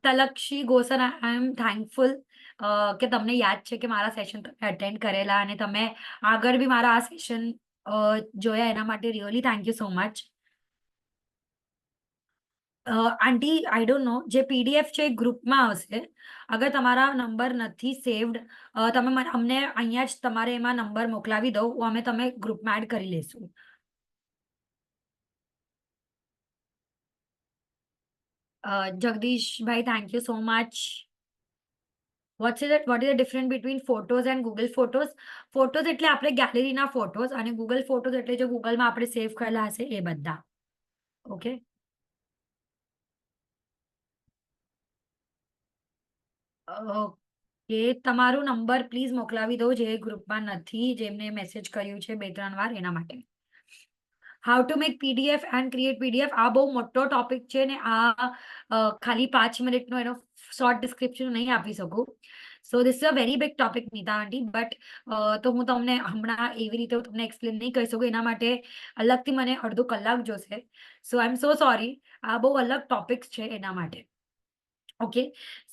તલક્ષી ગોસન, આઈ એમ થેન્કફુલ કે તમને યાદ છે કે મારા સેશન તમે અટેન્ડ કરેલા અને તમે આગળ બી મારા આ સેશન જોયા, એના માટે really thank you so much. Aunty I don't know, જે પીડીએફ છે એ ગ્રુપમાં હશે. અગર તમારા નંબર નથી સેવ્ડ, તમે અમને અહીંયા જ તમારે એમાં નંબર મોકલાવી દો, અમે તમે ગ્રુપમાં એડ કરી લેશું. Jagdishbhai, thank you so much. What is the difference between photos and Google Photos? Photos એટલે આપણે ગેલેરીના ફોટોઝ, અને ગૂગલ ફોટોઝ એટલે જો ગૂગલમાં આપણે સેવ કરેલા હશે એ બધા. ઓકે, ઓકે, તમારું નંબર પ્લીઝ મોકલાવી દો જે ગ્રુપમાં નથી, જેમને મેસેજ કર્યું છે 2-3 વાર, એના માટે. How to make PDF and create PDF, આ બહુ મોટો ટોપિક છે ને આ ખાલી 5 મિનિટનો એનો શોર્ટ ડિસ્ક્રિપ્શન નહીં આપી શકું. So this is a very big topic Nita aunty, but તો હું તમને હમણાં એવી રીતે તમને એક્સપ્લેન નહીં કરી શકું, એના માટે અલગથી મને અડધો કલાક જોશે. સો આઈ એમ સો સોરી, આ બહુ અલગ ટોપિક્સ છે એના માટે. ઓકે,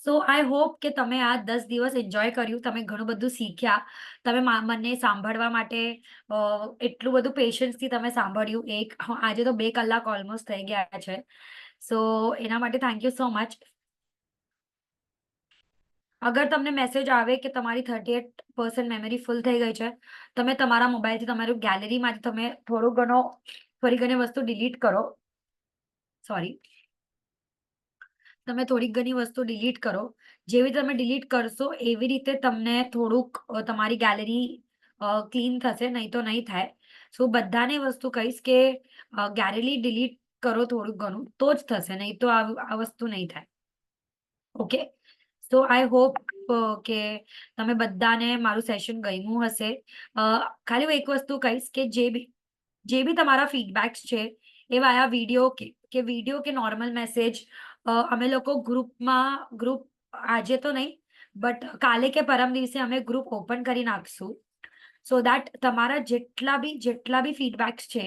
સો આઈ હોપ કે તમે આ 10 દિવસ એન્જોય કર્યું, તમે ઘણું બધું શીખ્યા, તમે મને સાંભળવા માટે એટલું બધું પેશન્સથી તમે સાંભળ્યું. આજે તો 2 કલાક ઓલમોસ્ટ થઈ ગયા છે. સો એના માટે થેન્ક યુ સો મચ. અગર તમને મેસેજ આવે કે તમારી 38% મેમરી ફૂલ થઈ ગઈ છે, તમે તમારા મોબાઈલથી તમારું ગેલેરીમાંથી તમે થોડી ઘણી વસ્તુ ડિલીટ કરો. સોરી, તમે થોડીક ઘણી વસ્તુ ડિલીટ કરો. જેવી તમે ડિલીટ કરશો એવી રીતે તમને થોડુંક તમારી ગેલેરી ક્લીન થશે, નહીં તો નહીં થાય. સો બધાને વસ્તુ કહીશ કે ગેલેરી ડિલીટ કરો થોડુંક ઘણું, તો જ થશે, નહીં તો આ વસ્તુ નહીં થાય. ઓકે, સો આઈ હોપ કે તમે બધાને મારું સેશન ગમ્યું હશે. ખાલી હું એક વસ્તુ કહીશ કે જે બી તમારા ફીડબેક્સ છે એ વાયા વિડીયો કે વિડીયો કે નોર્મલ મેસેજ, અમે લોકો ગ્રુપ આજે તો નહીં, બટ કાલે કે પરમ દિવસે અમે ગ્રુપ ઓપન કરી નાખશું. સો દેટ તમારા જેટલા બી ફીડબેક્સ છે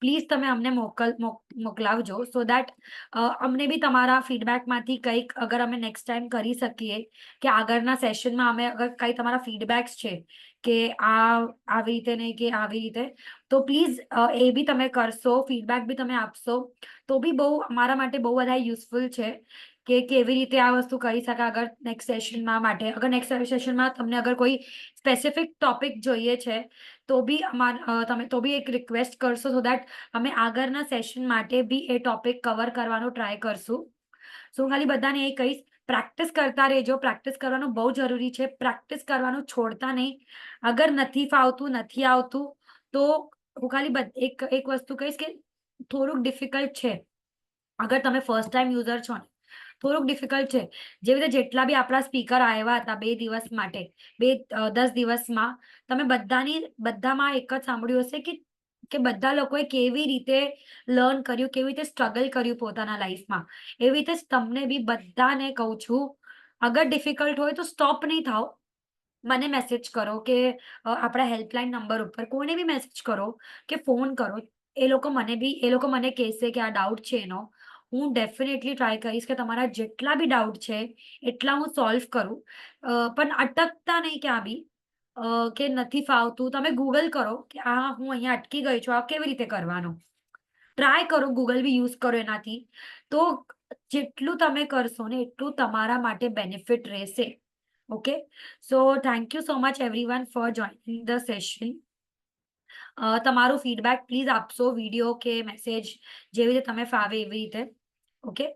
પ્લીઝ તમે અમને મોકલાવજો, સો દેટ અમને બી તમારા ફીડબેકમાંથી કંઈક અગર અમે નેક્સ્ટ ટાઈમ કરી શકીએ, કે આગળના સેશનમાં અમે અગર કંઈ તમારા ફીડબેક્સ છે કે આવી રીતે નહીં કે આવી રીતે, તો પ્લીઝ એ બી તમે કરશો, ફીડબેક બી તમે આપશો, તો બી બહુ અમારા માટે બહુ બધા યુઝફુલ છે કે કેવી રીતે આ વસ્તુ કરી શકાય અગર નેક્સ્ટ સેશનમાં માટે. અગર નેક્સ્ટ સેશનમાં તમને અગર કોઈ સ્પેસિફિક ટોપિક જોઈએ છે તો બી તમે તો બી એક રિક્વેસ્ટ કરશો, સો દેટ અમે આગળના સેશન માટે બી એ ટોપિક કવર કરવાનો ટ્રાય કરશું. સો ખાલી બધાને એ કહીશ, પ્રેક્ટિસ કરતા રહેજો, પ્રેક્ટિસ કરવાનું બહુ જરૂરી છે, પ્રેક્ટિસ કરવાનું છોડતા નહીં. અગર નથી આવતું તો હું ખાલી એક વસ્તુ કહીશ કે થોડુંક ડિફિકલ્ટ છે. અગર તમે ફર્સ્ટ ટાઈમ યુઝર છો ને, થોડુંક ડિફિકલ્ટ છે. જેવી રીતે જેટલા બી આપણા સ્પીકર આવ્યા હતા 2 દિવસ માટે, 10 દિવસમાં, તમે બધામાં એક જ સાંભળ્યું હશે કે બધા લોકોએ કેવી રીતે લર્ન કર્યું, કેવી રીતે સ્ટ્રગલ કર્યું પોતાના લાઈફમાં. એવી રીતે જ તમને બી બધાને કહું છું, અગર ડિફિકલ્ટ હોય તો સ્ટોપ નહીં થાઓ, મને મેસેજ કરો કે આપણા હેલ્પલાઇન નંબર ઉપર કોઈને બી મેસેજ કરો કે ફોન કરો. એ લોકો મને કહેશે કે આ ડાઉટ છે એનો, હું ડેફિનેટલી ટ્રાય કરીશ કે તમારા જેટલા બી ડાઉટ છે એટલા હું સોલ્વ કરું. પણ અટકતા નહીં ક્યાં બી, કે નથી ફાવતું, તમે ગૂગલ કરો કે હું અહીંયા અટકી ગઈ છું, આ કેવી રીતે કરવાનું, ટ્રાય કરો, ગૂગલ બી યુઝ કરો એનાથી. તો જેટલું તમે કરશો ને એટલું તમારા માટે બેનિફિટ રહેશે. Okay, so thank you so much everyone four joining the session. તમારું ફીડબેક પ્લીઝ આપશો, વિડીયો કે મેસેજ, જેવી રીતે તમે ફાવે એવી રીતે. Okay,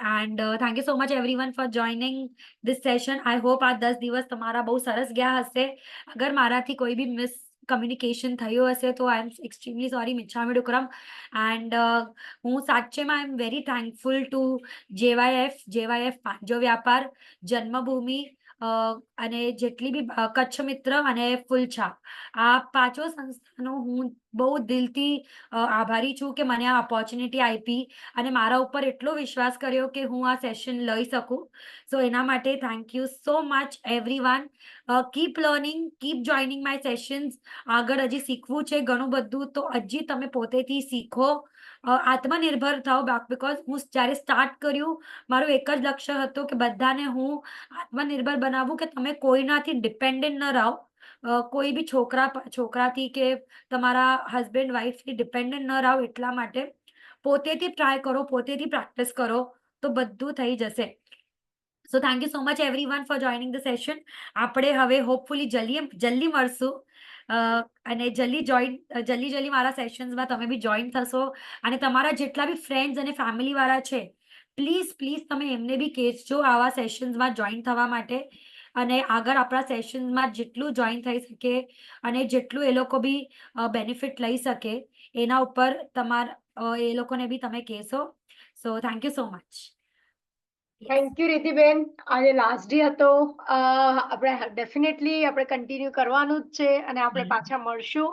and thank you so much everyone four joining this session. I hope આ 10 દિવસ તમારા બહુ સરસ ગયા હશે. અગર મારાથી કોઈ બી મિસકમ્યુનિકેશન થયું હશે તો આઈ એમ એક્સ્ટ્રીમલી સોરી, મિચ્છામી ડુક્કડમ. એન્ડ હું સાચેમાં આઈ એમ વેરી થેન્કફુલ ટુ જેવાયએફ પાંજો વ્યાપાર, જન્મભૂમિ, અને જેટલી બી કચ્છ મિત્ર અને ફૂલછા, આ 5 સંસ્થાનો હું બહુ દિલથી આભારી છું કે મને આ ઓપોર્ચ્યુનિટી આપી અને મારા ઉપર એટલો વિશ્વાસ કર્યો કે હું આ સેશન લઈ શકું. સો એના માટે thank you so much everyone. Keep learning, keep joining my sessions. આગળ હજી શીખવું છે ઘણું બધું, તો હજી તમે પોતેથી શીખો, આત્મનિર્ભર થાઓ. બીકોઝ હું જ્યારે સ્ટાર્ટ કર્યું, મારું એક જ લક્ષ્ય હતું કે બધાને હું આત્મનિર્ભર બનાવું, કે તમે કોઈનાથી ડિપેન્ડન્ટ ન રહો, કોઈ બી છોકરાથી કે તમારા હસબન્ડ વાઈફથી ડિપેન્ડન્ટ ન રહો. એટલા માટે પોતેથી ટ્રાય કરો, પોતેથી પ્રેક્ટિસ કરો તો બધું થઈ જશે. સો thank you so much everyone four joining the session. આપણે હવે હોપફુલી જલ્દી મળશું અને જલ્દી મારા સેશન્સમાં તમે બી જોઈન થશો અને તમારા જેટલા બી ફ્રેન્ડ્સ અને ફેમિલી વાળા છે પ્લીઝ તમે એમને બી કહેજો આવા સેશન્સમાં જોઈન થવા માટે. અને આગળ આપણા સેશન્સમાં જેટલું જોઈન થઈ શકે અને જેટલું એ લોકો બી બેનિફિટ લઈ શકે એના ઉપર એ લોકોને બી તમે કહેશો. So thank you so much. Thank you Ridhiben. આજે લાસ્ટ ડે હતો. આપણે ડેફિનેટલી આપણે કન્ટિન્યુ કરવાનું જ છે અને આપણે પાછા મળશું.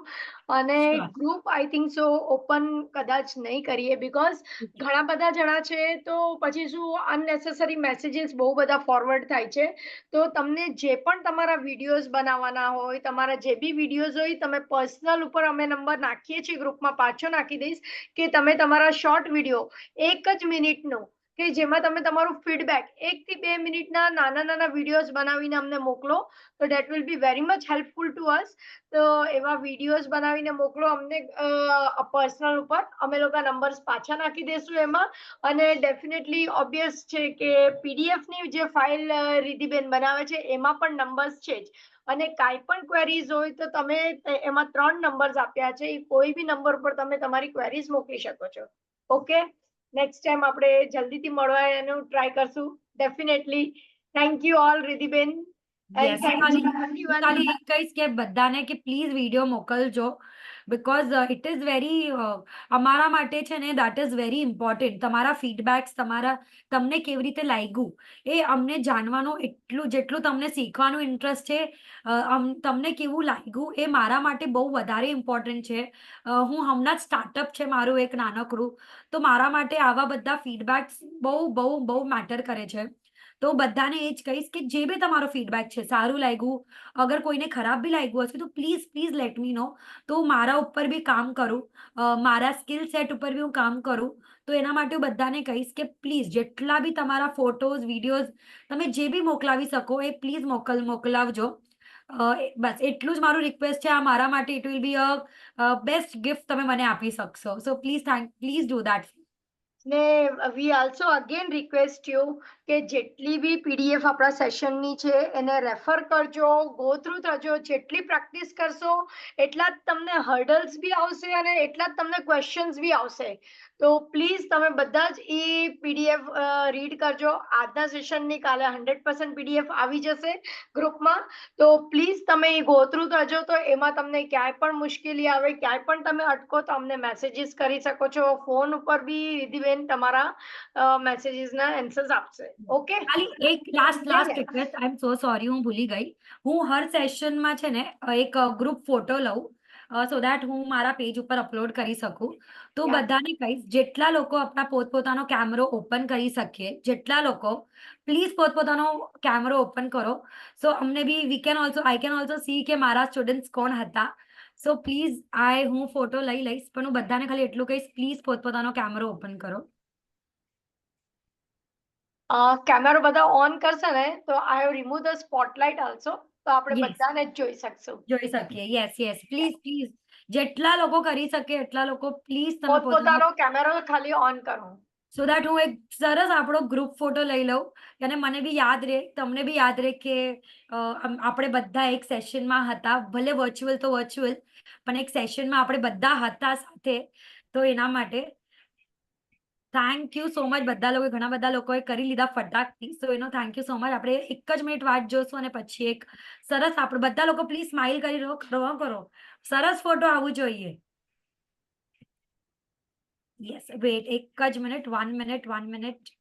અને Sure. ગ્રુપ આઈ થિંક સો ઓપન કદાચ નહીં કરીએ બીકોઝ ઘણા બધા જણા છે તો પછી શું અનનેસેસરી મેસેજીસ બહુ બધા ફોરવર્ડ થાય છે. તો તમને જે પણ તમારા વિડીયોઝ બનાવવાના હોય, તમારા જે બી વિડીયોઝ હોય, તમે પર્સનલ ઉપર અમે નંબર નાખીએ છીએ ગ્રુપમાં, પાછો નાખી દઈશ કે તમે તમારા શોર્ટ વિડીયો 1 જ મિનિટનો કે જેમાં તમે તમારું ફીડબેક 1 થી 2 મિનિટના નાના વિડીયોઝ બનાવીને અમને મોકલો તો that will be very much helpful two અસ. તો એવા વિડીયોઝ બનાવીને મોકલો અમને પર્સનલ ઉપર, અમે લોકો નંબર્સ પાછા નાખી દઈશું એમાં. અને ડેફિનેટલી ઓબ્વિયસ છે કે PDF ની જે ફાઇલ રિધિબેન બનાવે છે એમાં પણ નંબર્સ છે જ. અને કાંઈ પણ ક્વેરીઝ હોય તો તમે એમાં 3 નંબર્સ આપ્યા છે, કોઈ બી નંબર પર તમે તમારી ક્વેરીઝ મોકલી શકો છો. ઓકે, નેક્સ્ટ ટાઈમ આપણે જલ્દીથી મળવાનું ટ્રાય કરશું definitely. Thank you all Ridhiben. Yes, ખાલી એક કહીશ કે બધાને કે પ્લીઝ વિડીયો મોકલજો બીકોઝ ઇટ ઇઝ વેરી અમારા માટે છે ને દેટ ઇઝ વેરી ઇમ્પોર્ટન્ટ. તમારા ફીડબેક્સ, તમને કેવી રીતે લાગ્યું એ અમને જાણવાનું, જેટલું તમને શીખવાનું ઇન્ટરેસ્ટ છે તમને કેવું લાગ્યું એ મારા માટે બહુ વધારે ઇમ્પોર્ટન્ટ છે. હું હમણાં જ સ્ટાર્ટઅપ છે મારું એક નાનકડું, તો મારા માટે આવા બધા ફીડબેક્સ બહુ મેટર કરે છે. તો બધાને એ જ કહીશ કે જે બી તમારો ફીડબેક છે, સારું લાગ્યું, અગર કોઈને ખરાબ બી લાગ્યું હશે તો પ્લીઝ લેટ મી નો. તો મારા ઉપર બી કામ કરું, મારા સ્કિલ સેટ ઉપર બી હું કામ કરું. તો એના માટે હું બધાને કહીશ કે પ્લીઝ જેટલા બી તમારા ફોટોઝ, વિડીયોઝ તમે જે બી મોકલાવી શકો એ પ્લીઝ મોકલાવજો. બસ એટલું જ મારું રિક્વેસ્ટ છે. આ મારા માટે it will be a best gift તમે મને આપી શકશો. So please do that. ને વી આલ્સો અગેન રિક્વેસ્ટ યુ કે જેટલી બી PDF આપણા સેશનની છે એને રેફર કરજો, ગો થ્રુ થજો. જેટલી પ્રેક્ટિસ કરશો એટલા જ તમને હર્ડલ્સ બી આવશે અને એટલા જ તમને ક્વેશ્ચન્સ બી આવશે. તો પ્લીઝ તમે બધા જ એ PDF રીડ કરજો. આજના સેશનની કાલે 100% PDF આવી જશે ગ્રુપમાં. તો પ્લીઝ તમે એ ગો થ્રુ કરજો. તો એમાં તમને ક્યાંય પણ મુશ્કેલી આવે, ક્યાંય પણ તમે અટકો તો અમને મેસેજીસ કરી શકો છો. ફોન ઉપર બી રિધિબેન તમારા મેસેજીસના આન્સર્સ આપશે. ઓકે, ખાલી એક લાસ્ટ રિક્વેસ્ટ, આઈ એમ સો સોરી, હું ભૂલી ગઈ. હું હર સેશનમાં છે ને એક ગ્રુપ ફોટો લઉં સો દેટ હું મારા પેજ ઉપર અપલોડ કરી શકું. તો Yeah. બધાને કહીશ જેટલા લોકો આપણા પોતપોતાનો કેમેરો ઓપન કરી શકીએ, જેટલા લોકો પ્લીઝ પોતપોતાનો કેમેરો ઓપન કરો. સો અમને બી આઈ કેન ઓલ્સો સી કે મારા સ્ટુડન્ટ્સ કોણ હતા. સો પ્લીઝ હું ફોટો લઈ લઈશ, પણ હું બધાને ખાલી એટલું કહીશ પ્લીઝ પોતપોતાનો કેમેરો ઓપન કરો. કેમેરો બધા ઓન કરશે ને તો I have remove the spotlight also, તો આપણે Yes. બધાને જ જોઈ શકશું. જોઈ શકીએ. યસ પ્લીઝ જેટલા લોકો કરી શકે એટલા લોકો પ્લીઝ તમે પોતપોતાનો કેમેરો ખાલી ઓન કરો. સો દેટ હું એક સરસ આપણો ગ્રુપ ફોટો લઈ લઉં અને મને બી યાદ રહે, તમને બી યાદ રહે કે આપણે બધા એક સેશનમાં હતા. ભલે વર્ચ્યુઅલ તો વર્ચ્યુઅલ, પણ એક સેશનમાં આપણે બધા હતા સાથે. તો એના માટે થેન્ક યુ સો મચ. ઘણા બધા લોકોએ કરી લીધા ફટાકથી. સો એનો થેન્ક યુ સો મચ. આપણે 1 જ મિનિટ વાટ જોશું અને પછી એક સરસ આપણે બધા લોકો પ્લીઝ સ્માઇલ કરો. સરસ ફોટો આવવું જોઈએ. યસ, વેટ 1 જ minute, 1 minute.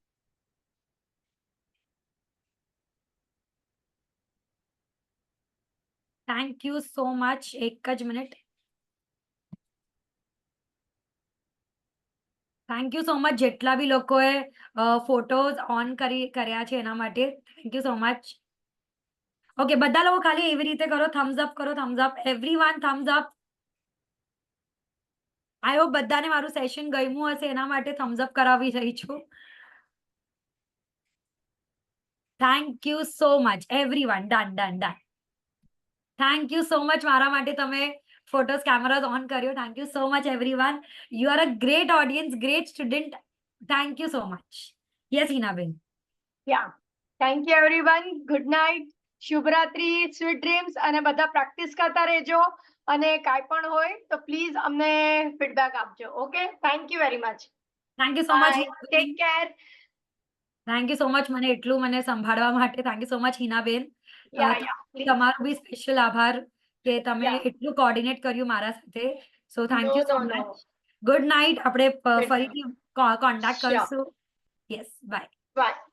Thank you so much. 1 જ minute. Thank you so much જેટલા બી લોકોએ ફોટોઝ ઓન કર્યા છે એના માટે thank you so much. Okay, બધા લોકો ખાલી એવી રીતે કરો, Thums up everyone, Thums up. I hope બધાને મારું સેશન ગમ્યું હશે, એના માટે થમ્સ અપ કરાવી રહી છું. Thank you so much everyone. Done. Thank you so much મારા માટે તમે ફોટોસ કેમેરાઝ ઓન કર્યો. Thank you so much everyone. You are a great audience, great student. Thank you so much. Yes Hinaben. Yeah thank you everyone. Good night, શુભરાત્રી, sweet dreams, અને બધા practice કરતા રહેજો. અને કાંઈ પણ હોય તો પ્લીઝ અમને ફીડબેક આપજો. Okay, thank you very much. Thank you so much. Take care. Thank you so much મને એટલું મને સંભાળવા માટે. Thank you so much Hinaben. Yeah please. તમારો બી સ્પેશિયલ આભાર કે તમે Yeah. એટલું કોર્ડિનેટ કર્યું મારા સાથે. So thank you so No. Much. Good night. આપણે Good night. ફરીથી કોન્ટેક્ટ Sure. કરશું. Yes, bye. Bye.